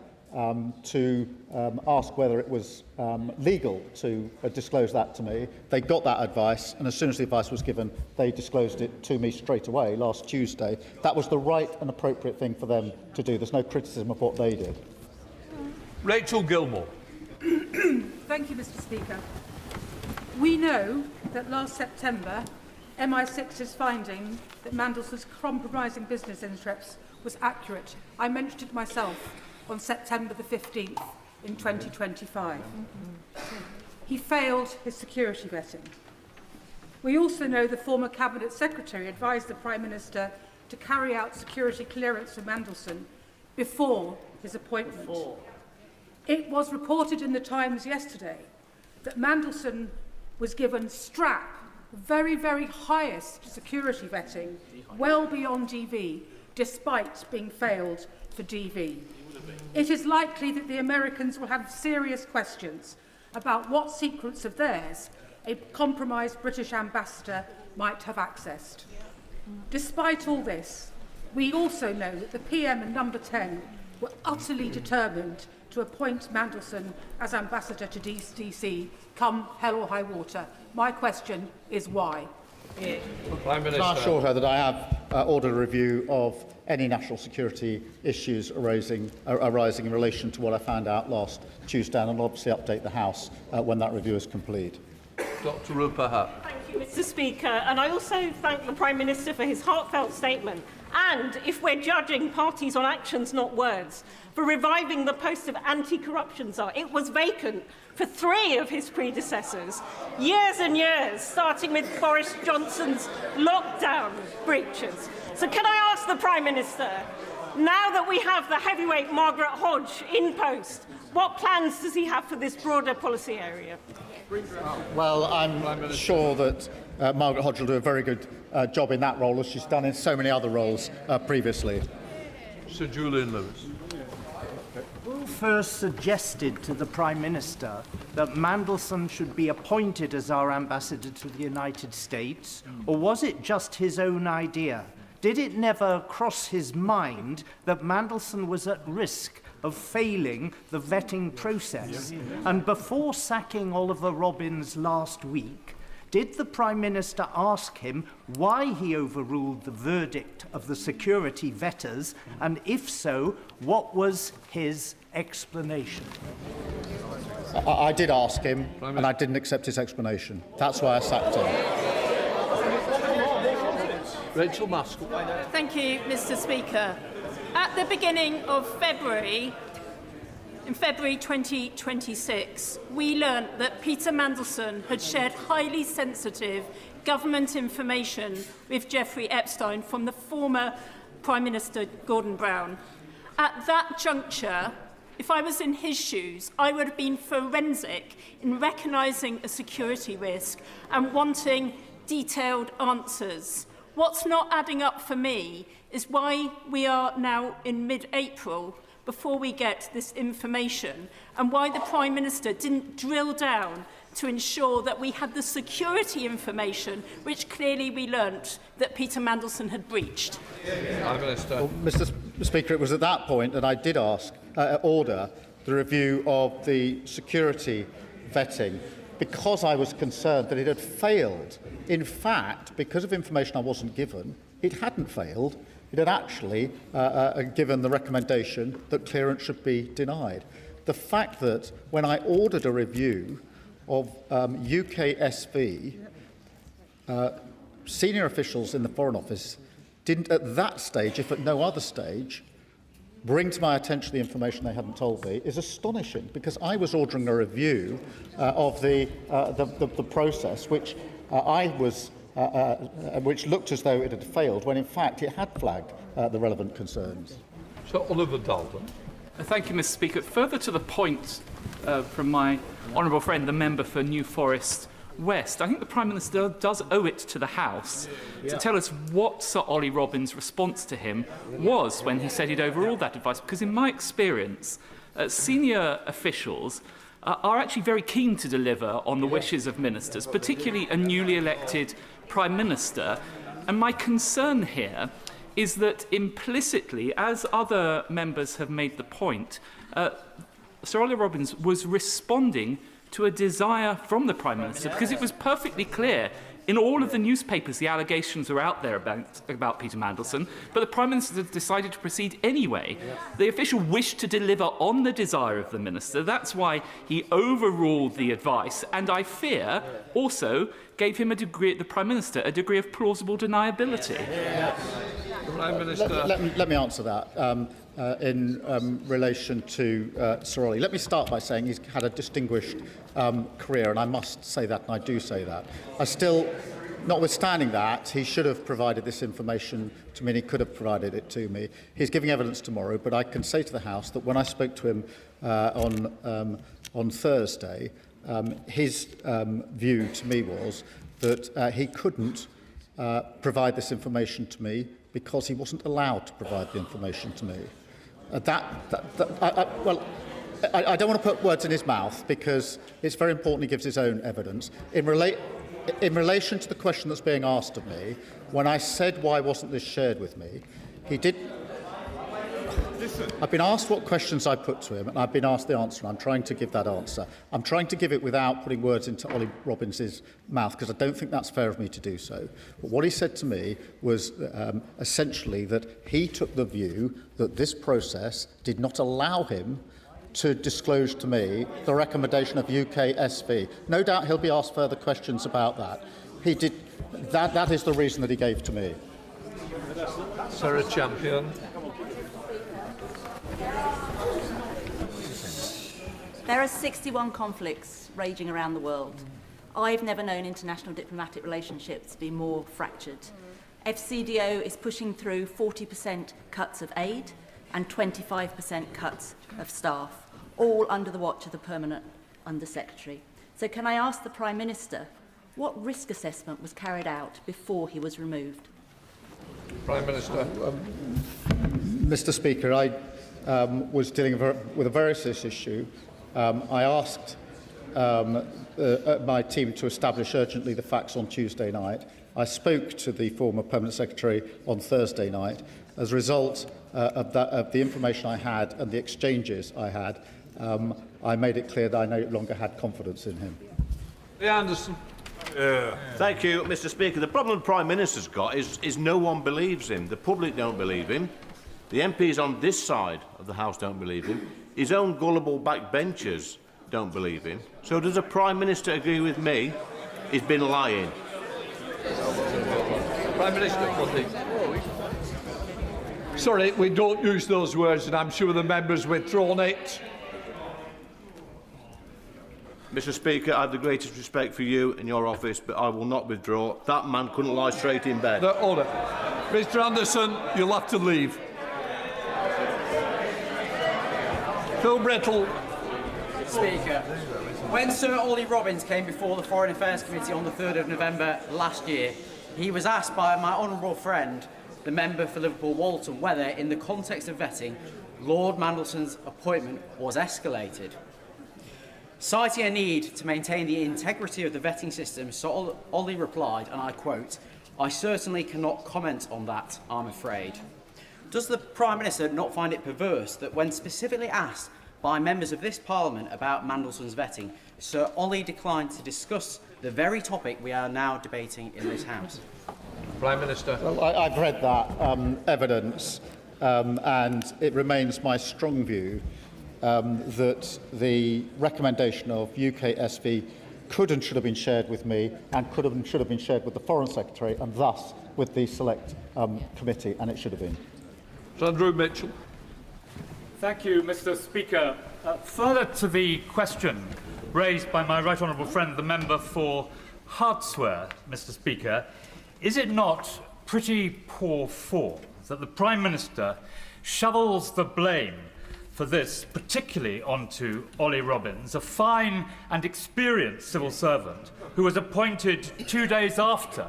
to ask whether it was legal to disclose that to me. They got that advice, and as soon as the advice was given, they disclosed it to me straight away last Tuesday. That was the right and appropriate thing for them to do. There's no criticism of what they did. Rachel Gilmore. Thank you, Mr. Speaker. We know that last September, MI6's finding that Mandelson's compromising business interests was accurate. I mentioned it myself on September the 15th in 2025. He failed his security vetting. We also know the former Cabinet Secretary advised the Prime Minister to carry out security clearance for Mandelson before his appointment. It was reported in the Times yesterday that Mandelson was given strap, very, very highest security vetting, well beyond DV, despite being failed for DV. It is likely that the Americans will have serious questions about what secrets of theirs a compromised British ambassador might have accessed. Despite all this, we also know that the PM and Number 10 were utterly determined to appoint Mandelson as ambassador to DC, come hell or high water. My question is why? Prime Minister. Can I assure her that I have ordered a review of any national security issues arising in relation to what I found out last Tuesday, and I'll obviously update the House when that review is complete. Dr. Rupa Hutt. Thank you, Mr. Speaker. And I also thank the Prime Minister for his heartfelt statement. And, if we're judging parties on actions, not words, for reviving the post of anti-corruption czar. It was vacant for 3 of his predecessors, years and years, starting with Boris Johnson's lockdown breaches. So can I ask the Prime Minister, now that we have the heavyweight Margaret Hodge in post, what plans does he have for this broader policy area? Well, I'm sure that Margaret Hodge will do a very good job in that role, as she's done in so many other roles previously. Sir Julian Lewis. Who first suggested to the Prime Minister that Mandelson should be appointed as our ambassador to the United States, or was it just his own idea? Did it never cross his mind that Mandelson was at risk of failing the vetting process? And before sacking Oliver Robbins last week, Did the Prime Minister ask him why he overruled the verdict of the security vetters, and if so, what was his explanation? I did ask him, and I didn't accept his explanation. That's why I sacked him. Rachel Maskell. Thank you, Mr. Speaker. At the beginning of February, in February 2026, we learnt that Peter Mandelson had shared highly sensitive government information with Jeffrey Epstein from the former Prime Minister Gordon Brown. At that juncture, if I was in his shoes, I would have been forensic in recognising a security risk and wanting detailed answers. What's not adding up for me is why we are now in mid-April before we get this information, and why the Prime Minister didn't drill down to ensure that we had the security information, which clearly we learnt that Peter Mandelson had breached. Well, Mr. Speaker, it was at that point that I did order the review of the security vetting, because I was concerned that it had failed. In fact, because of information I wasn't given, it hadn't failed. It had actually given the recommendation that clearance should be denied. The fact that when I ordered a review of UKSV, senior officials in the Foreign Office didn't at that stage, if at no other stage, bring to my attention the information they hadn't told me is astonishing, because I was ordering a review of the process, which which looked as though it had failed, when in fact it had flagged the relevant concerns. So, Oliver Dalton. Thank you, Mr. Speaker. Further to the point from my honourable friend, the member for New Forest West, I think the Prime Minister does owe it to the House to tell us what Sir Ollie Robbins' response to him was when he said he'd overruled that advice, because in my experience, senior officials are actually very keen to deliver on the wishes of ministers, particularly a newly elected Prime Minister. And my concern here is that implicitly, as other members have made the point, Sir Ollie Robbins was responding to a desire from the Prime Minister, because it was perfectly clear in all of the newspapers the allegations were out there about Peter Mandelson, but the Prime Minister decided to proceed anyway. The official wished to deliver on the desire of the Minister. That's why he overruled the advice, and I fear also gave him the Prime Minister a degree of plausible deniability. Prime Minister. Let me answer that. In relation to Sir Ollie. Let me start by saying he's had a distinguished career, and I must say that, and I do say that. I still, notwithstanding that, he should have provided this information to me, and he could have provided it to me. He's giving evidence tomorrow, but I can say to the House that when I spoke to him on Thursday, his view to me was that he couldn't provide this information to me because he wasn't allowed to provide the information to me. I don't want to put words in his mouth, because it's very important he gives his own evidence. In relation to the question that's being asked of me, when I said why wasn't this shared with me, he did. I've been asked what questions I put to him, and I've been asked the answer, and I'm trying to give that answer. I'm trying to give it without putting words into Ollie Robbins' mouth, because I don't think that's fair of me to do so. But what he said to me was essentially that he took the view that this process did not allow him to disclose to me the recommendation of UKSV. No doubt he'll be asked further questions about that. He did. That is the reason that he gave to me. Sarah Champion. There are 61 conflicts raging around the world. I've never known international diplomatic relationships be more fractured. FCDO is pushing through 40% cuts of aid and 25% cuts of staff, all under the watch of the Permanent Under-Secretary. So can I ask the Prime Minister, what risk assessment was carried out before he was removed? Prime Minister. Mr. Speaker, I was dealing with a very serious issue. I asked my team to establish urgently the facts on Tuesday night. I spoke to the former Permanent Secretary on Thursday night. As a result of the information I had and the exchanges I had, I made it clear that I no longer had confidence in him. Anderson. Thank you, Mr. Speaker. The problem the Prime Minister's got is no one believes him. The public don't believe him. The MPs on this side of the House don't believe him. His own gullible backbenchers don't believe him. So does the Prime Minister agree with me? He's been lying. Prime Minister, sorry, we don't use those words, and I'm sure the members withdrawn it. Mr. Speaker, I have the greatest respect for you and your office, but I will not withdraw. That man couldn't lie straight in bed. Order. Mr. Anderson, you'll have to leave. Phil Brettle. Speaker, when Sir Ollie Robbins came before the Foreign Affairs Committee on the 3rd of November last year, he was asked by my honourable friend, the member for Liverpool Walton, whether, in the context of vetting, Lord Mandelson's appointment was escalated. Citing a need to maintain the integrity of the vetting system, Sir Ollie replied, and I quote, "I certainly cannot comment on that, I'm afraid." Does the Prime Minister not find it perverse that when specifically asked by members of this Parliament about Mandelson's vetting, Sir Ollie declined to discuss the very topic we are now debating in this House? Prime Minister. Well, I've read that evidence, and it remains my strong view that the recommendation of UKSV could and should have been shared with me, and could have and should have been shared with the Foreign Secretary, and thus with the Select Committee, and it should have been. Sir Andrew Mitchell. Thank you, Mr. Speaker. Further to the question raised by my right honourable friend, the member for Hartsware, Mr. Speaker, is it not pretty poor form that the Prime Minister shovels the blame for this, particularly onto Ollie Robbins, a fine and experienced civil servant who was appointed 2 days after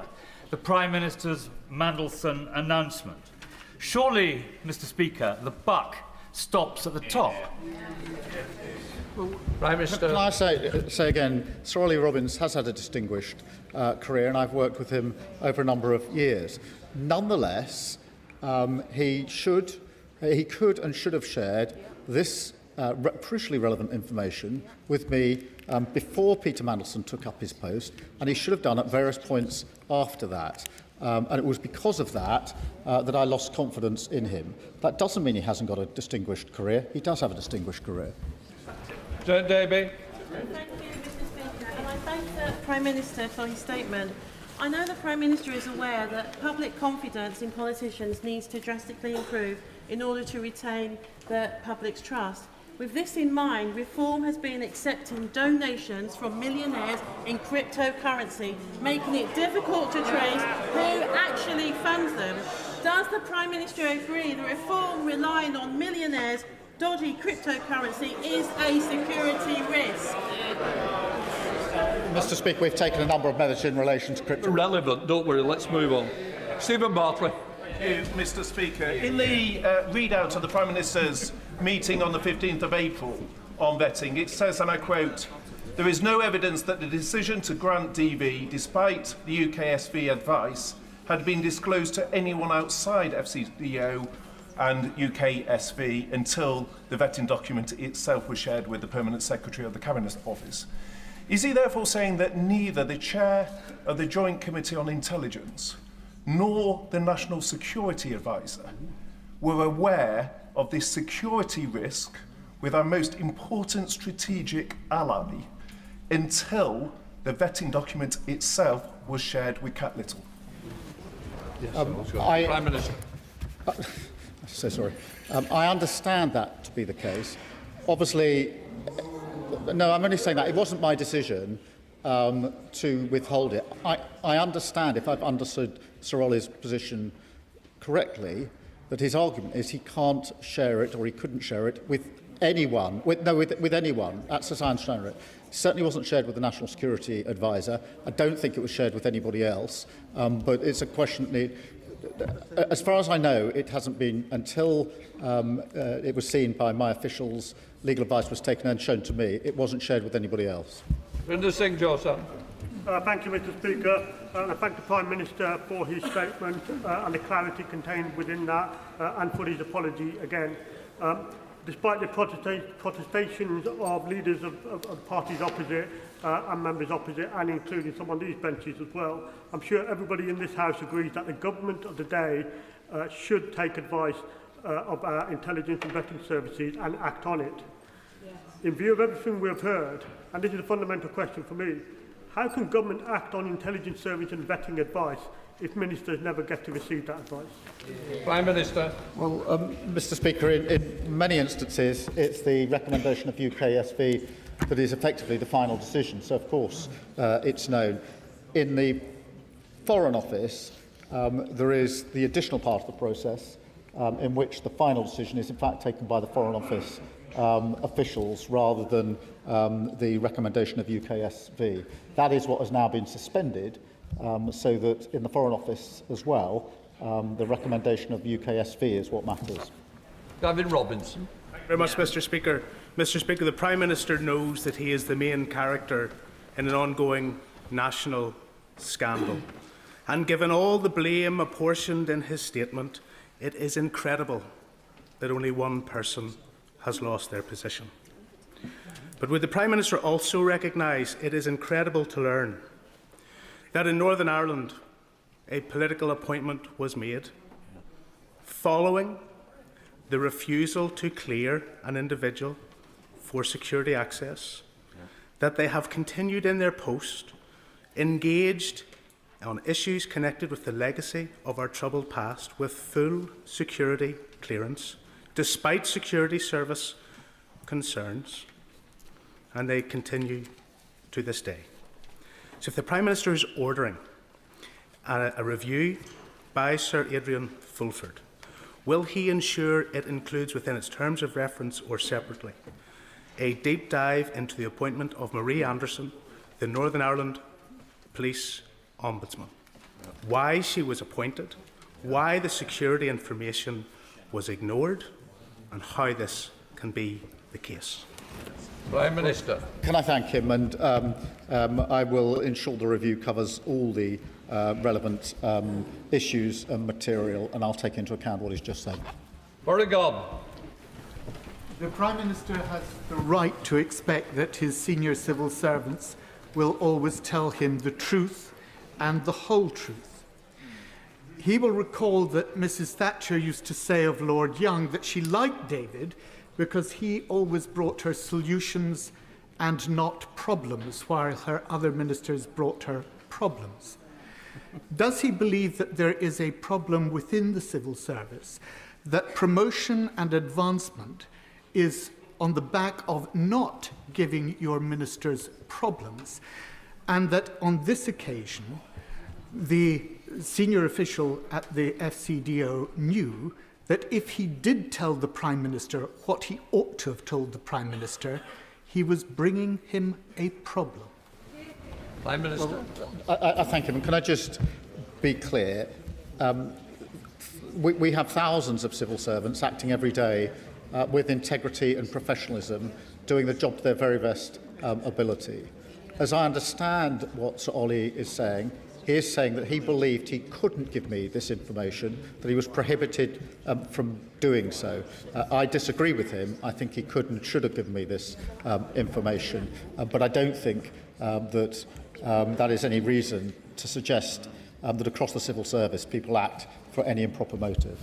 the Prime Minister's Mandelson announcement? Surely, Mr. Speaker, the buck stops at the top. Prime Minister. Can I say again, Sir Ollie Robbins has had a distinguished career, and I've worked with him over a number of years. Nonetheless, he could and should have shared this crucially relevant information with me before Peter Mandelson took up his post, and he should have done at various points after that. And it was because of that that I lost confidence in him. That doesn't mean he hasn't got a distinguished career. He does have a distinguished career. John Davey. Thank you, Mr. Speaker, and I thank the Prime Minister for his statement. I know the Prime Minister is aware that public confidence in politicians needs to drastically improve in order to retain the public's trust. With this in mind, Reform has been accepting donations from millionaires in cryptocurrency, making it difficult to trace who actually funds them. Does the Prime Minister agree that Reform relying on millionaires' dodgy cryptocurrency is a security risk? Mr. Speaker, we've taken a number of measures in relation to crypto. Irrelevant, don't worry, let's move on. Stephen Bartley. Thank you, Mr. Speaker. In the readout of the Prime Minister's meeting on the 15th of April on vetting, it says, and I quote, "There is no evidence that the decision to grant DV, despite the UKSV advice, had been disclosed to anyone outside FCDO and UKSV until the vetting document itself was shared with the Permanent Secretary of the Cabinet Office." Is he therefore saying that neither the Chair of the Joint Committee on Intelligence nor the National Security Advisor were aware of this security risk with our most important strategic ally until the vetting document itself was shared with Cat Little? Prime Minister. So sorry. I understand that to be the case. Obviously, no, I'm only saying that it wasn't my decision to withhold it. I understand, if I've understood Sir Ollie's position correctly, that his argument is he can't share it, or he couldn't share it with anyone. With anyone. That's as I understand it. It certainly wasn't shared with the National Security Advisor. I don't think it was shared with anybody else. But it's a question. As far as I know, it hasn't been until it was seen by my officials, legal advice was taken and shown to me. It wasn't shared with anybody else. Minister Singh Joseph. Thank you, Mr. Speaker. I thank the Prime Minister for his statement and the clarity contained within that, and for his apology again. despite the protestations of leaders of parties opposite and members opposite, and including some on these benches as well, I'm sure everybody in this House agrees that the government of the day should take advice of our intelligence and vetting services and act on it. Yes. In view of everything we have heard, and this is a fundamental question for me, how can government act on intelligence service and vetting advice if ministers never get to receive that advice? Prime Minister. Well, Mr Speaker, in many instances it's the recommendation of UKSV that is effectively the final decision, so of course it's known. In the Foreign Office, there is the additional part of the process in which the final decision is in fact taken by the Foreign Office officials rather than the recommendation of UKSV. That is what has now been suspended, so that in the Foreign Office as well, the recommendation of UKSV is what matters. Gavin Robinson. Thank you very much, Mr Speaker. Mr Speaker, the Prime Minister knows that he is the main character in an ongoing national scandal. And given all the blame apportioned in his statement, it is incredible that only one person has lost their position. But would the Prime Minister also recognise it is incredible to learn that in Northern Ireland a political appointment was made following the refusal to clear an individual for security access, that they have continued in their post, engaged on issues connected with the legacy of our troubled past with full security clearance, despite security service concerns, and they continue to this day. So if the Prime Minister is ordering a review by Sir Adrian Fulford, will he ensure it includes within its terms of reference or separately a deep dive into the appointment of Marie Anderson, the Northern Ireland Police Ombudsman, why she was appointed, why the security information was ignored, and how this can be the case? Prime Minister. Can I thank him, and I will ensure the review covers all the relevant issues and material, and I'll take into account what he's just said. Oregon. The Prime Minister has the right to expect that his senior civil servants will always tell him the truth and the whole truth. He will recall that Mrs. Thatcher used to say of Lord Young that she liked David because he always brought her solutions and not problems, while her other ministers brought her problems. Does he believe that there is a problem within the civil service, that promotion and advancement is on the back of not giving your ministers problems, and that on this occasion the senior official at the FCDO knew that if he did tell the Prime Minister what he ought to have told the Prime Minister, he was bringing him a problem? Prime Minister. Well, I thank him. Can I just be clear? We have thousands of civil servants acting every day with integrity and professionalism, doing the job to their very best ability. As I understand what Sir Ollie is saying, he is saying that he believed he couldn't give me this information, that he was prohibited from doing so. I disagree with him. I think he could and should have given me this information, but I don't think that that is any reason to suggest that across the civil service people act for any improper motive.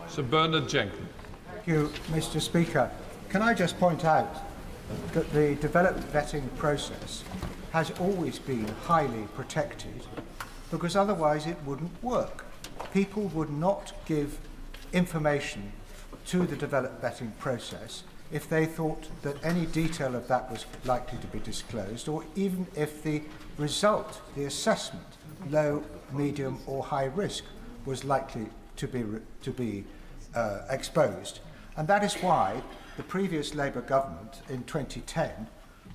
Sir Bernard Jenkins. Thank you, Mr. Speaker. Can I just point out that the developed vetting process has always been highly protected, because otherwise it wouldn't work. People would not give information to the developed vetting process if they thought that any detail of that was likely to be disclosed, or even if the result, the assessment, low, medium or high risk, was likely to be exposed. And that is why the previous Labour government in 2010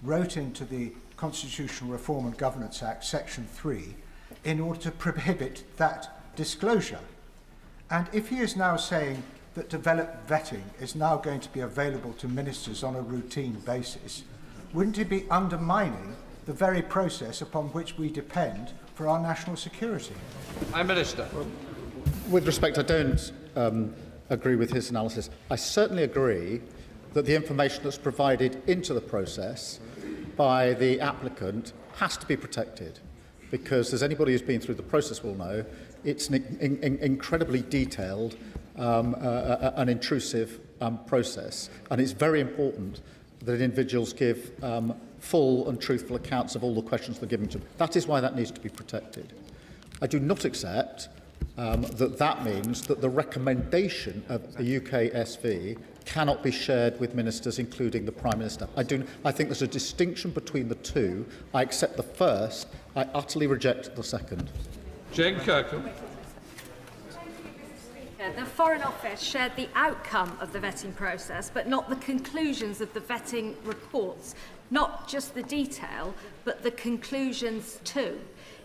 wrote into the Constitutional Reform and Governance Act, Section 3, in order to prohibit that disclosure. And if he is now saying that developed vetting is now going to be available to ministers on a routine basis, wouldn't it be undermining the very process upon which we depend for our national security? Prime Minister. With respect, I don't agree with his analysis. I certainly agree that the information that's provided into the process by the applicant has to be protected, because as anybody who's been through the process will know, it's an incredibly detailed and intrusive process, and it's very important that individuals give full and truthful accounts of all the questions they're given to them. That is why that needs to be protected. I do not accept that means that the recommendation of the UK SV cannot be shared with ministers, including the Prime Minister. I think there's a distinction between the two. I accept the first. I utterly reject the second. Jane Kirkham. The Foreign Office shared the outcome of the vetting process, but not the conclusions of the vetting reports. Not just the detail, but the conclusions too.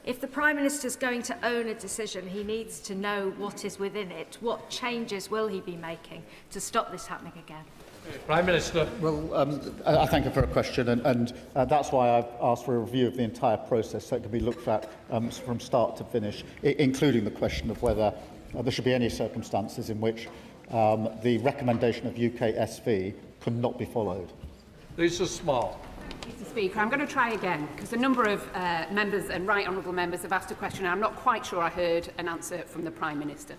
If the Prime Minister is going to own a decision, he needs to know what is within it. What changes will he be making to stop this happening again? Prime Minister. Well, I thank you for a question, and that's why I've asked for a review of the entire process so it can be looked at from start to finish, including the question of whether there should be any circumstances in which the recommendation of UK SV could not be followed. Lisa Small. Mr Speaker, I'm going to try again, because a number of members and right honourable members have asked a question and I'm not quite sure I heard an answer from the Prime Minister.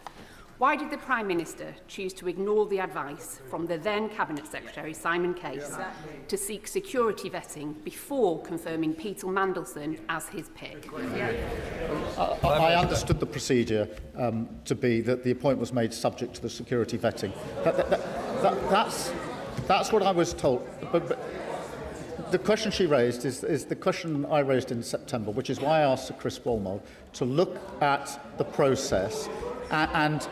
Why did the Prime Minister choose to ignore the advice from the then Cabinet Secretary, Simon Case, to seek security vetting before confirming Peter Mandelson as his pick? I understood the procedure to be that the appointment was made subject to the security vetting. That's what I was told. But the question she raised is the question I raised in September, which is why I asked Sir Chris Walmole to look at the process and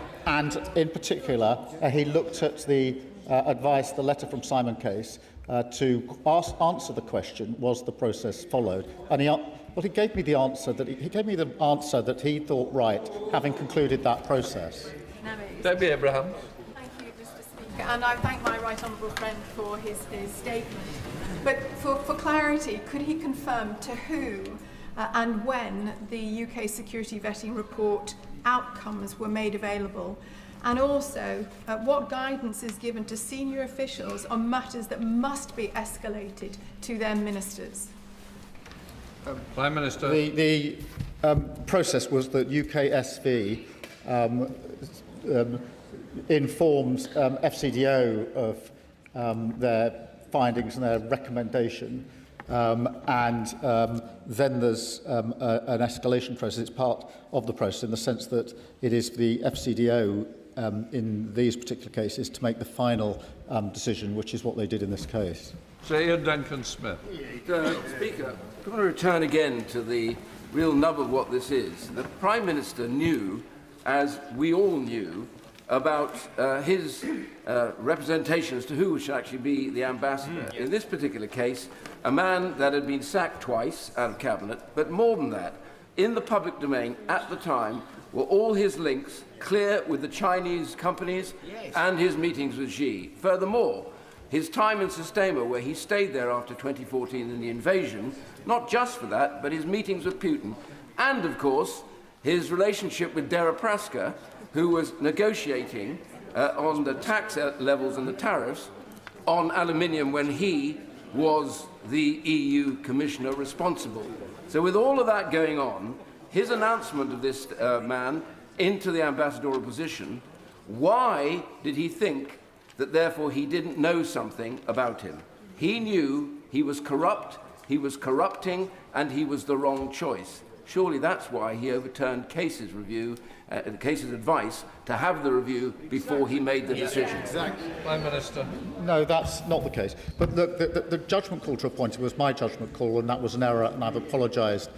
in particular, he looked at the advice, the letter from Simon Case, to answer the question, was the process followed? And he gave me the answer that he thought right, having concluded that process. Debbie Abraham. Thank you, Mr Speaker, and I thank my right honourable friend for his statement. But for clarity, could he confirm to whom and when the UK security vetting report outcomes were made available, and also what guidance is given to senior officials on matters that must be escalated to their ministers? Prime Minister. The process was that UKSV informed FCDO of their findings and their recommendation. Then there's an escalation process. It's part of the process in the sense that it is the FCDO in these particular cases to make the final decision, which is what they did in this case. Sir Ian Duncan-Smith. Speaker, I want to return again to the real nub of what this is. The Prime Minister knew, as we all knew, about his representation as to who should actually be the ambassador. In this particular case, a man that had been sacked twice out of Cabinet, but more than that, in the public domain at the time were all his links clear with the Chinese companies and his meetings with Xi. Furthermore, his time in Sistema, where he stayed there after 2014 in the invasion, not just for that, but his meetings with Putin, and of course, his relationship with Deripaska, who was negotiating on the tax levels and the tariffs on aluminium when he was the EU Commissioner responsible. So with all of that going on, his announcement of this man into the ambassadorial position, why did he think that therefore he didn't know something about him? He knew he was corrupt, he was corrupting, and he was the wrong choice. Surely that's why he overturned Case's review, Case's advice to have the review before he made the decision. Exactly. Prime Minister. No, that's not the case. But the judgment call to appoint it was my judgment call, and that was an error, and I've apologised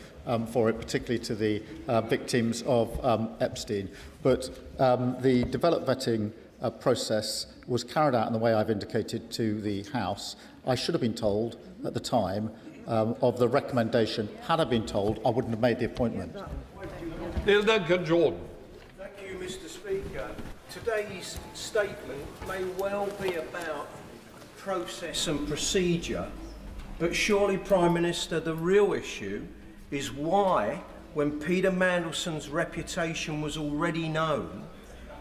for it, particularly to the victims of Epstein. But the developed vetting process was carried out in the way I've indicated to the House. I should have been told at the time of the recommendation. Had I been told, I wouldn't have made the appointment. Neil Duncan-Jordan. Thank you, Mr Speaker. Today's statement may well be about process and procedure, but surely, Prime Minister, the real issue is why, when Peter Mandelson's reputation was already known,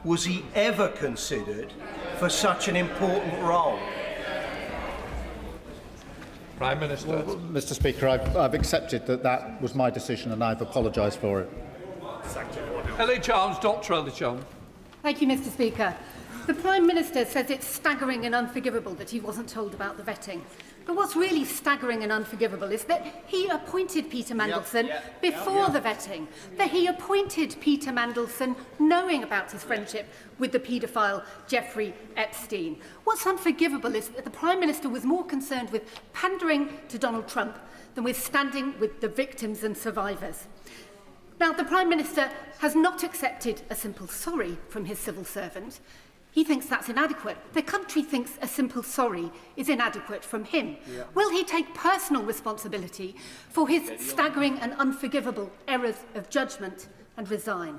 was he ever considered for such an important role? Prime Minister. Well, Mr Speaker, I've accepted that that was my decision and I've apologised for it. Ellie Chalmers, Dr. Ellie Chalmers. Thank you, Mr Speaker. The Prime Minister says it's staggering and unforgivable that he wasn't told about the vetting. But what's really staggering and unforgivable is that he appointed Peter Mandelson before the vetting, that he appointed Peter Mandelson knowing about his friendship with the paedophile Jeffrey Epstein. What's unforgivable is that the Prime Minister was more concerned with pandering to Donald Trump than with standing with the victims and survivors. Now, the Prime Minister has not accepted a simple sorry from his civil servant. He thinks that's inadequate. The country thinks a simple sorry is inadequate from him. Will he take personal responsibility for his staggering and unforgivable errors of judgment and resign?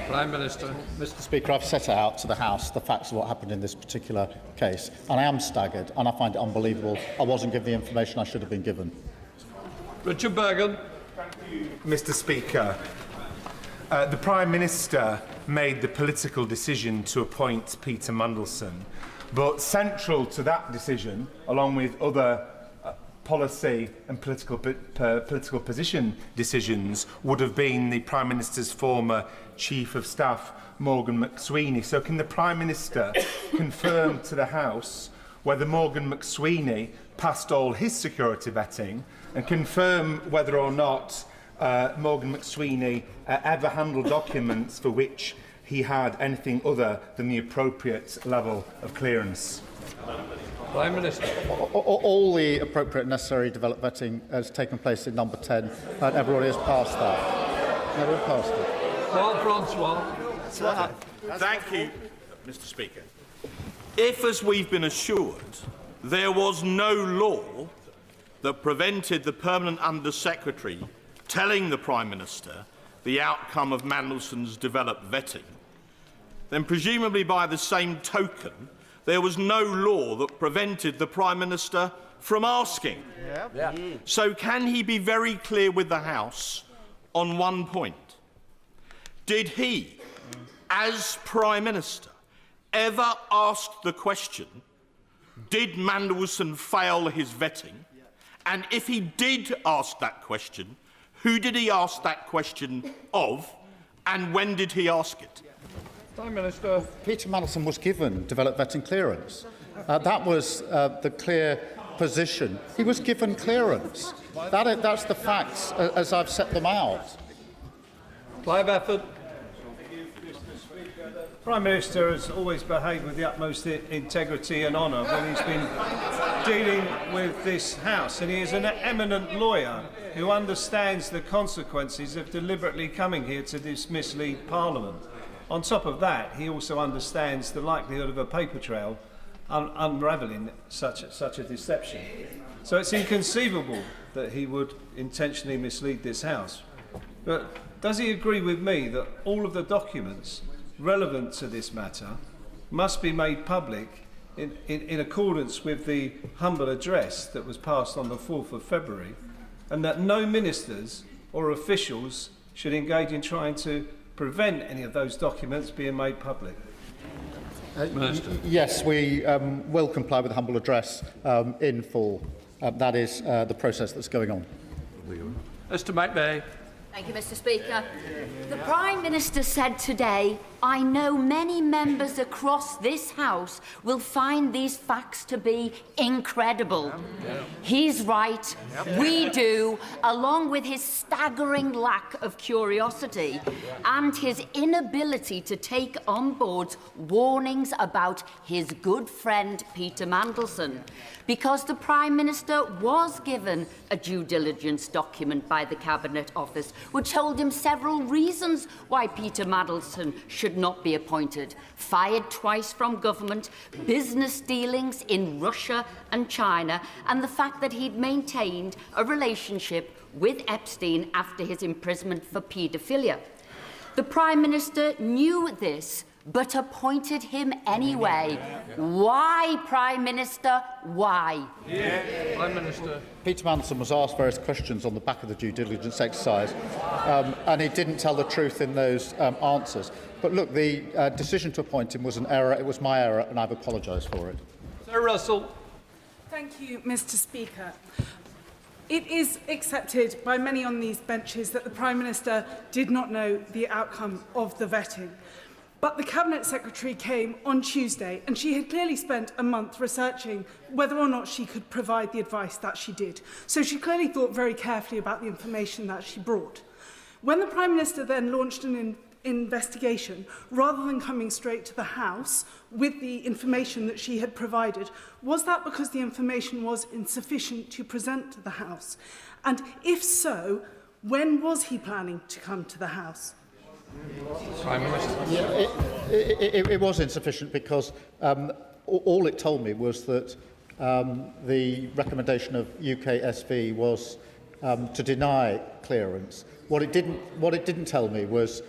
Prime Minister. Mr Speaker, I've set out to the House the facts of what happened in this particular case, and I am staggered and I find it unbelievable I wasn't given the information I should have been given. Richard Bergen. Mr Speaker, the Prime Minister made the political decision to appoint Peter Mandelson, but central to that decision, along with other policy and political position decisions, would have been the Prime Minister's former Chief of Staff, Morgan McSweeney. So can the Prime Minister confirm to the House whether Morgan McSweeney passed all his security vetting, and confirm whether or not Morgan McSweeney ever handled documents for which he had anything other than the appropriate level of clearance? Prime Minister. All the appropriate necessary developed vetting has taken place in number 10, and everybody has passed that. Everyone passed it. Paul Francois. Thank you, Mr Speaker. If, as we've been assured, there was no law that prevented the Permanent Under-Secretary telling the Prime Minister the outcome of Mandelson's developed vetting, then presumably by the same token, there was no law that prevented the Prime Minister from asking. So can he be very clear with the House on one point? Did he, as Prime Minister, ever ask the question, did Mandelson fail his vetting? And if he did ask that question, who did he ask that question of, and when did he ask it? Prime Minister. Peter Mandelson was given developed vetting clearance. That was the clear position. He was given clearance. That's the facts as I've set them out. Clive Efford. The Prime Minister has always behaved with the utmost integrity and honour when he's been dealing with this House, and he is an eminent lawyer who understands the consequences of deliberately coming here to mislead Parliament. On top of that, he also understands the likelihood of a paper trail unravelling such a deception. So it's inconceivable that he would intentionally mislead this House. But does he agree with me that all of the documents relevant to this matter must be made public in accordance with the humble address that was passed on the 4th of February, and that no ministers or officials should engage in trying to prevent any of those documents being made public? Yes, we will comply with the humble address in full. That is the process that's going on. Mr McVeigh. Thank you, Mr Speaker. The Prime Minister said today, I know many members across this House will find these facts to be incredible. He's right, we do, along with his staggering lack of curiosity and his inability to take on board warnings about his good friend Peter Mandelson. Because the Prime Minister was given a due diligence document by the Cabinet Office which told him several reasons why Peter Mandelson should not be appointed. Fired twice from government, business dealings in Russia and China, and the fact that he'd maintained a relationship with Epstein after his imprisonment for paedophilia. The Prime Minister knew this, but appointed him anyway. Why, Prime Minister? Why? Prime Minister. Peter Mandelson was asked various questions on the back of the due diligence exercise, and he didn't tell the truth in those answers. But look, the decision to appoint him was an error. It was my error, and I've apologised for it. Sir Russell. Thank you, Mr. Speaker. It is accepted by many on these benches that the Prime Minister did not know the outcome of the vetting. But the Cabinet Secretary came on Tuesday and she had clearly spent a month researching whether or not she could provide the advice that she did. So she clearly thought very carefully about the information that she brought. When the Prime Minister then launched an investigation, rather than coming straight to the House with the information that she had provided, was that because the information was insufficient to present to the House? And if so, when was he planning to come to the House? Prime Minister. Yeah, it was insufficient because all it told me was that the recommendation of UKSV was to deny clearance. What it didn't tell me was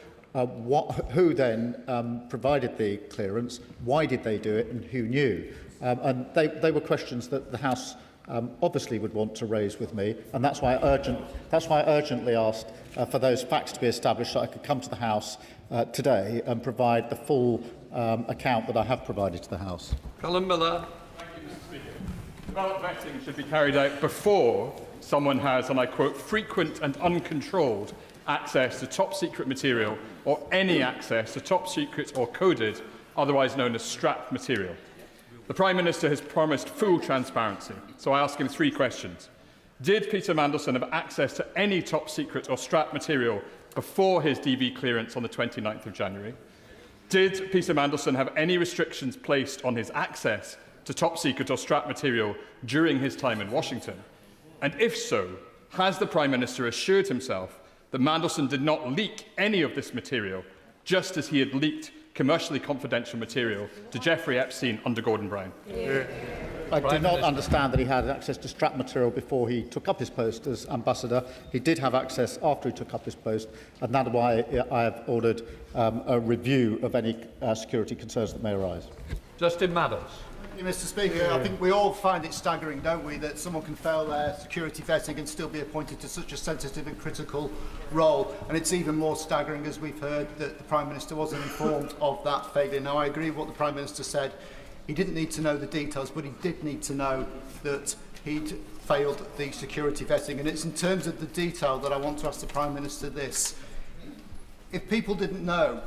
who then provided the clearance, why did they do it, and who knew. And they were questions that the House obviously would want to raise with me, and that's why I urgently asked for those facts to be established so I could come to the House today and provide the full account that I have provided to the House. Colin Miller. Thank you, Mr. Speaker. Ballot vetting should be carried out before someone has, and I quote, frequent and uncontrolled access to top-secret material or any access to top-secret or coded, otherwise known as strapped material. The Prime Minister has promised full transparency, so I ask him three questions. Did Peter Mandelson have access to any top-secret or strapped material before his DV clearance on the 29th of January? Did Peter Mandelson have any restrictions placed on his access to top-secret or strapped material during his time in Washington? And if so, has the Prime Minister assured himself that Mandelson did not leak any of this material, just as he had leaked commercially confidential material to Jeffrey Epstein under Gordon Brown? I do not understand that he had access to strapped material before he took up his post as Ambassador. He did have access after he took up his post, and that's why I have ordered a review of any security concerns that may arise. Justin Matters. Mr. Speaker, I think we all find it staggering, don't we, that someone can fail their security vetting and still be appointed to such a sensitive and critical role. And it's even more staggering, as we've heard, that the Prime Minister wasn't informed of that failure. Now, I agree with what the Prime Minister said. He didn't need to know the details, but he did need to know that he'd failed the security vetting. And it's in terms of the detail that I want to ask the Prime Minister this. If people didn't know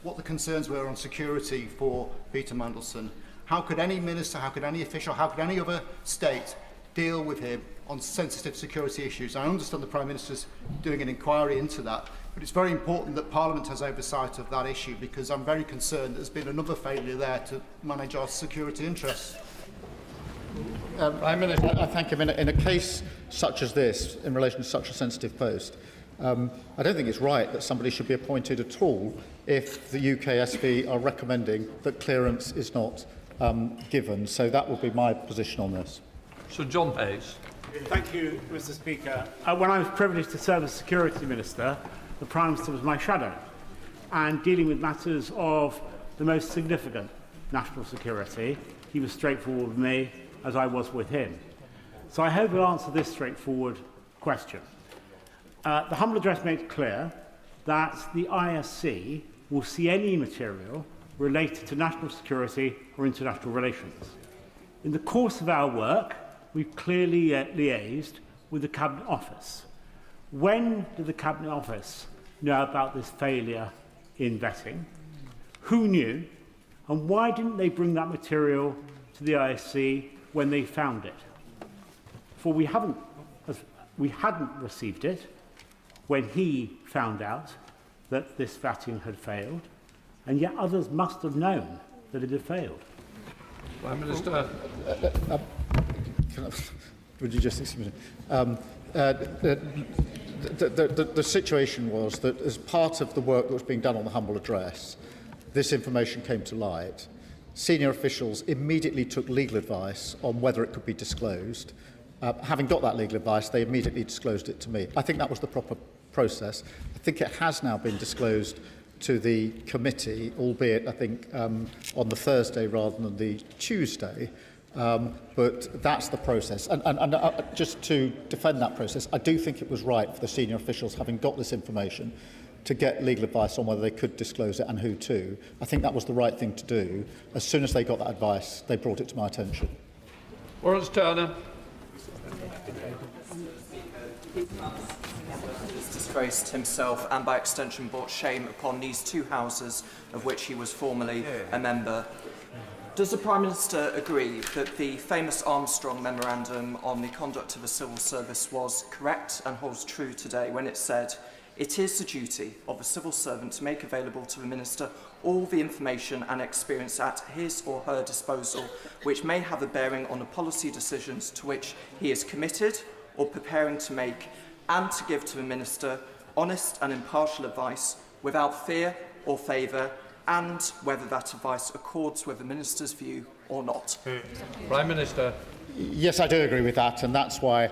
what the concerns were on security for Peter Mandelson, how could any minister, how could any official, how could any other state deal with him on sensitive security issues? I understand the Prime Minister's doing an inquiry into that, but it's very important that Parliament has oversight of that issue, because I'm very concerned there's been another failure there to manage our security interests. Prime Minister, I thank him. In a case such as this, in relation to such a sensitive post, I don't think it's right that somebody should be appointed at all if the UKSV are recommending that clearance is not given. So that would be my position on this. Sir John Hayes. Thank you, Mr. Speaker. When I was privileged to serve as Security Minister, the Prime Minister was my shadow, and dealing with matters of the most significant national security, he was straightforward with me, as I was with him. So I hope he'll answer this straightforward question. The humble address makes clear that the ISC will see any material related to national security or international relations. In the course of our work, we've clearly liaised with the Cabinet Office. When did the Cabinet Office know about this failure in vetting? Who knew? And why didn't they bring that material to the ISC when they found it? For we hadn't received it when he found out that this vetting had failed, and yet others must have known that it had failed. Prime Minister. Would you just excuse me? The situation was that as part of the work that was being done on the humble address, this information came to light. Senior officials immediately took legal advice on whether it could be disclosed. Having got that legal advice, they immediately disclosed it to me. I think that was the proper process. I think it has now been disclosed to the committee, albeit, I think, on the Thursday rather than the Tuesday. But that's the process. And just to defend that process, I do think it was right for the senior officials, having got this information, to get legal advice on whether they could disclose it and who to. I think that was the right thing to do. As soon as they got that advice, they brought it to my attention. Lawrence Turner. He's disgraced himself and by extension brought shame upon these two houses of which he was formerly a member. Does the Prime Minister agree that the famous Armstrong Memorandum on the conduct of the civil service was correct and holds true today when it said, "It is the duty of a civil servant to make available to the Minister all the information and experience at his or her disposal which may have a bearing on the policy decisions to which he is committed or preparing to make, and to give to the Minister honest and impartial advice without fear or favour, and whether that advice accords with the Minister's view or not." Prime Minister. Yes, I do agree with that, and that's why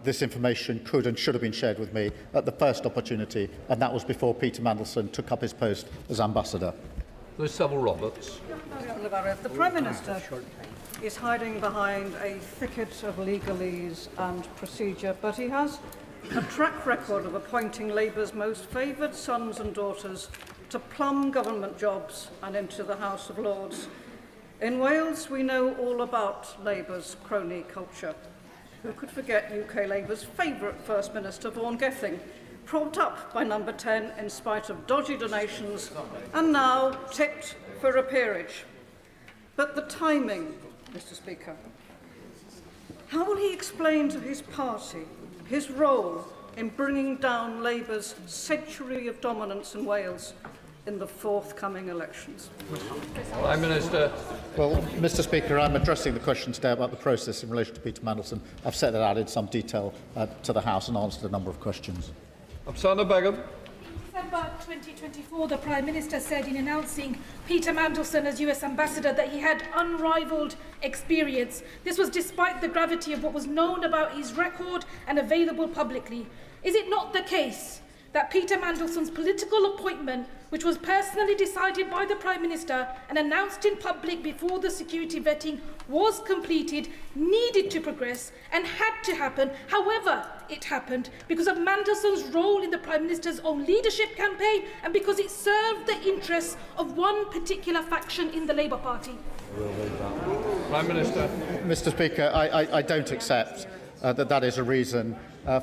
this information could and should have been shared with me at the first opportunity, and that was before Peter Mandelson took up his post as Ambassador. There's several Roberts. The Prime Minister is hiding behind a thicket of legalese and procedure, but he has a track record of appointing Labour's most favoured sons and daughters to plumb government jobs and into the House of Lords. In Wales, we know all about Labour's crony culture. Who could forget UK Labour's favourite First Minister, Vaughan Gething, propped up by number 10 in spite of dodgy donations, and now tipped for a peerage. But the timing, Mr. Speaker. How will he explain to his party his role in bringing down Labour's century of dominance in Wales in the forthcoming elections? Prime Minister. Well, Mr. Speaker, I'm addressing the question today about the process in relation to Peter Mandelson. I've set that out in some detail to the House and answered a number of questions. Afsana Begum. December 2024, the Prime Minister said in announcing Peter Mandelson as US Ambassador that he had unrivalled experience. This was despite the gravity of what was known about his record and available publicly. Is it not the case that Peter Mandelson's political appointment, which was personally decided by the Prime Minister and announced in public before the security vetting was completed, needed to progress and had to happen? However, it happened because of Mandelson's role in the Prime Minister's own leadership campaign and because it served the interests of one particular faction in the Labour Party. Prime Minister. Mr. Speaker, I don't accept that is a reason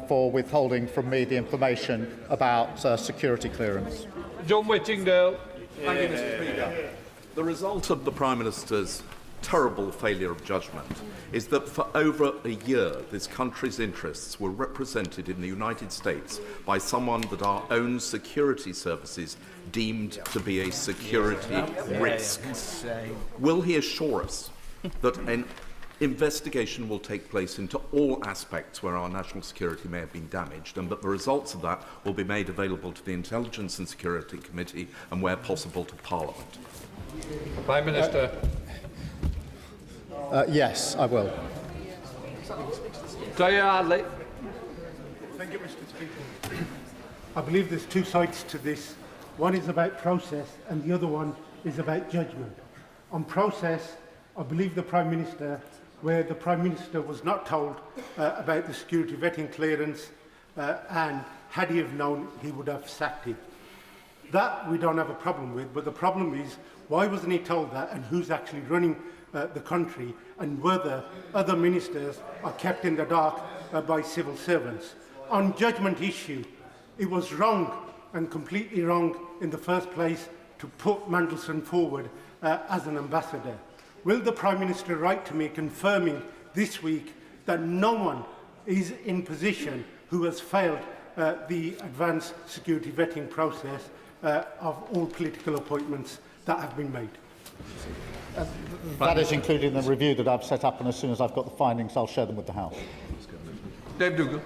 for withholding from me the information about security clearance. John Whittingdale. Thank you, Mr. Speaker. The result of the Prime Minister's terrible failure of judgment is that for over a year this country's interests were represented in the United States by someone that our own security services deemed to be a security risk. Will he assure us that an investigation will take place into all aspects where our national security may have been damaged, and that the results of that will be made available to the Intelligence and Security Committee and, where possible, to Parliament? Prime Minister. Yes, I will. Daya. Thank you, Mr. Speaker. I believe there's two sides to this. One is about process and the other one is about judgment. On process, I believe the Prime Minister, where the Prime Minister was not told about the security vetting clearance, and had he have known, he would have sacked him. That we don't have a problem with, but the problem is, why wasn't he told that, and who's actually running the country, and whether other ministers are kept in the dark by civil servants. On judgment issue, it was wrong and completely wrong in the first place to put Mandelson forward as an ambassador. Will the Prime Minister write to me confirming this week that no one is in position who has failed the advanced security vetting process of all political appointments that have been made? That is included in the review that I've set up, and as soon as I've got the findings, I'll share them with the House. Dave Dougal.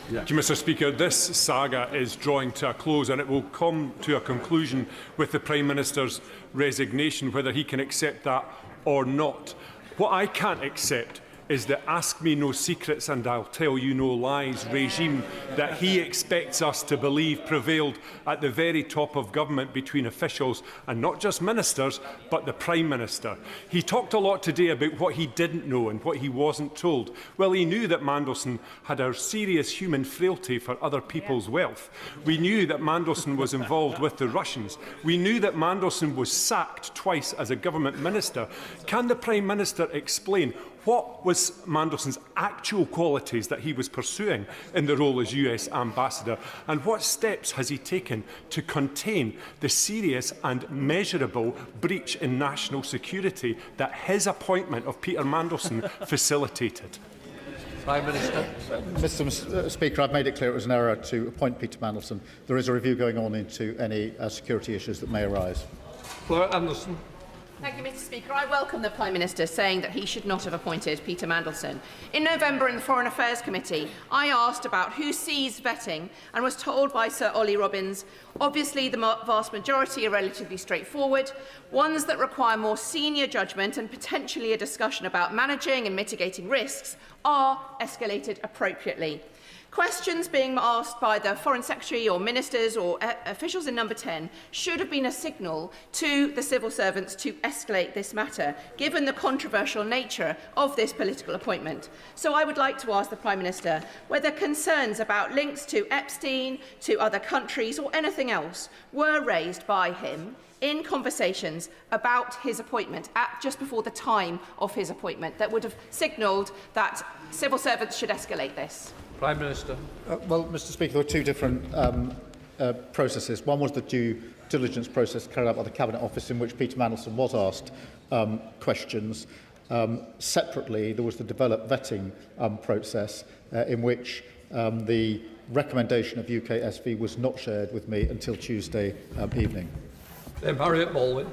Thank you, Mr. Speaker. This saga is drawing to a close, and it will come to a conclusion with the Prime Minister's resignation, whether he can accept that or not. What I can't accept is the ask me no secrets and I'll tell you no lies regime that he expects us to believe prevailed at the very top of government between officials, and not just ministers, but the Prime Minister. He talked a lot today about what he didn't know and what he wasn't told. Well, he knew that Mandelson had a serious human frailty for other people's wealth. We knew that Mandelson was involved with the Russians. We knew that Mandelson was sacked twice as a government minister. Can the Prime Minister explain what was Mandelson's actual qualities that he was pursuing in the role as US Ambassador, and what steps has he taken to contain the serious and measurable breach in national security that his appointment of Peter Mandelson facilitated? Prime Minister. Mr Speaker, I've made it clear it was an error to appoint Peter Mandelson. There is a review going on into any security issues that may arise. Claire Anderson. Thank you, Mr Speaker. I welcome the Prime Minister saying that he should not have appointed Peter Mandelson. In November in the Foreign Affairs Committee, I asked about who sees vetting and was told by Sir Ollie Robbins, obviously the vast majority are relatively straightforward, ones that require more senior judgment and potentially a discussion about managing and mitigating risks are escalated appropriately. Questions being asked by the Foreign Secretary or ministers or officials in number 10 should have been a signal to the civil servants to escalate this matter, given the controversial nature of this political appointment. So I would like to ask the Prime Minister whether concerns about links to Epstein, to other countries or anything else were raised by him in conversations about his appointment at just before the time of his appointment that would have signalled that civil servants should escalate this. Prime Minister. Well, Mr Speaker, there were two different processes. One was the due diligence process carried out by the Cabinet Office, in which Peter Mandelson was asked questions. Separately, there was the developed vetting process, in which the recommendation of UK SV was not shared with me until Tuesday evening. Harriet Baldwin.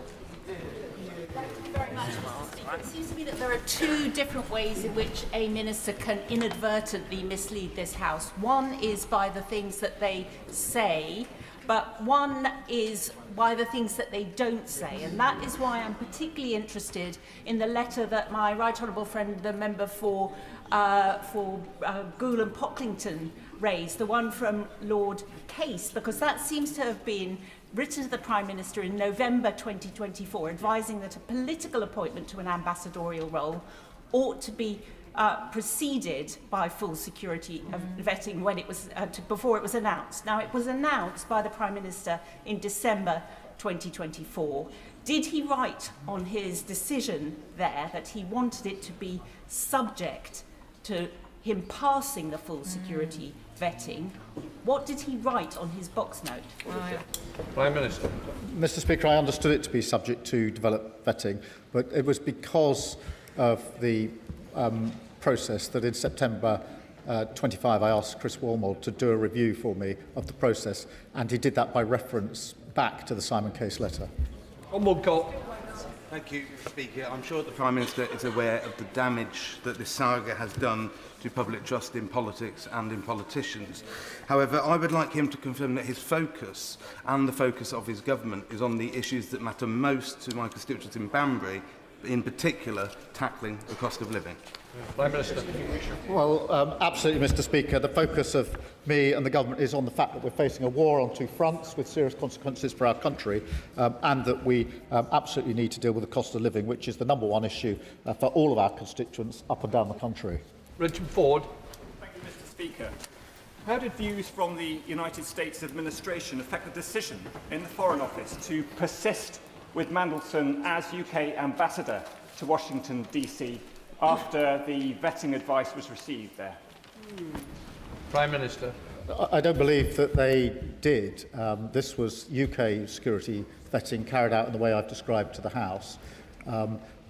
It seems to me that there are two different ways in which a minister can inadvertently mislead this House. One is by the things that they say, but one is by the things that they don't say. And that is why I'm particularly interested in the letter that my right honourable friend, the member for Goole and Pocklington, raised, the one from Lord Case, because that seems to have been written to the Prime Minister in November 2024, advising that a political appointment to an ambassadorial role ought to be preceded by full security vetting when it was, before it was announced. Now, it was announced by the Prime Minister in December 2024. Did he write on his decision there that he wanted it to be subject to him passing the full security vetting? What did he write on his box note? Prime Minister. Mr Speaker, I understood it to be subject to developed vetting, but it was because of the process that in September 25 I asked Chris Wormold to do a review for me of the process, and he did that by reference back to the Simon Case letter. Thank you, Speaker. I'm sure the Prime Minister is aware of the damage that this saga has done to public trust in politics and in politicians. However, I would like him to confirm that his focus and the focus of his government is on the issues that matter most to my constituents in Banbury, in particular tackling the cost of living. Prime Minister. Well, absolutely, Mr Speaker. The focus of me and the government is on the fact that we're facing a war on two fronts with serious consequences for our country, and that we absolutely need to deal with the cost of living, which is the number one issue for all of our constituents up and down the country. Richard Ford. Thank you, Mr Speaker. How did views from the United States administration affect the decision in the Foreign Office to persist with Mandelson as UK ambassador to Washington, D.C. after the vetting advice was received there? Prime Minister. I don't believe that they did. This was UK security vetting carried out in the way I've described to the House.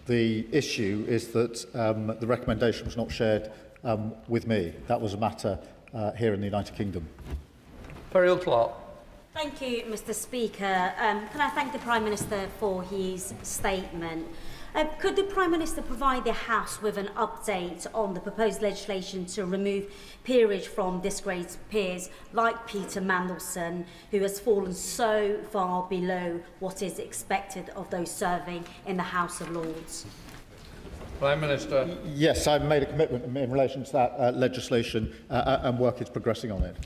The issue is that the recommendation was not shared with me. That was a matter here in the United Kingdom. Ferriel Clark. Thank you, Mr Speaker. Can I thank the Prime Minister for his statement? Could the Prime Minister provide the House with an update on the proposed legislation to remove peerage from disgraced peers like Peter Mandelson, who has fallen so far below what is expected of those serving in the House of Lords? Prime Minister. Yes, I've made a commitment in relation to that legislation, and work is progressing on it.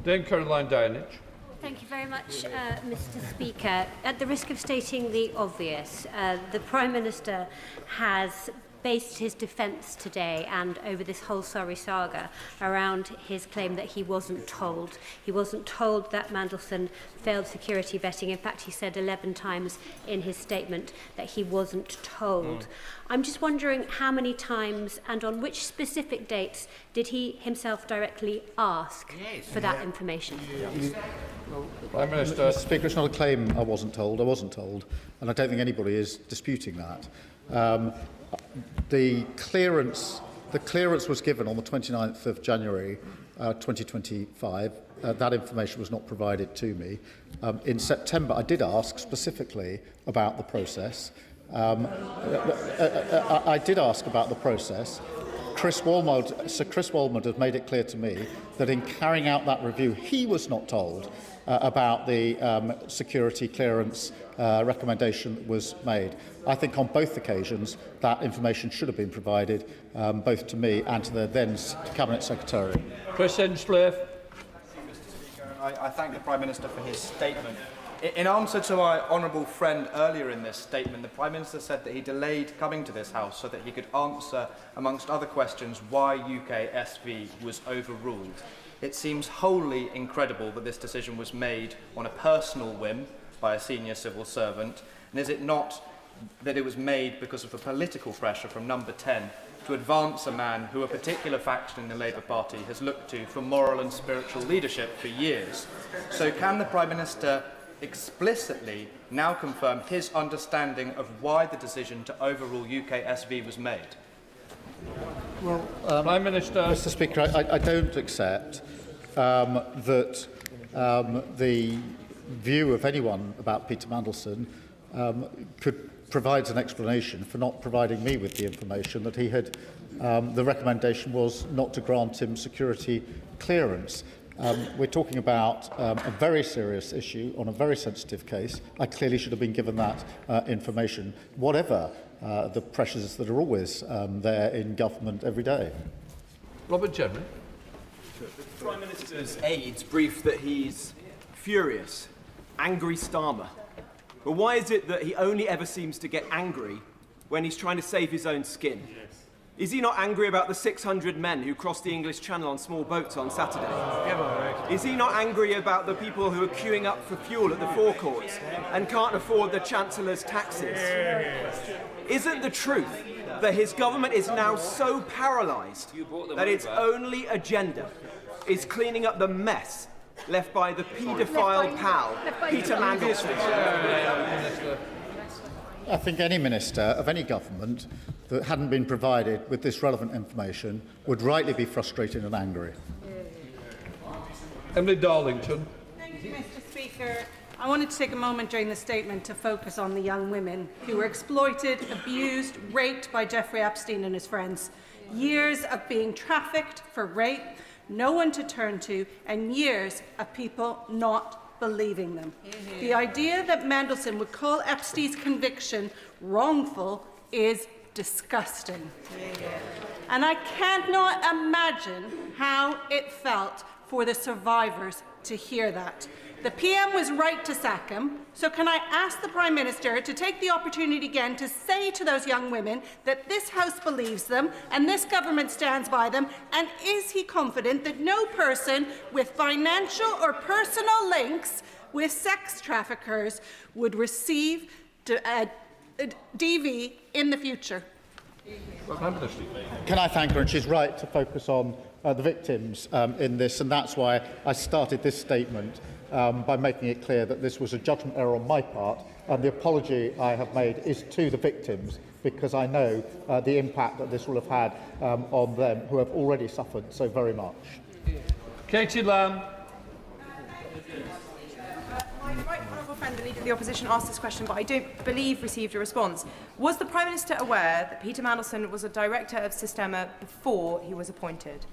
Dame Caroline Downage. Thank you very much, Mr Speaker. At the risk of stating the obvious, the Prime Minister has based his defence today and over this whole Surrey saga around his claim that he wasn't told. He wasn't told that Mandelson failed security vetting. In fact, he said 11 times in his statement that he wasn't told. I'm just wondering how many times and on which specific dates did he himself directly ask for that information? Prime Minister. Mr. Speaker, it's not a claim I wasn't told. I wasn't told, and I don't think anybody is disputing that. The clearance was given on the 29th of January 2025. That information was not provided to me. In September, I did ask specifically about the process. I did ask about the process. Sir Chris Walmond has made it clear to me that in carrying out that review, he was not told about the security clearance recommendation that was made. I think on both occasions that information should have been provided both to me and to the then Cabinet Secretary. Chris Hinchcliffe. I thank the Prime Minister for his statement. In answer to my honourable friend earlier in this statement, the Prime Minister said that he delayed coming to this House so that he could answer, amongst other questions, why UK SV was overruled. It seems wholly incredible that this decision was made on a personal whim by a senior civil servant, and is it not that it was made because of the political pressure from Number 10 to advance a man who a particular faction in the Labour Party has looked to for moral and spiritual leadership for years? So can the Prime Minister explicitly now confirm his understanding of why the decision to overrule UK SV was made? Well, Prime Minister. Mr. Speaker, I don't accept that the view of anyone about Peter Mandelson provides an explanation for not providing me with the information that he had. The recommendation was not to grant him security clearance. We're talking about a very serious issue on a very sensitive case. I clearly should have been given that information, whatever the pressures that are always there in government every day. Robert Jenner. The Prime Minister's aides briefed that he's furious, angry Starmer. But why is it that he only ever seems to get angry when he's trying to save his own skin? Is he not angry about the 600 men who crossed the English Channel on small boats on Saturday? Is he not angry about the people who are queuing up for fuel at the forecourts and can't afford the Chancellor's taxes? Isn't the truth that his government is now so paralysed that its only agenda is cleaning up the mess left by the paedophile pal, Peter Mandelson? I think any minister of any government that hadn't been provided with this relevant information would rightly be frustrated and angry. Emily Darlington. Thank you, Mr. Speaker. I wanted to take a moment during the statement to focus on the young women who were exploited, abused, raped by Jeffrey Epstein and his friends. Years of being trafficked for rape, no one to turn to, and years of people not believing them. The idea that Mandelson would call Epstein's conviction wrongful is disgusting. And I cannot imagine how it felt for the survivors to hear that. The PM was right to sack him, so can I ask the Prime Minister to take the opportunity again to say to those young women that this House believes them and this government stands by them, and is he confident that no person with financial or personal links with sex traffickers would receive DV in the future? Can I thank her? And she's right to focus on the victims in this, and that's why I started this statement by making it clear that this was a judgment error on my part, and the apology I have made is to the victims, because I know the impact that this will have had on them, who have already suffered so very much. Katie Lamb. My right honourable friend, the Leader of the Opposition, asked this question, but I don't believe received a response. Was the Prime Minister aware that Peter Mandelson was a director of Systema before he was appointed?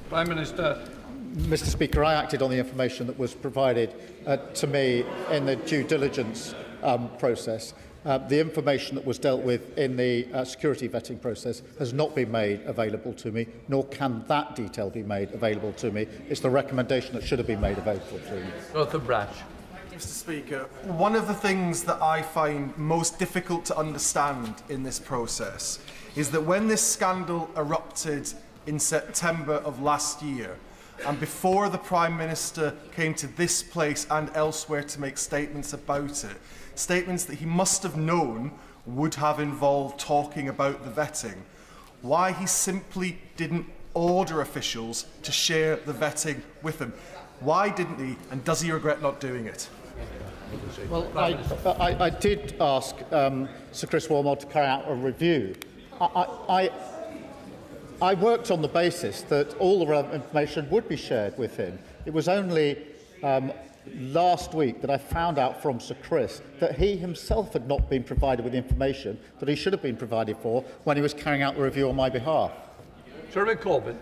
Prime Minister. Mr. Speaker, I acted on the information that was provided to me in the due diligence process. The information that was dealt with in the security vetting process has not been made available to me, nor can that detail be made available to me. It's the recommendation that should have been made available to me. Arthur Brash. Mr. Speaker. One of the things that I find most difficult to understand in this process is that when this scandal erupted in September of last year, and before the Prime Minister came to this place and elsewhere to make statements about it, statements that he must have known would have involved talking about the vetting, why he simply didn't order officials to share the vetting with him. Why didn't he, and does he regret not doing it? Well, I did ask Sir Chris Wilmot to carry out a review. I worked on the basis that all the relevant information would be shared with him. It was only last week that I found out from Sir Chris that he himself had not been provided with information that he should have been provided for when he was carrying out the review on my behalf. Jeremy Corbyn.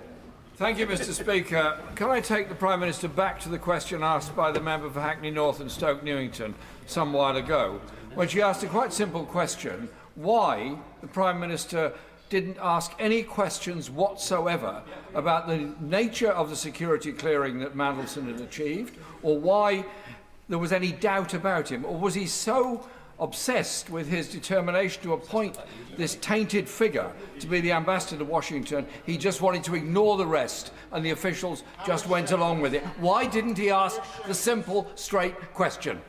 Thank you, Mr. Speaker. Can I take the Prime Minister back to the question asked by the member for Hackney North and Stoke Newington some while ago, when she asked a quite simple question: why the Prime Minister didn't ask any questions whatsoever about the nature of the security clearing that Mandelson had achieved, or why there was any doubt about him, or was he so obsessed with his determination to appoint this tainted figure to be the ambassador to Washington, he just wanted to ignore the rest and the officials just went along with it? Why didn't he ask the simple, straight question?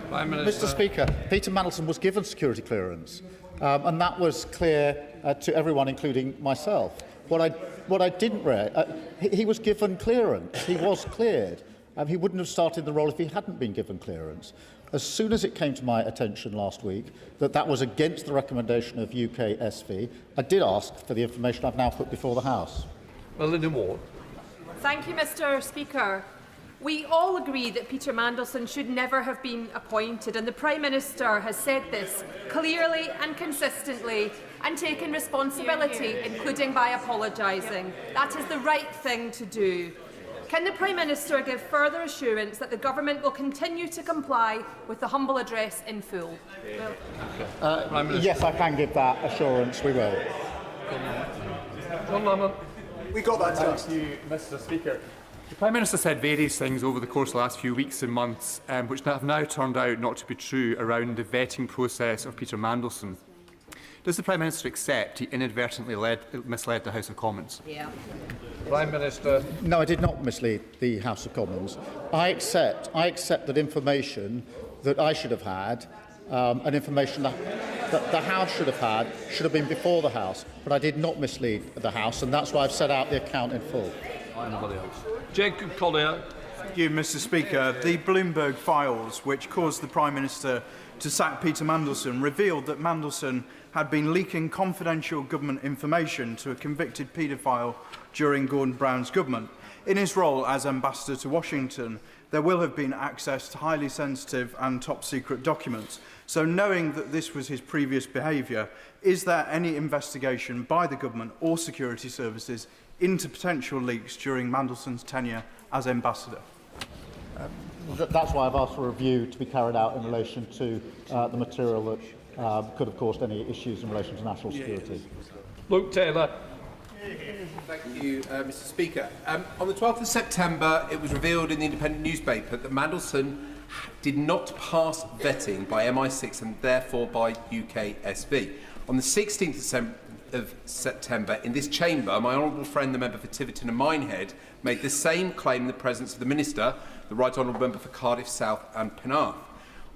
Mr. Speaker, Peter Mandelson was given security clearance, and that was clear to everyone, including myself. What I didn't read, he was given clearance. He was cleared. He wouldn't have started the role if he hadn't been given clearance. As soon as it came to my attention last week that that was against the recommendation of UK SV, I did ask for the information I've now put before the House. Melinda Ward. Thank you, Mr. Speaker. We all agree that Peter Mandelson should never have been appointed, and the Prime Minister has said this clearly and consistently and taken responsibility, including by apologising. That is the right thing to do. Can the Prime Minister give further assurance that the Government will continue to comply with the humble address in full? Yes, I can give that assurance. We will. John Lamont. We got that. Thank you, Mr. Speaker. The Prime Minister said various things over the course of the last few weeks and months, which have now turned out not to be true around the vetting process of Peter Mandelson. Does the Prime Minister accept he inadvertently misled the House of Commons? Yeah. Prime Minister. No, I did not mislead the House of Commons. I accept that information that I should have had, and information that the House should have been before the House, but I did not mislead the House, and that's why I've set out the account in full. Anybody else? Jacob Collier. Thank you, Mr. Speaker. The Bloomberg files, which caused the Prime Minister to sack Peter Mandelson, revealed that Mandelson had been leaking confidential government information to a convicted paedophile during Gordon Brown's government. In his role as ambassador to Washington, there will have been access to highly sensitive and top-secret documents. So knowing that this was his previous behaviour, is there any investigation by the government or security services into potential leaks during Mandelson's tenure as ambassador? That's why I've asked for a review to be carried out in relation to the material that could have caused any issues in relation to national security. Luke Taylor. Thank you, Mr. Speaker. On the 12th of September, it was revealed in the Independent newspaper that Mandelson did not pass vetting by MI6 and therefore by UK SV. On the 16th of September, in this chamber, my honourable friend, the member for Tiverton and Minehead, made the same claim in the presence of the Minister, the Right Honourable Member for Cardiff South and Penarth.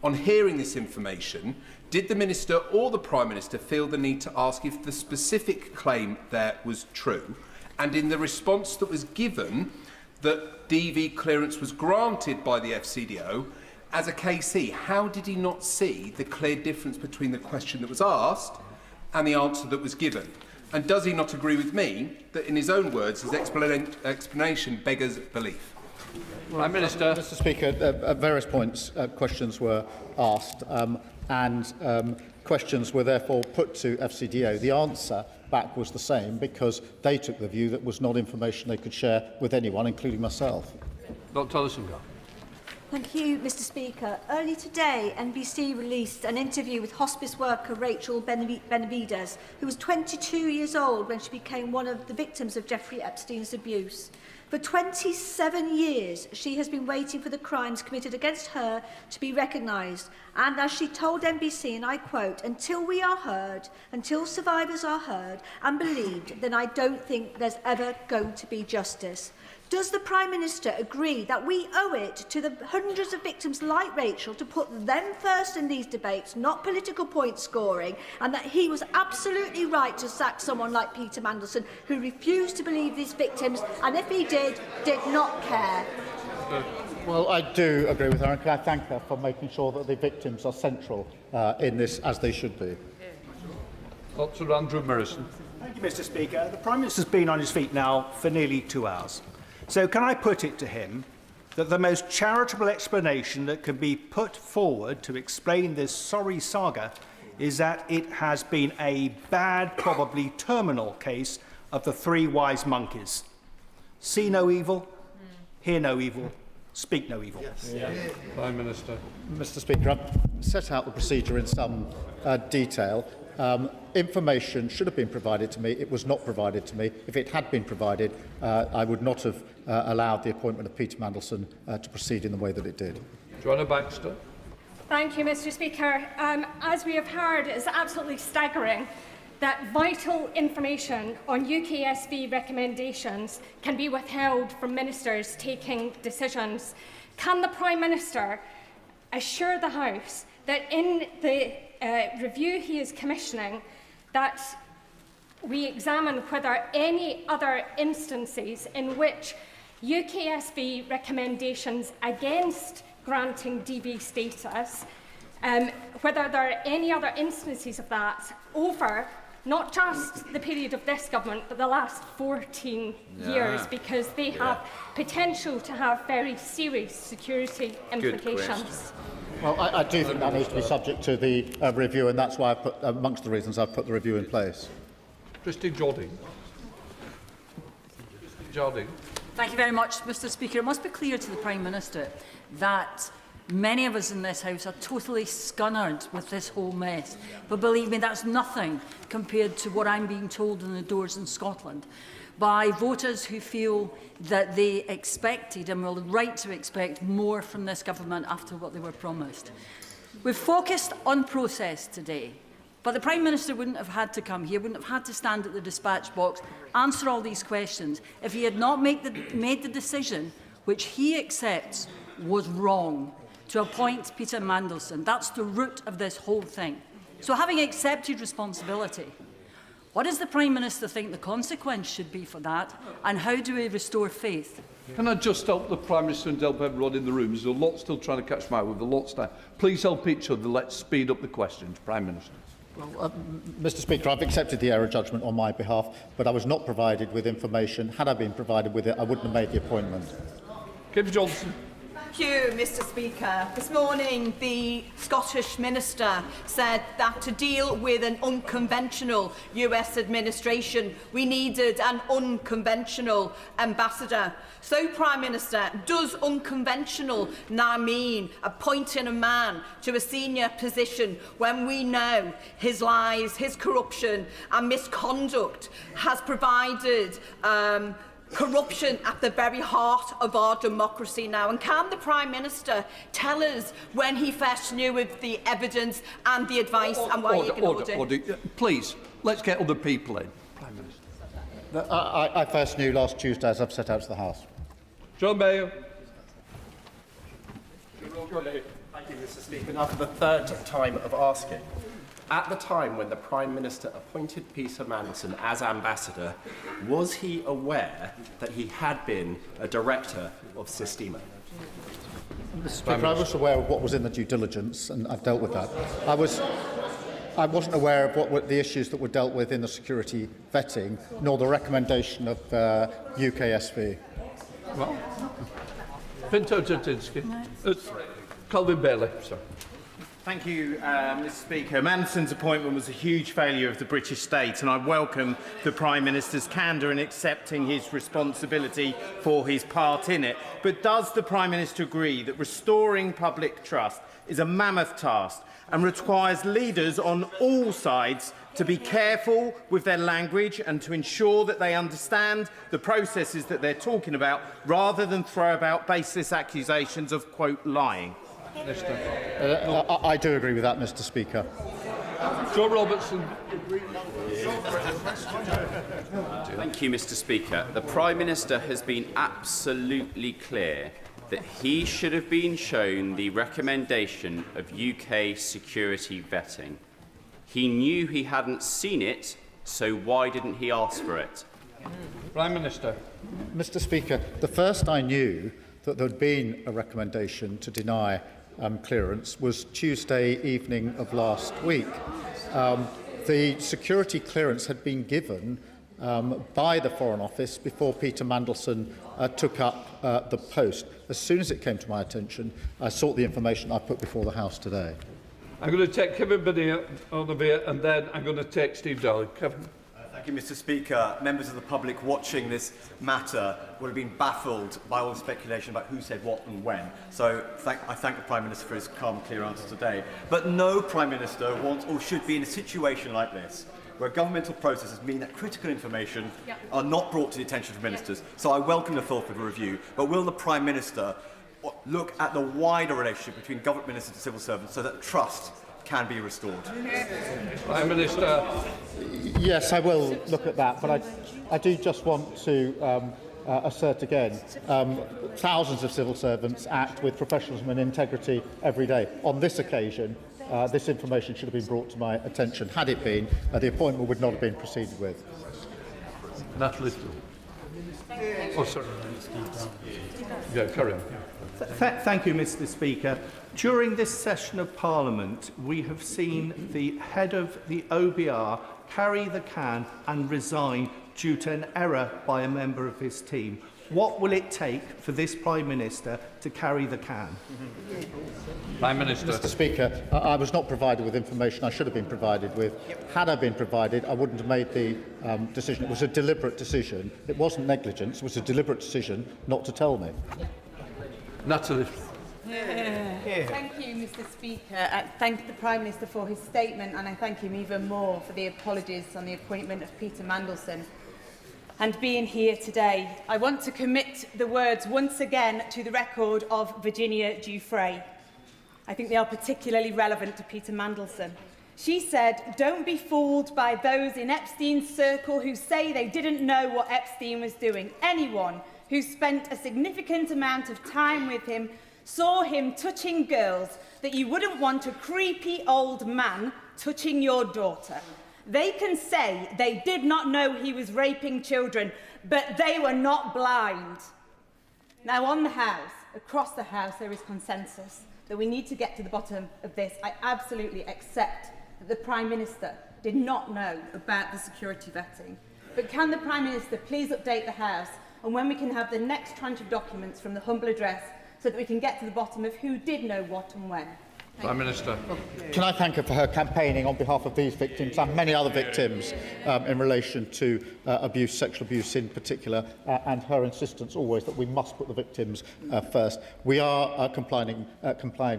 On hearing this information, did the Minister or the Prime Minister feel the need to ask if the specific claim there was true? And in the response that was given, that DV clearance was granted by the FCDO, as a KC, how did he not see the clear difference between the question that was asked and the answer that was given? And does he not agree with me that, in his own words, his explanation beggars belief? Prime Minister. Mr. Speaker, at various points, questions were asked, and questions were therefore put to FCDO. The answer back was the same because they took the view that was not information they could share with anyone, including myself. Dr. Lissengar. Thank you, Mr. Speaker. Early today, NBC released an interview with hospice worker Rachel Benavides, who was 22 years old when she became one of the victims of Jeffrey Epstein's abuse. For 27 years, she has been waiting for the crimes committed against her to be recognised. And as she told NBC, and I quote, "Until we are heard, until survivors are heard and believed, then I don't think there's ever going to be justice." Does the Prime Minister agree that we owe it to the hundreds of victims like Rachel to put them first in these debates, not political point scoring, and that he was absolutely right to sack someone like Peter Mandelson, who refused to believe these victims, and if he did not care? Well, I do agree with her, and can I thank her for making sure that the victims are central in this, as they should be. Dr. Andrew Morrison. Thank you, Mr. Speaker. The Prime Minister's been on his feet now for nearly 2 hours. So can I put it to him that the most charitable explanation that can be put forward to explain this sorry saga is that it has been a bad, probably terminal case of the three wise monkeys? See no evil, hear no evil, speak no evil. Yes. Prime Minister. Mr. Speaker, I've set out the procedure in some detail. Information should have been provided to me. It was not provided to me. If it had been provided, I would not have allowed the appointment of Peter Mandelson to proceed in the way that it did. Joanna Baxter. Thank you, Mr. Speaker. As we have heard, it is absolutely staggering that vital information on UKSV recommendations can be withheld from ministers taking decisions. Can the Prime Minister assure the House that in the review he is commissioning, that we examine whether any other instances in which UKSV recommendations against granting DV status, whether there are any other instances of that over not just the period of this government, but the last 14 years, because they have potential to have very serious security implications. Well, I do think that needs to be subject to the review, and that's why I've put, amongst the reasons I've put the review in place. Christine Jardine. Jardine. Thank you very much, Mr. Speaker. It must be clear to the Prime Minister that many of us in this House are totally scunnered with this whole mess. But believe me, that's nothing compared to what I'm being told in the doors in Scotland by voters who feel that they expected and were right to expect more from this government after what they were promised. We've focused on process today, but the Prime Minister wouldn't have had to come here, wouldn't have had to stand at the dispatch box, answer all these questions, if he had not made the decision, which he accepts was wrong, to appoint Peter Mandelson. That's the root of this whole thing. So having accepted responsibility, what does the Prime Minister think the consequence should be for that, and how do we restore faith? Can I just help the Prime Minister and help everyone in the room? There's a lot still trying to catch my eye with a lot time. Please help each other. Let's speed up the questions. Prime Minister. Well, Mr. Speaker, I've accepted the error judgment on my behalf, but I was not provided with information. Had I been provided with it, I wouldn't have made the appointment. Kim Johnson. Thank you, Mr. Speaker. This morning, the Scottish Minister said that to deal with an unconventional US administration, we needed an unconventional ambassador. So, Prime Minister, does unconventional now mean appointing a man to a senior position when we know his lies, his corruption and misconduct has provided corruption at the very heart of our democracy now? And can the Prime Minister tell us when he first knew of the evidence and the advice and why he ignored it? Order. Please, let's get other people in. Prime Minister. I first knew last Tuesday, as I've set out to the House. John Mayo. Thank you, Mr. Speaker. Now for the third time of asking. At the time when the Prime Minister appointed Peter Mandelson as ambassador, was he aware that he had been a director of Sistema? Mr. Speaker, I was aware of what was in the due diligence, and I've dealt with that. I wasn't aware of what were the issues that were dealt with in the security vetting, nor the recommendation of UKSV. Well, Pinto Jatinsky. Colvin Bailey, sorry. Thank you, Mr. Speaker. Mandelson's appointment was a huge failure of the British state, and I welcome the Prime Minister's candour in accepting his responsibility for his part in it. But does the Prime Minister agree that restoring public trust is a mammoth task, and requires leaders on all sides to be careful with their language and to ensure that they understand the processes that they're talking about, rather than throw about baseless accusations of, quote, lying. I do agree with that, Mr. Speaker. Joe Robertson. Thank you, Mr. Speaker. The Prime Minister has been absolutely clear that he should have been shown the recommendation of UK security vetting. He knew he hadn't seen it, so why didn't he ask for it? Prime Minister. Mr. Speaker, the first I knew that there had been a recommendation to deny clearance was Tuesday evening of last week. The security clearance had been given by the Foreign Office before Peter Mandelson took up the post. As soon as it came to my attention, I sought the information I put before the House today. I'm going to take Kevin Olivier and then I'm going to take Steve Darling. Kevin. Thank you, Mr. Speaker. Members of the public watching this matter will have been baffled by all the speculation about who said what and when. So I thank the Prime Minister for his calm, clear answer today. But no Prime Minister wants or should be in a situation like this, where governmental processes mean that critical information are not brought to the attention of ministers. So I welcome the Fulford review. But will the Prime Minister look at the wider relationship between government ministers and civil servants so that trust can be restored? Prime Minister. Yes, I will look at that, but I do just want to assert again, thousands of civil servants act with professionalism and integrity every day. On this occasion, this information should have been brought to my attention. Had it been, the appointment would not have been proceeded with. Natalie. Oh, sorry. Yeah, carry on. Thank you, Mr. Speaker. During this session of Parliament, we have seen the head of the OBR carry the can and resign due to an error by a member of his team. What will it take for this Prime Minister to carry the can? Prime Minister. Mr. Speaker, I was not provided with information I should have been provided with. Had I been provided, I wouldn't have made the decision. It was a deliberate decision. It wasn't negligence. It was a deliberate decision not to tell me. Natalie. Thank you, Mr. Speaker. I thank the Prime Minister for his statement, and I thank him even more for the apologies on the appointment of Peter Mandelson and being here today. I want to commit the words once again to the record of Virginia Giuffre. I think they are particularly relevant to Peter Mandelson. She said, "Don't be fooled by those in Epstein's circle who say they didn't know what Epstein was doing. Anyone who spent a significant amount of time with him saw him touching girls that you wouldn't want a creepy old man touching your daughter. They can say they did not know he was raping children, but they were not blind." Now, on the House, across the House, there is consensus that we need to get to the bottom of this. I absolutely accept that the Prime Minister did not know about the security vetting. But can the Prime Minister please update the House on when we can have the next tranche of documents from the humble address so that we can get to the bottom of who did know what and when? Prime Minister. Can I thank her for her campaigning on behalf of these victims and many other victims in relation to abuse, sexual abuse in particular, and her insistence always that we must put the victims first. We are complying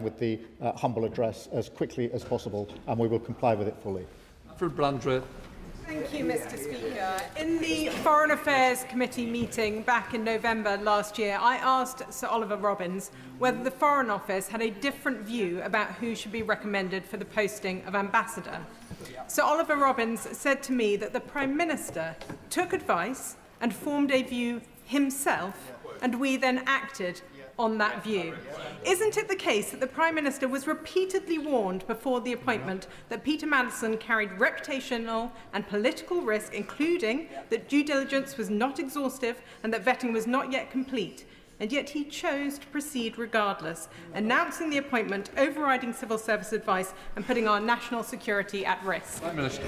with the humble address as quickly as possible, and we will comply with it fully. For Blandre. Thank you, Mr. Speaker. In the Foreign Affairs Committee meeting back in November last year, I asked Sir Oliver Robbins whether the Foreign Office had a different view about who should be recommended for the posting of ambassador. Sir Oliver Robbins said to me that the Prime Minister took advice and formed a view himself, and we then acted on that view. Isn't it the case that the Prime Minister was repeatedly warned before the appointment that Peter Mandelson carried reputational and political risk, including that due diligence was not exhaustive and that vetting was not yet complete, and yet he chose to proceed regardless, announcing the appointment, overriding civil service advice and putting our national security at risk? Prime Minister.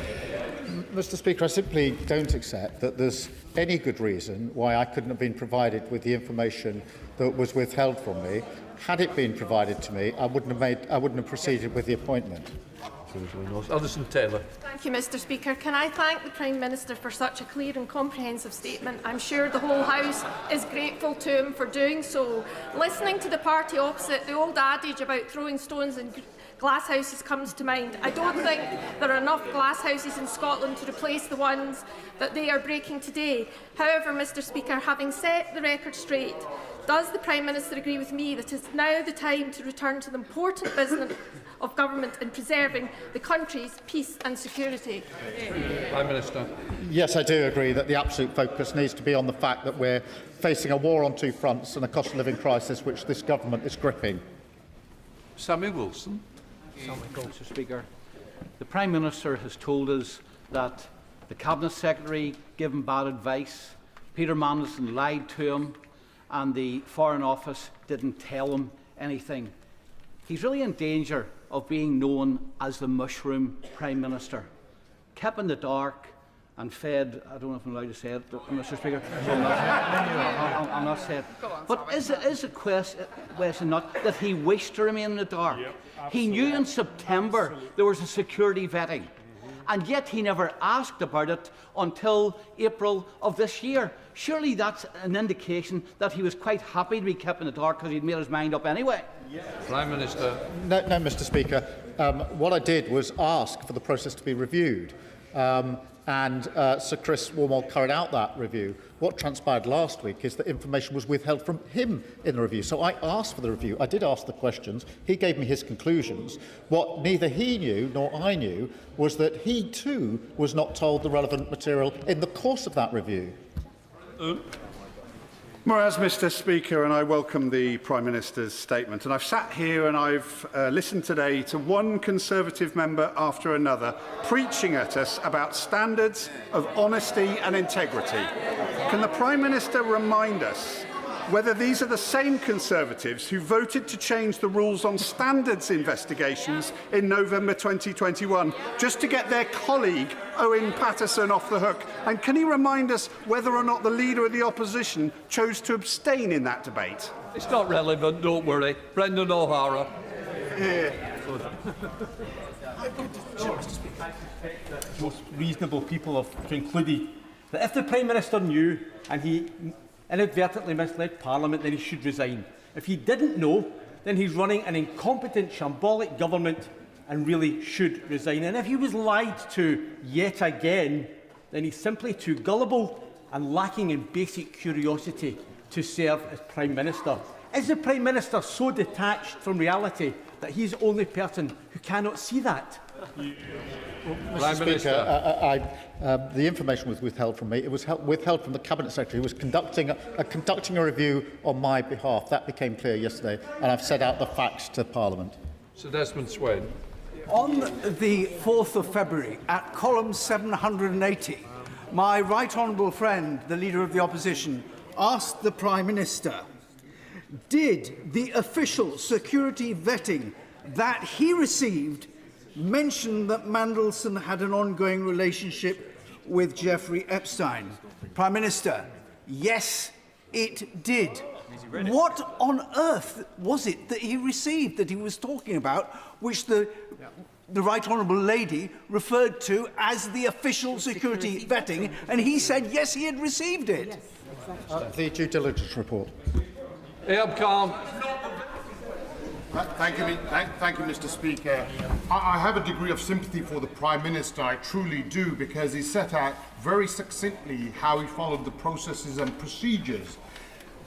Mr. Speaker, I simply don't accept that there's any good reason why I couldn't have been provided with the information that was withheld from me. Had it been provided to me, I wouldn't have proceeded with the appointment. Alison Taylor. Thank you, Mr. Speaker. Can I thank the Prime Minister for such a clear and comprehensive statement? I'm sure the whole House is grateful to him for doing so. Listening to the party opposite, the old adage about throwing stones and glasshouses comes to mind. I don't think there are enough glasshouses in Scotland to replace the ones that they are breaking today. However, Mr Speaker, having set the record straight, does the Prime Minister agree with me that it is now the time to return to the important business of government in preserving the country's peace and security? Prime Minister. Yes, I do agree that the absolute focus needs to be on the fact that we're facing a war on two fronts and a cost of living crisis which this government is gripping. Sammy Wilson. Mr Speaker. The Prime Minister has told us that the Cabinet Secretary gave him bad advice, Peter Mandelson lied to him, and the Foreign Office didn't tell him anything. He's really in danger of being known as the Mushroom Prime Minister. Kept in the dark and fed, I don't know if I'm allowed to say it, Mr Speaker, so I'm not saying it. But is the question not that he wished to remain in the dark? Yep, he knew in September there was a security vetting, and yet he never asked about it until April of this year. Surely that's an indication that he was quite happy to be kept in the dark because he'd made his mind up anyway. Yes. Prime Minister. No, Mr Speaker. What I did was ask for the process to be reviewed. And Sir Chris Warmall carried out that review. What transpired last week is that information was withheld from him in the review. So I asked for the review. I did ask the questions. He gave me his conclusions. What neither he knew nor I knew was that he too was not told the relevant material in the course of that review. Whereas, Mr Speaker, and I welcome the Prime Minister's statement, and I've sat here and I've listened today to one Conservative member after another preaching at us about standards of honesty and integrity. Can the Prime Minister remind us whether these are the same Conservatives who voted to change the rules on standards investigations in November 2021 just to get their colleague Owen Paterson off the hook? And can he remind us whether or not the Leader of the Opposition chose to abstain in that debate? It's not relevant, don't worry. Brendan O'Hara. Most reasonable people have concluded that if the Prime Minister knew and he inadvertently misled Parliament, then he should resign. If he didn't know, then he's running an incompetent, shambolic government and really should resign. And if he was lied to yet again, then he's simply too gullible and lacking in basic curiosity to serve as Prime Minister. Is the Prime Minister so detached from reality that he's the only person who cannot see that? Mr Speaker, the information was withheld from me. It was withheld from the Cabinet Secretary who was conducting a review on my behalf. That became clear yesterday, and I've set out the facts to Parliament. Sir Desmond Swayne. On the 4th of February, at column 780, my right honourable friend, the Leader of the Opposition, asked the Prime Minister, did the official security vetting that he received mention that Mandelson had an ongoing relationship with Jeffrey Epstein? Prime Minister, yes, it did. What on earth was it that he received that he was talking about, which the Right Honourable Lady referred to as the official security vetting, and he said yes, he had received it? The due diligence report. Calm. Thank you, Mr Speaker. I have a degree of sympathy for the Prime Minister, I truly do, because he set out very succinctly how he followed the processes and procedures.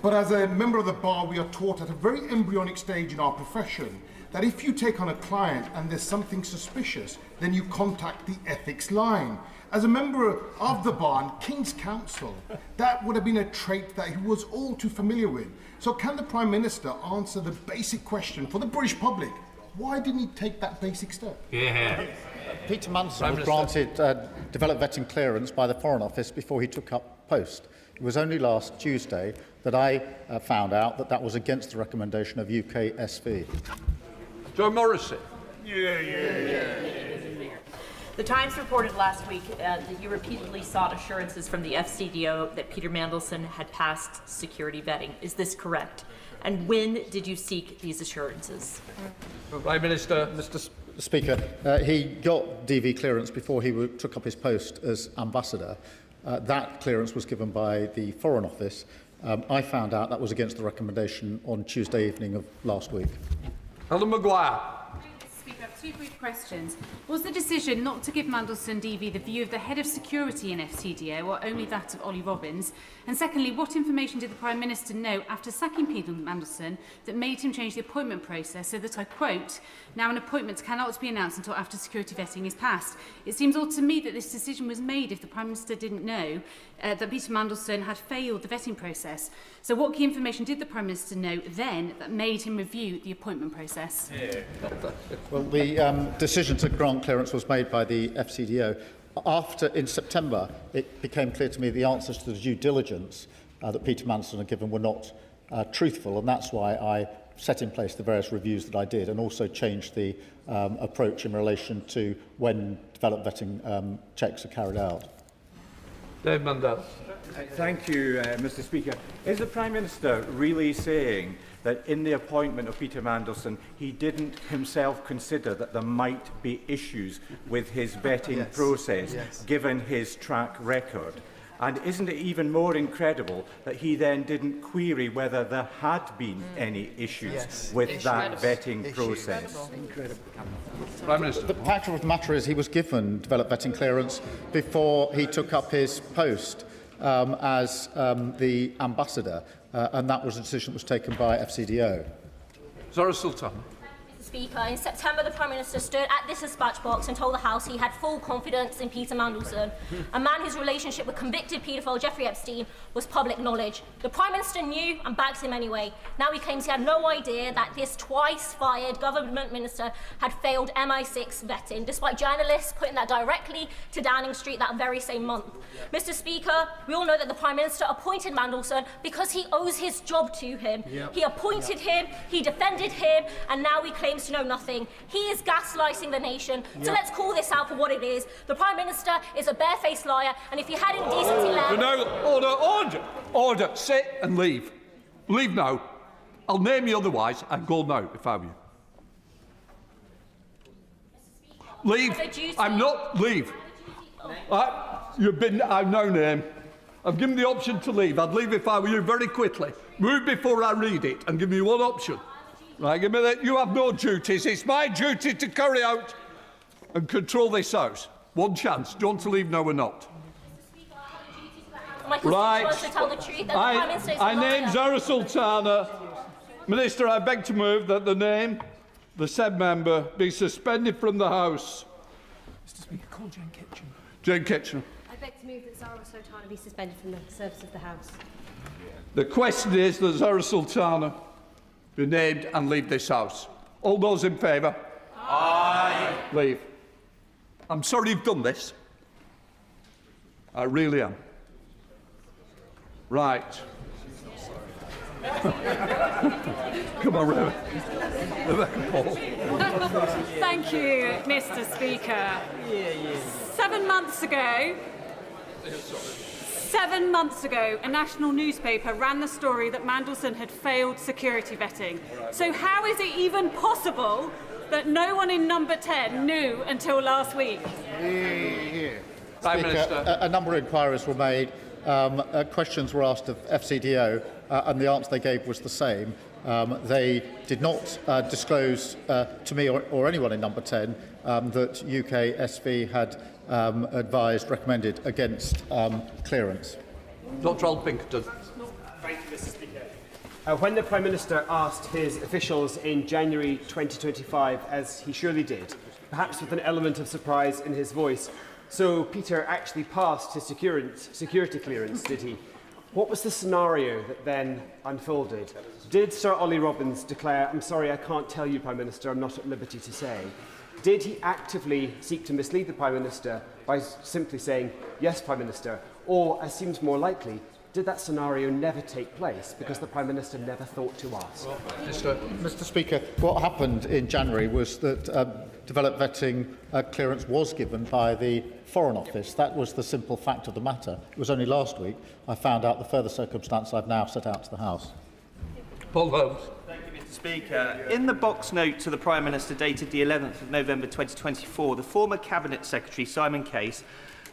But as a member of the Bar, we are taught at a very embryonic stage in our profession that if you take on a client and there's something suspicious, then you contact the ethics line. As a member of the Bar and King's Counsel, that would have been a trait that he was all too familiar with. So can the Prime Minister answer the basic question for the British public? Why didn't he take that basic step? Peter Mandelson was granted developed vetting clearance by the Foreign Office before he took up post. It was only last Tuesday that I found out that that was against the recommendation of UKSV. Joe Morrissey. The Times reported last week that you repeatedly sought assurances from the FCDO that Peter Mandelson had passed security vetting. Is this correct? And when did you seek these assurances? Prime Minister. Mr. Speaker, he got DV clearance before he took up his post as ambassador. That clearance was given by the Foreign Office. I found out that was against the recommendation on Tuesday evening of last week. Helen Maguire. Speaker, Two brief questions. Was the decision not to give Mandelson DV the view of the head of security in FCDO or only that of Ollie Robbins? And secondly, what information did the Prime Minister know after sacking Peter Mandelson that made him change the appointment process so that, I quote, now an appointment cannot be announced until after security vetting is passed? It seems odd to me that this decision was made if the Prime Minister didn't know that Peter Mandelson had failed the vetting process. So what key information did the Prime Minister know then that made him review the appointment process? Well, the decision to grant clearance was made by the FCDO. In September, it became clear to me the answers to the due diligence that Peter Mandelson had given were not truthful, and that's why I set in place the various reviews that I did, and also changed the approach in relation to when developed vetting checks are carried out. Dave Mandel. Thank you, Mr. Speaker. Is the Prime Minister really saying that in the appointment of Peter Mandelson, he didn't himself consider that there might be issues with his vetting process, given his track record? And isn't it even more incredible that he then didn't query whether there had been any issues with that vetting process? Prime Minister. The fact of the matter is he was given developed vetting clearance before he took up his post as the ambassador, and that was a decision that was taken by FCDO. Zara Sultan. Speaker, in September, the Prime Minister stood at this dispatch box and told the House he had full confidence in Peter Mandelson, a man whose relationship with convicted paedophile Jeffrey Epstein was public knowledge. The Prime Minister knew and backed him anyway. Now he claims he had no idea that this twice-fired government minister had failed MI6 vetting, despite journalists putting that directly to Downing Street that very same month. Mr. Speaker, we all know that the Prime Minister appointed Mandelson because he owes his job to him. He appointed him, he defended him, and now he claims to know nothing. He is gaslighting the nation. So let's call this out for what it is. The Prime Minister is a barefaced liar, and if he had any decency left... No, order. Sit and leave. Leave now. I'll name you otherwise. I'd go now if I were you. Leave. I'm not. Leave. I've no name. I've given the option to leave. I'd leave if I were you very quickly. Move before I read it and give me one option. Right, give me that. You have no duties. It's my duty to carry out and control this House. One chance. Do you want to leave now or not? Right. To tell the truth, I name Zara Sultana. Minister, I beg to move that the said member, be suspended from the House. Mr. Speaker, call Jane Kitchen. Jane Kitchener. I beg to move that Zara Sultana be suspended from the service of the House. The question is that Zara Sultana be named and leave this House. All those in favour? Aye. Leave. I'm sorry you've done this. I really am. Right. Come on, Rebecca Paul. Thank you, Mr. Speaker. 7 months ago, 7 months ago, a national newspaper ran the story that Mandelson had failed security vetting. So how is it even possible that no one in number 10 knew until last week? Prime Minister. A number of inquiries were made. Questions were asked of FCDO, and the answer they gave was the same. They did not disclose to me or anyone in number 10 that UK SV had recommended against clearance. Dr. Al Pinkerton. Thank you, Mr. Speaker. When the Prime Minister asked his officials in January 2025, as he surely did, perhaps with an element of surprise in his voice, so Peter actually passed his security clearance, did he? What was the scenario that then unfolded? Did Sir Ollie Robbins declare, "I'm sorry, I can't tell you, Prime Minister, I'm not at liberty to say"? Did he actively seek to mislead the Prime Minister by simply saying, "Yes, Prime Minister"? Or, as seems more likely, did that scenario never take place because the Prime Minister never thought to ask? Mr. Speaker, what happened in January was that developed vetting clearance was given by the Foreign Office. That was the simple fact of the matter. It was only last week I found out the further circumstance I've now set out to the House. Paul Holmes. Thank you, Mr. Speaker. In the box note to the Prime Minister dated the 11th of November 2024, the former Cabinet Secretary, Simon Case,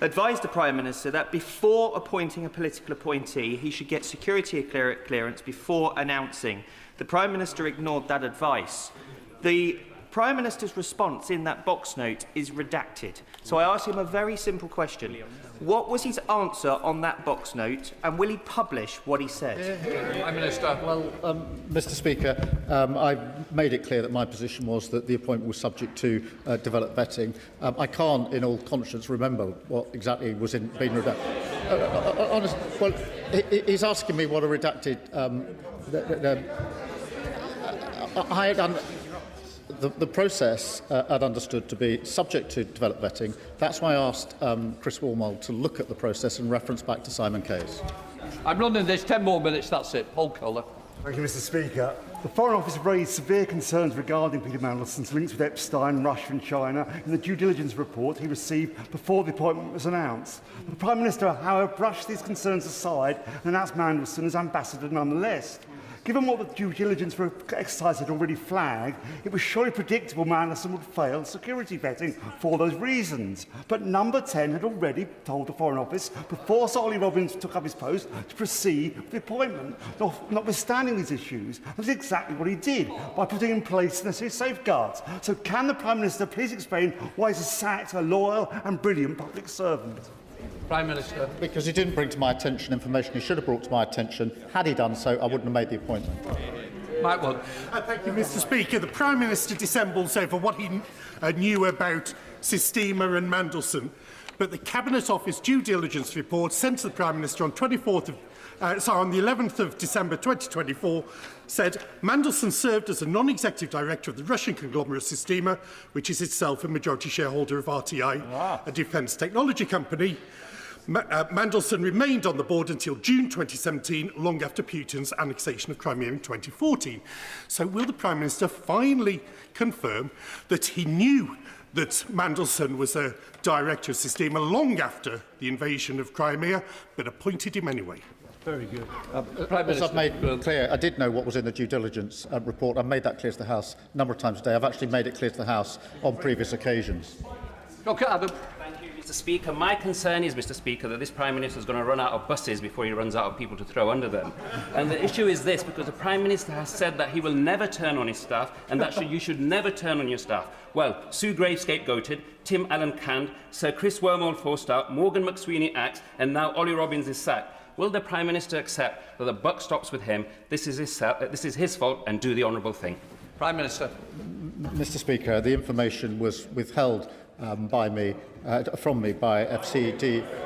advised the Prime Minister that before appointing a political appointee, he should get security clearance before announcing. The Prime Minister ignored that advice. The Prime Minister's response in that box note is redacted. So I asked him a very simple question. What was his answer on that box note, and will he publish what he said? Prime Minister. Well, Mr Speaker, I made it clear that my position was that the appointment was subject to developed vetting. I can't, in all conscience, remember what exactly was being redacted. Honest, well, he's asking me what a redacted... I had the process I'd understood to be subject to developed vetting. That's why I asked Chris Warmold to look at the process and reference back to Simon Case. I'm running this 10 more minutes, that's it. Paul Kohler. Thank you, Mr Speaker. The Foreign Office raised severe concerns regarding Peter Mandelson's links with Epstein, Russia and China in the due diligence report he received before the appointment was announced. The Prime Minister, however, brushed these concerns aside and announced Mandelson as ambassador nonetheless. Given what the due diligence exercise had already flagged, it was surely predictable Mandelson would fail security vetting for those reasons. But Number 10 had already told the Foreign Office, before Sir Ollie Robbins took up his post, to proceed with the appointment. Notwithstanding these issues, that's exactly what he did, by putting in place necessary safeguards. So can the Prime Minister please explain why he's sacked a loyal and brilliant public servant? Prime Minister. Because he didn't bring to my attention information he should have brought to my attention. Had he done so, I wouldn't have made the appointment. Mike Wood. Thank you, Mr Speaker. The Prime Minister dissembles over what he knew about Starmer and Mandelson, but the Cabinet Office due diligence report sent to the Prime Minister on on the 11th of December 2024 said Mandelson served as a non-executive director of the Russian conglomerate Starmer, which is itself a majority shareholder of RTI, a defence technology company. Mandelson remained on the board until June 2017, long after Putin's annexation of Crimea in 2014. So will the Prime Minister finally confirm that he knew that Mandelson was a director of Starmer long after the invasion of Crimea, but appointed him anyway? Very good. As I've made clear, I did know what was in the due diligence report. I've made that clear to the House a number of times today. I've actually made it clear to the House on previous occasions. Okay, Adam. Thank you, Mr Speaker. My concern is, Mr Speaker, that this Prime Minister is going to run out of buses before he runs out of people to throw under them. And the issue is this, because the Prime Minister has said that he will never turn on his staff and that you should never turn on your staff. Well, Sue Graves scapegoated, Tim Allen canned, Sir Chris Wormald forced out, Morgan McSweeney axed, and now Ollie Robbins is sacked. Will the Prime Minister accept that the buck stops with him, this is his fault, and do the honourable thing? Prime Minister. Mr Speaker, the information was withheld from me by FCDO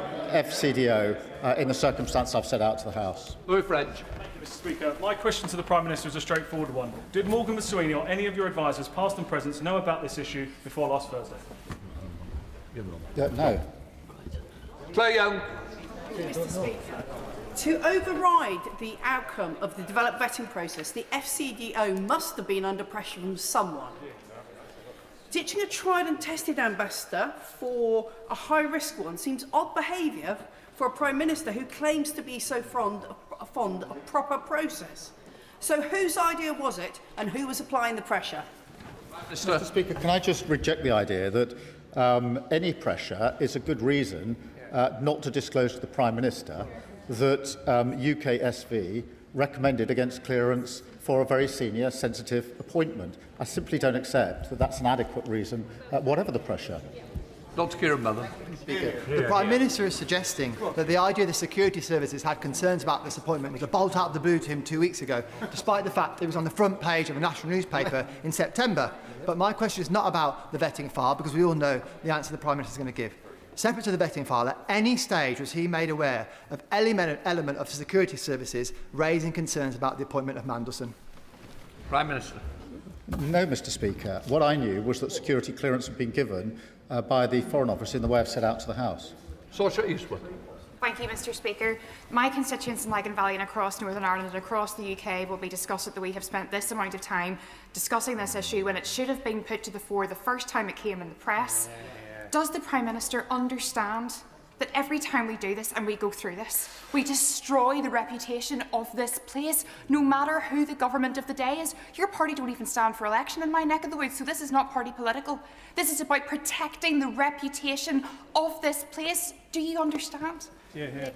in the circumstance I've set out to the House. Louis French. Mr Speaker, my question to the Prime Minister is a straightforward one. Did Morgan McSweeney or any of your advisers, past and present, know about this issue before last Thursday? No. Claire Young. Mr Speaker, to override the outcome of the developed vetting process, the FCDO must have been under pressure from someone. Ditching a tried and tested ambassador for a high-risk one seems odd behaviour for a Prime Minister who claims to be so fond of proper process. So whose idea was it, and who was applying the pressure? Mr Speaker, can I just reject the idea that any pressure is a good reason not to disclose to the Prime Minister that UKSV recommended against clearance for a very senior, sensitive appointment. I simply don't accept that that's an adequate reason, whatever the pressure. Dr. Kieran Mother. The Prime Minister is suggesting that the idea the security services had concerns about this appointment was a bolt out of the blue to him 2 weeks ago, despite the fact it was on the front page of a national newspaper in September. But my question is not about the vetting file, because we all know the answer the Prime Minister is going to give. Separate to the vetting file, at any stage was he made aware of element of security services raising concerns about the appointment of Mandelson? Prime Minister. No, Mr Speaker. What I knew was that security clearance had been given by the Foreign Office in the way I've set out to the House. Saoirse Eastwood. Thank you, Mr Speaker. My constituents in Lagan Valley and across Northern Ireland and across the UK will be disgusted that we have spent this amount of time discussing this issue when it should have been put to the fore the first time it came in the press. Does the Prime Minister understand that every time we do this and we go through this, we destroy the reputation of this place, no matter who the government of the day is? Your party don't even stand for election in my neck of the woods, so this is not party political. This is about protecting the reputation of this place. Do you understand?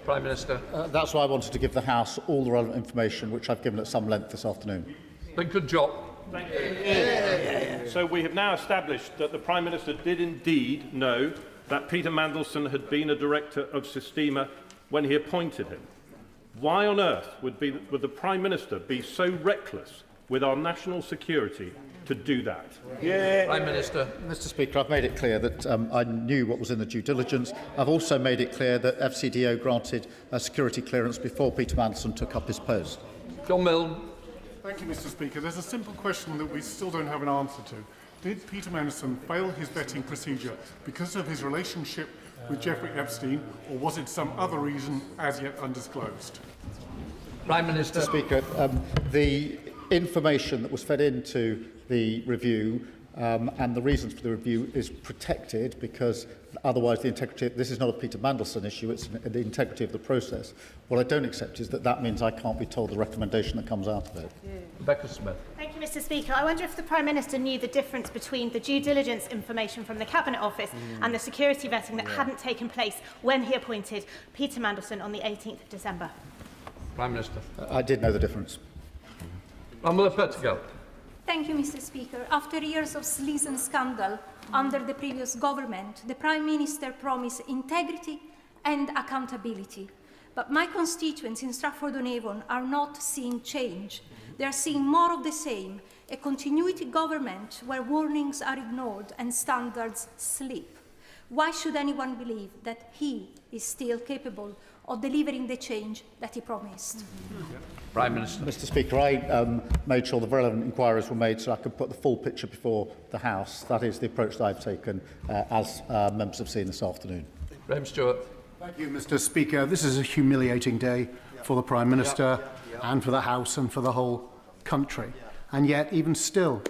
Prime Minister. That's why I wanted to give the House all the relevant information, which I've given at some length this afternoon. Lincoln Job. Thank you. So we have now established that the Prime Minister did indeed know that Peter Mandelson had been a director of Sistema when he appointed him. Why on earth would the Prime Minister be so reckless with our national security to do that? Prime Minister. Mr. Speaker, I've made it clear that I knew what was in the due diligence. I've also made it clear that FCDO granted a security clearance before Peter Mandelson took up his post. John Milne. Thank you, Mr. Speaker. There's a simple question that we still don't have an answer to. Did Peter Mandelson fail his vetting procedure because of his relationship with Jeffrey Epstein, or was it some other reason as yet undisclosed? Prime Minister. Mr. Speaker, the information that was fed into the review and the reasons for the review is protected because otherwise the integrity, this is not a Peter Mandelson issue, it's the integrity of the process. What I don't accept is that that means I can't be told the recommendation that comes out of it. Rebecca Smith. Thank you, Mr. Speaker. I wonder if the Prime Minister knew the difference between the due diligence information from the Cabinet Office and the security vetting that hadn't taken place when he appointed Peter Mandelson on the 18th of December. Prime Minister. I did know the difference. Pamela Pettigal. Thank you, Mr. Speaker. After years of sleaze and scandal under the previous government, the Prime Minister promised integrity and accountability. But my constituents in Stratford-on-Avon are not seeing change. They are seeing more of the same, a continuity government where warnings are ignored and standards slip. Why should anyone believe that he is still capable of delivering the change that he promised? Prime Minister. Mr. Speaker, I made sure the relevant inquiries were made so I could put the full picture before the House. That is the approach that I've taken, as members have seen this afternoon. Graham Stewart. Thank you, Mr. Speaker. This is a humiliating day for the Prime Minister and for the House and for the whole country. And yet, even still,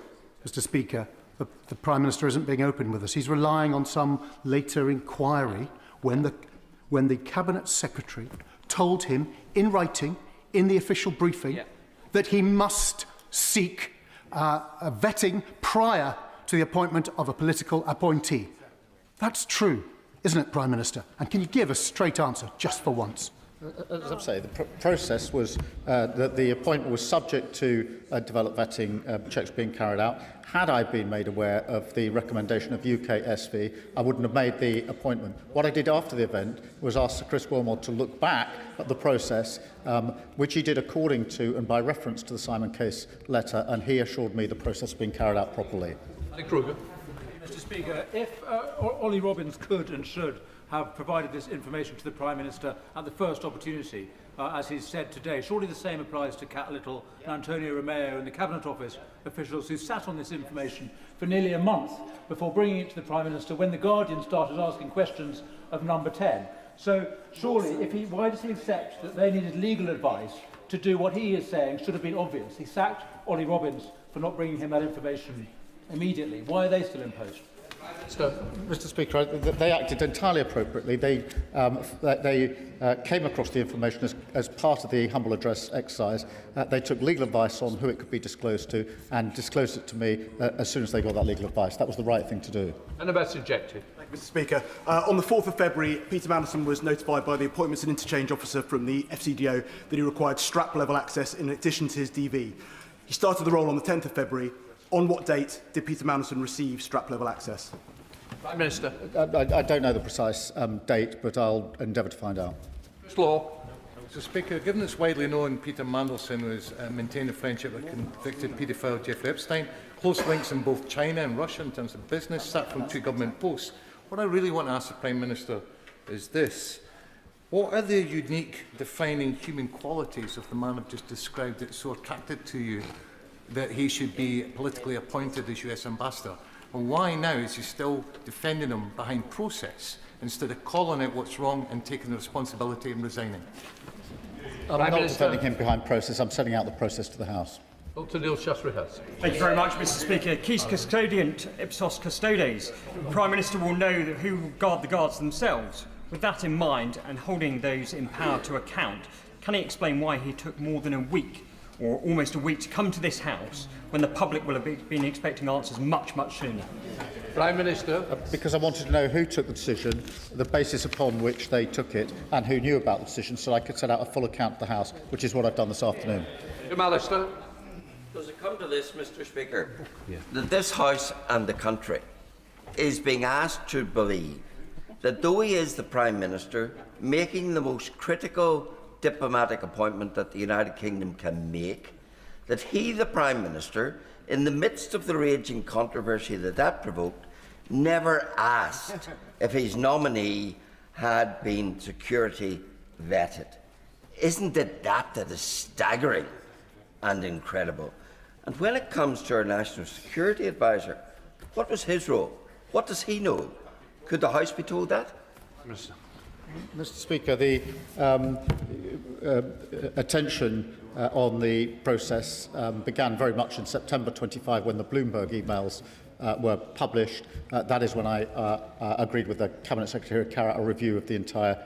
Mr. Speaker, the Prime Minister isn't being open with us. He's relying on some later inquiry when the Cabinet Secretary told him in writing, in the official briefing, that he must seek a vetting prior to the appointment of a political appointee. That's true, isn't it, Prime Minister? And can you give a straight answer, just for once? As I'm saying, the process was that the appointment was subject to developed vetting checks being carried out. Had I been made aware of the recommendation of UKSV, I wouldn't have made the appointment. What I did after the event was ask Sir Chris Wilmot to look back at the process, which he did according to and by reference to the Simon Case letter, and he assured me the process had been carried out properly. Kruger. Mr. Speaker, if Ollie Robbins could and should have provided this information to the Prime Minister at the first opportunity, as he's said today, surely the same applies to Cat Little and Antonio Romeo and the Cabinet Office officials who sat on this information for nearly a month before bringing it to the Prime Minister when The Guardian started asking questions of number 10. So surely, why does he accept that they needed legal advice to do what he is saying should have been obvious? He sacked Ollie Robbins for not bringing him that information immediately. Why are they still in post? Mr. Speaker, they acted entirely appropriately. They came across the information as part of the humble address exercise. They took legal advice on who it could be disclosed to and disclosed it to me as soon as they got that legal advice. That was the right thing to do. And about subjective. Thank you, Mr. Speaker. On the 4th of February, Peter Mandelson was notified by the Appointments and Interchange Officer from the FCDO that he required strap-level access in addition to his DV. He started the role on the 10th of February. On what date did Peter Mandelson receive strap-level access? Prime Minister. I don't know the precise date, but I'll endeavour to find out. Law. Mr. Speaker, given it's widely known Peter Mandelson was maintained a friendship with convicted paedophile Jeffrey Epstein, close links in both China and Russia in terms of business, sat from 2 government posts. What I really want to ask the Prime Minister is this. What are the unique, defining human qualities of the man I've just described that's so attractive to you that he should be politically appointed as US Ambassador? And why now is he still defending him behind process instead of calling out what's wrong and taking the responsibility and resigning? I'm not defending him behind process. I'm setting out the process to the House. Dr. Neil Shasrihas. Thank you very much, Mr. Speaker. Quis custodiant ipsos custodes. The Prime Minister will know who will guard the guards themselves. With that in mind and holding those in power to account, can he explain why he took more than a week or almost a week to come to this House when the public will have been expecting answers much, much sooner? Prime Minister. Because I wanted to know who took the decision, the basis upon which they took it, and who knew about the decision, so I could set out a full account to the House, which is what I've done this afternoon. Alistair. Does does it come to this, Mr. Speaker, that this House and the country is being asked to believe that though he is the Prime Minister, making the most critical diplomatic appointment that the United Kingdom can make, that he, the Prime Minister, in the midst of the raging controversy that provoked, never asked if his nominee had been security vetted. Isn't it that is staggering and incredible? And when it comes to our National Security Advisor, what was his role? What does he know? Could the House be told that? Mr. Speaker, the attention on the process began very much in September 25 when the Bloomberg emails were published. That is when I agreed with the Cabinet Secretary to carry out a review of the entire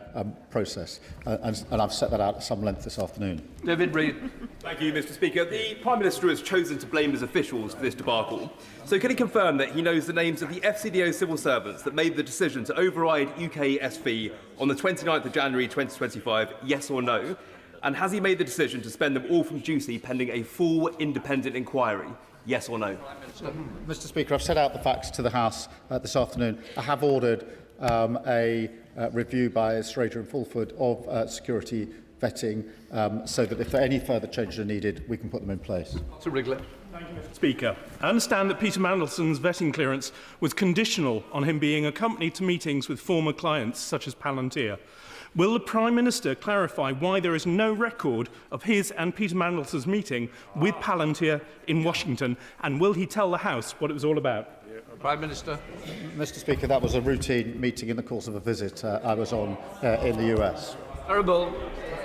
process. And I've set that out at some length this afternoon. David Reid. Thank you, Mr. Speaker. The Prime Minister has chosen to blame his officials for this debacle. So can he confirm that he knows the names of the FCDO civil servants that made the decision to override UK SV on the 29th of January 2025, yes or no? And has he made the decision to suspend them all from duty pending a full independent inquiry? Yes or no? Mr. Speaker, I've set out the facts to the House this afternoon. I have ordered a review by Strader and Fulford of security vetting so that if any further changes are needed, we can put them in place. Sir Wrigley. Thank you, Mr. Speaker. I understand that Peter Mandelson's vetting clearance was conditional on him being accompanied to meetings with former clients such as Palantir. Will the Prime Minister clarify why there is no record of his and Peter Mandelson's meeting with Palantir in Washington, and will he tell the House what it was all about? Prime Minister. Mr. Speaker, that was a routine meeting in the course of a visit I was on in the US. Terrible.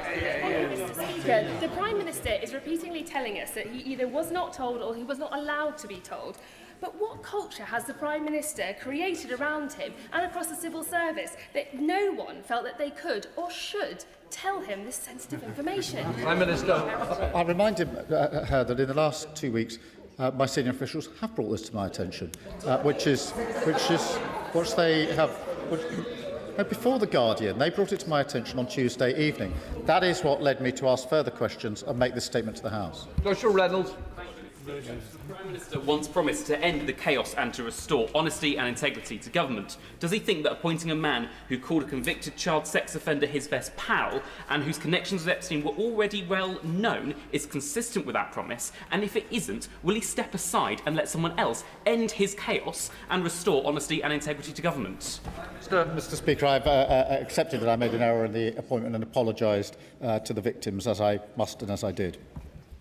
Mr. Speaker, the Prime Minister is repeatedly telling us that he either was not told or he was not allowed to be told. But what culture has the Prime Minister created around him and across the civil service that no one felt that they could or should tell him this sensitive information? Prime Minister. I reminded her that in the last 2 weeks, my senior officials have brought this to my attention, which is what they have. Before The Guardian, they brought it to my attention on Tuesday evening. That is what led me to ask further questions and make this statement to the House. Joshua Reynolds. The Prime Minister once promised to end the chaos and to restore honesty and integrity to government. Does he think that appointing a man who called a convicted child sex offender his best pal and whose connections with Epstein were already well known is consistent with that promise? And if it isn't, will he step aside and let someone else end his chaos and restore honesty and integrity to government? Mr. Speaker, I've accepted that I made an error in the appointment and apologised to the victims, as I must and as I did.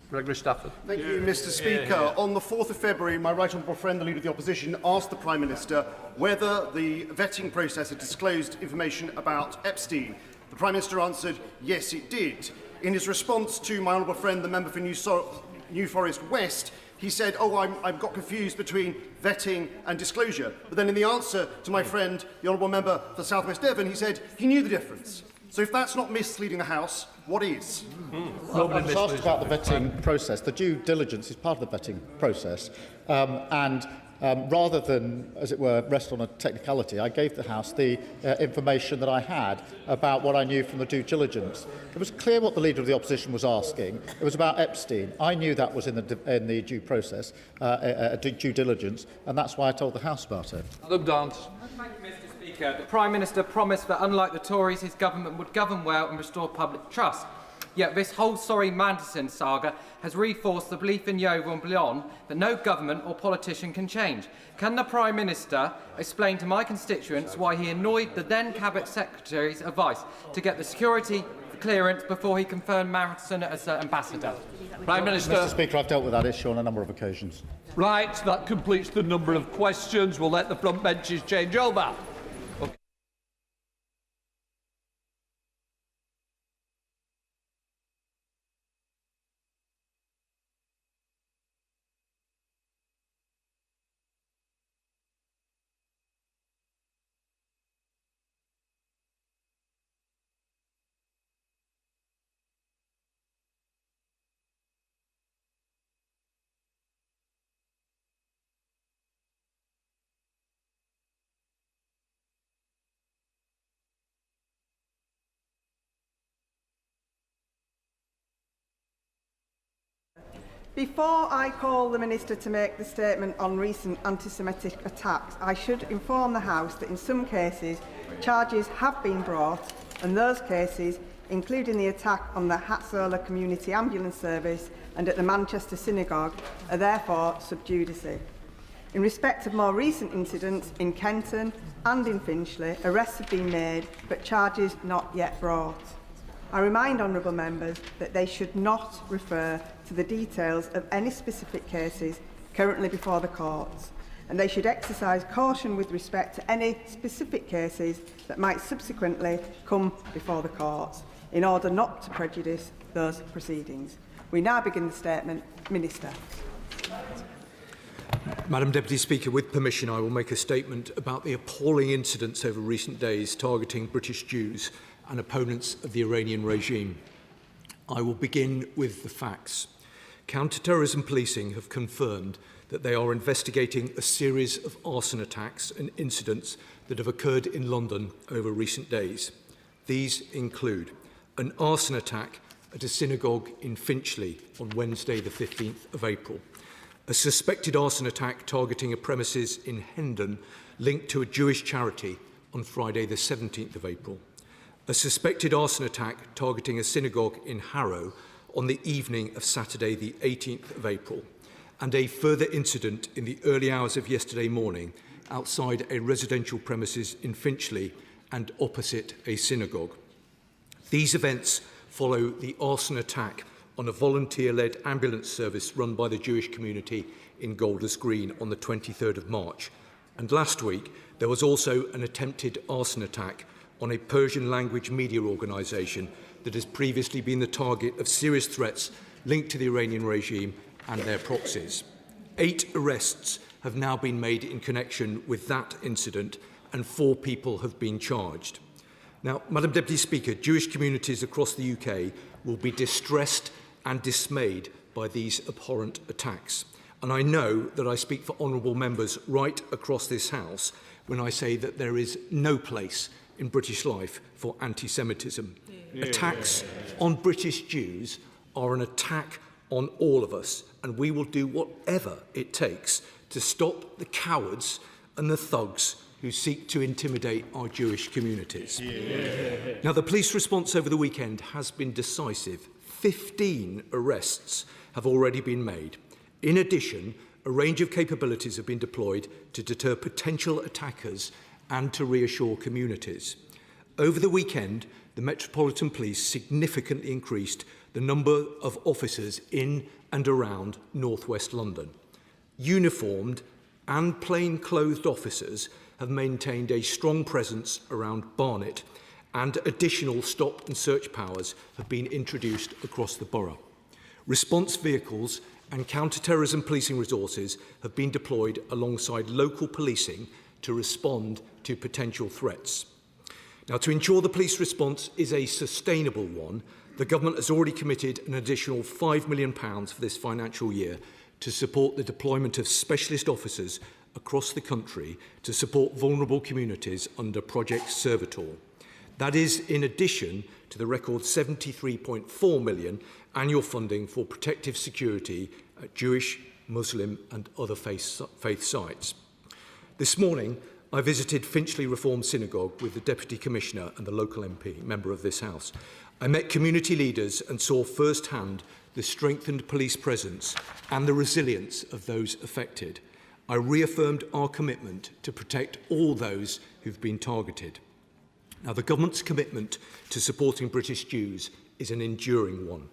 Gregory Stafford. Thank you, Mr. Speaker. On the 4th of February, my right honourable friend, the Leader of the Opposition, asked the Prime Minister whether the vetting process had disclosed information about Epstein. The Prime Minister answered, yes, it did. In his response to my honourable friend, the member for New Forest West, he said, I've got confused between vetting and disclosure. But then in the answer to my friend, the honourable member for South West Devon, he said he knew the difference. So if that's not misleading the House, what is? I was asked about the vetting process. The due diligence is part of the vetting process. Rather than, as it were, rest on a technicality, I gave the House the information that I had about what I knew from the due diligence. It was clear what the Leader of the Opposition was asking. It was about Epstein. I knew that was in the due process, due diligence, and that's why I told the House about it. Look, Dance. The Prime Minister promised that, unlike the Tories, his government would govern well and restore public trust. Yet this whole sorry Mandelson saga has reinforced the belief in Yeovil and beyond that no government or politician can change. Can the Prime Minister explain to my constituents why he annoyed the then Cabinet Secretary's advice to get the security clearance before he confirmed Mandelson as ambassador? Prime Minister. Mr. Speaker, I've dealt with that issue on a number of occasions. Right, that completes the number of questions. We'll let the front benches change over. Before I call the Minister to make the statement on recent anti-Semitic attacks, I should inform the House that in some cases charges have been brought, and those cases, including the attack on the Hatzola Community Ambulance Service and at the Manchester Synagogue, are therefore sub judice. In respect of more recent incidents in Kenton and in Finchley, arrests have been made but charges not yet brought. I remind honourable members that they should not refer to the details of any specific cases currently before the courts, and they should exercise caution with respect to any specific cases that might subsequently come before the courts, in order not to prejudice those proceedings. We now begin the statement. Minister. Madam Deputy Speaker, with permission, I will make a statement about the appalling incidents over recent days targeting British Jews and opponents of the Iranian regime. I will begin with the facts. Counter-terrorism policing have confirmed that they are investigating a series of arson attacks and incidents that have occurred in London over recent days. These include an arson attack at a synagogue in Finchley on Wednesday the 15th of April, a suspected arson attack targeting a premises in Hendon linked to a Jewish charity on Friday the 17th of April, a suspected arson attack targeting a synagogue in Harrow on the evening of Saturday the 18th of April, and a further incident in the early hours of yesterday morning outside a residential premises in Finchley and opposite a synagogue. These events follow the arson attack on a volunteer-led ambulance service run by the Jewish community in Golders Green on the 23rd of March. And last week, there was also an attempted arson attack on a Persian language media organisation that has previously been the target of serious threats linked to the Iranian regime and their proxies. 8 arrests have now been made in connection with that incident, and 4 people have been charged. Now, Madam Deputy Speaker, Jewish communities across the UK will be distressed and dismayed by these abhorrent attacks. And I know that I speak for honourable members right across this House when I say that there is no place in British life for anti-Semitism. Attacks on British Jews are an attack on all of us, and we will do whatever it takes to stop the cowards and the thugs who seek to intimidate our Jewish communities. Now, the police response over the weekend has been decisive. 15 arrests have already been made. In addition, a range of capabilities have been deployed to deter potential attackers and to reassure communities. Over the weekend, the Metropolitan Police significantly increased the number of officers in and around North West London. Uniformed and plain-clothed officers have maintained a strong presence around Barnet, and additional stop and search powers have been introduced across the borough. Response vehicles and counter-terrorism policing resources have been deployed alongside local policing to respond to potential threats. Now, to ensure the police response is a sustainable one, the government has already committed an additional £5 million for this financial year to support the deployment of specialist officers across the country to support vulnerable communities under Project Servitor. That is in addition to the record £73.4 million annual funding for protective security at Jewish, Muslim and other faith sites. This morning, I visited Finchley Reformed Synagogue with the Deputy Commissioner and the local MP, member of this House. I met community leaders and saw firsthand the strengthened police presence and the resilience of those affected. I reaffirmed our commitment to protect all those who've been targeted. Now, the government's commitment to supporting British Jews is an enduring one.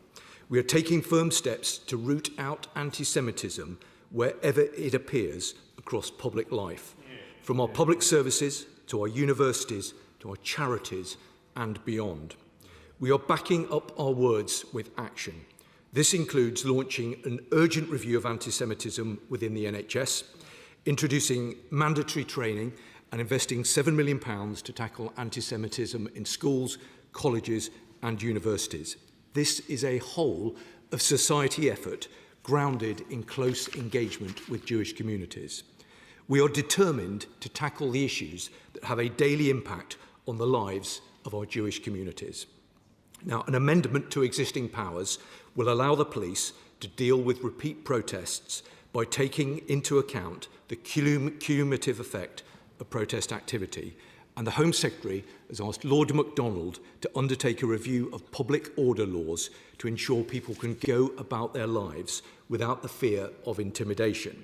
We are taking firm steps to root out anti-Semitism wherever it appears across public life, from our public services to our universities to our charities and beyond. We are backing up our words with action. This includes launching an urgent review of anti-Semitism within the NHS, introducing mandatory training and investing £7 million to tackle anti-Semitism in schools, colleges and universities. This is a whole of society effort grounded in close engagement with Jewish communities. We are determined to tackle the issues that have a daily impact on the lives of our Jewish communities. Now, an amendment to existing powers will allow the police to deal with repeat protests by taking into account the cumulative effect of protest activity, and the Home Secretary has asked Lord MacDonald to undertake a review of public order laws to ensure people can go about their lives without the fear of intimidation.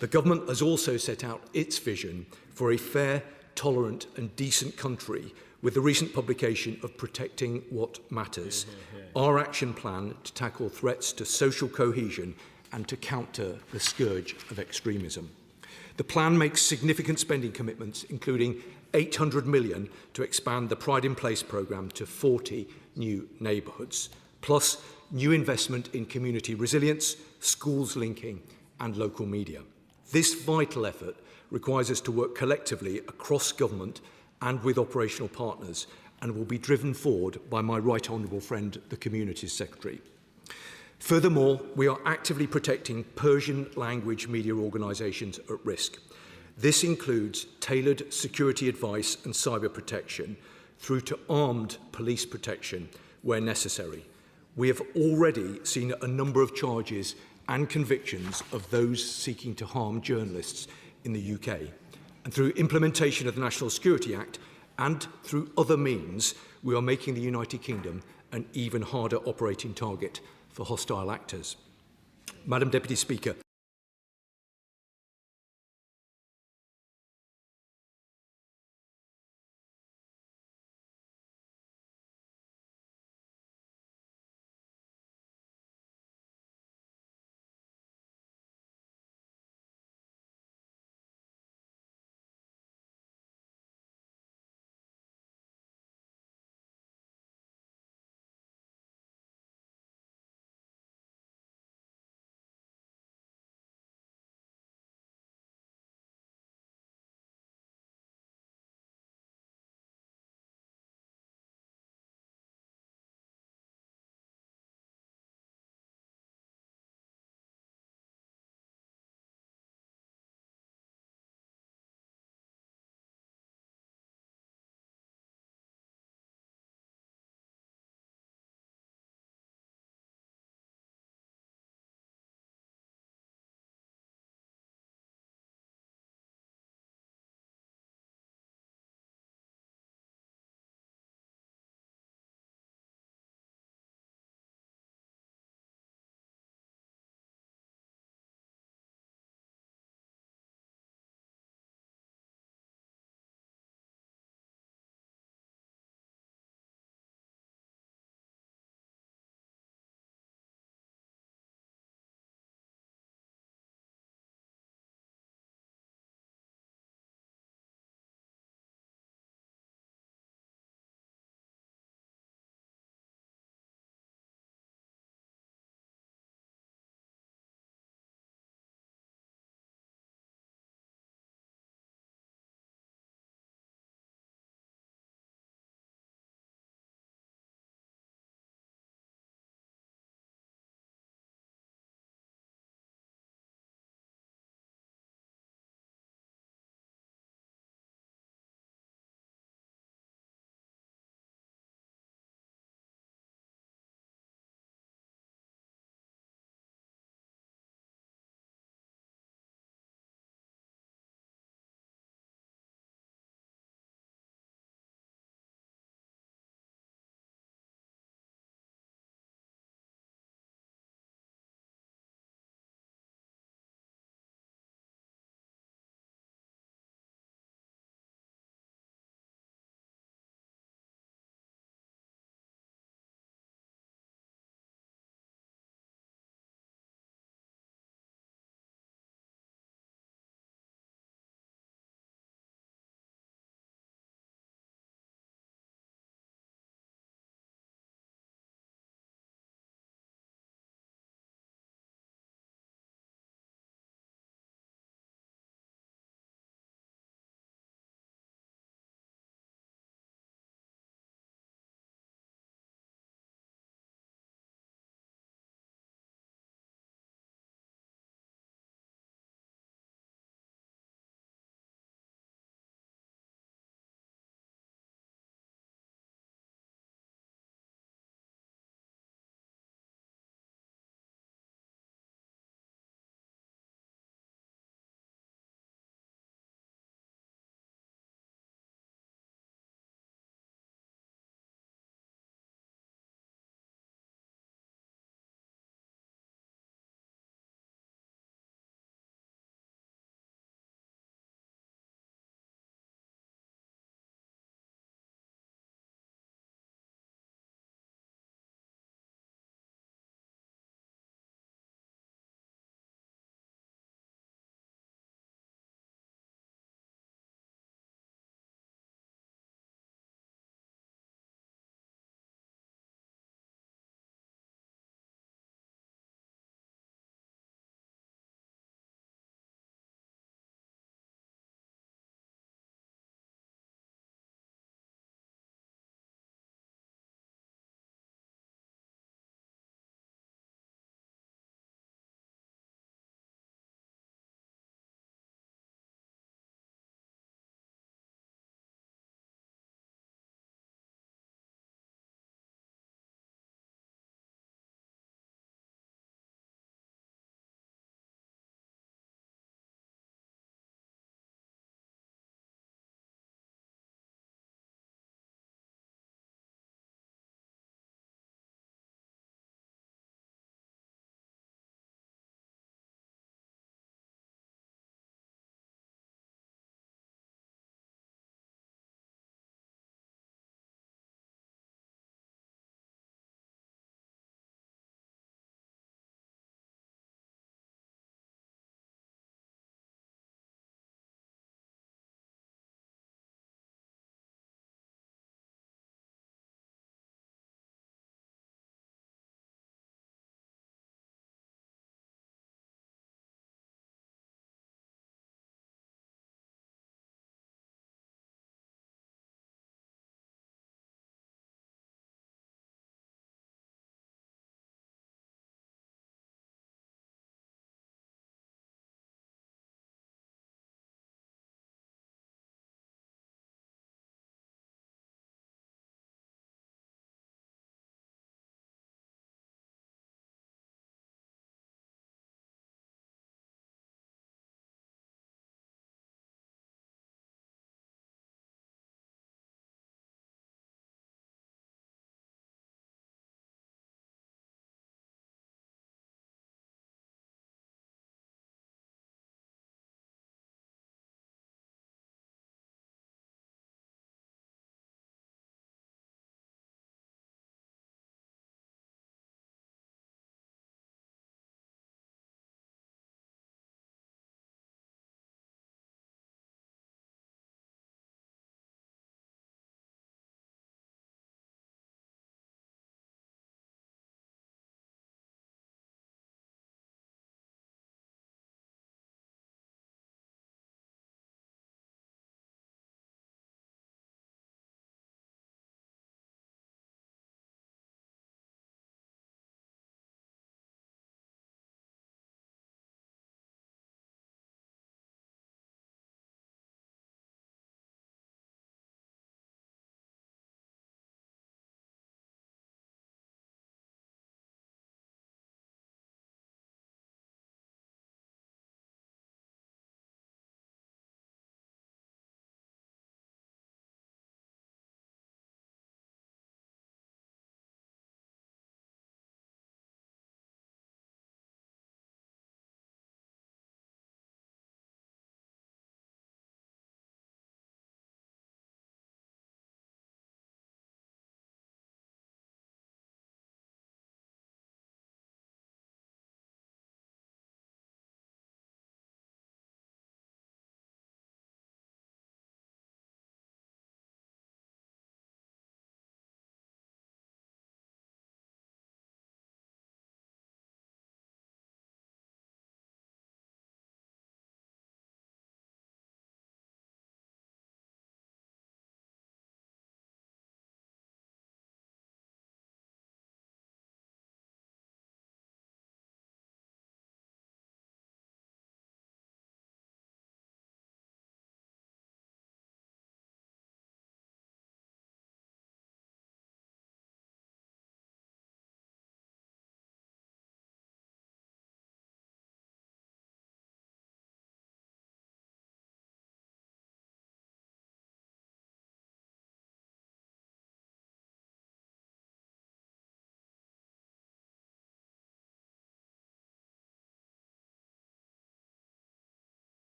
The Government has also set out its vision for a fair, tolerant and decent country with the recent publication of Protecting What Matters, our action plan to tackle threats to social cohesion and to counter the scourge of extremism. The plan makes significant spending commitments, including £800 million to expand the Pride in Place programme to 40 new neighbourhoods, plus new investment in community resilience, schools linking and local media. This vital effort requires us to work collectively across government and with operational partners, and will be driven forward by my right honourable friend, the Communities Secretary. Furthermore, we are actively protecting Persian language media organisations at risk. This includes tailored security advice and cyber protection through to armed police protection where necessary. We have already seen a number of charges and convictions of those seeking to harm journalists in the UK. And through implementation of the National Security Act and through other means, we are making the United Kingdom an even harder operating target for hostile actors. Madam Deputy Speaker,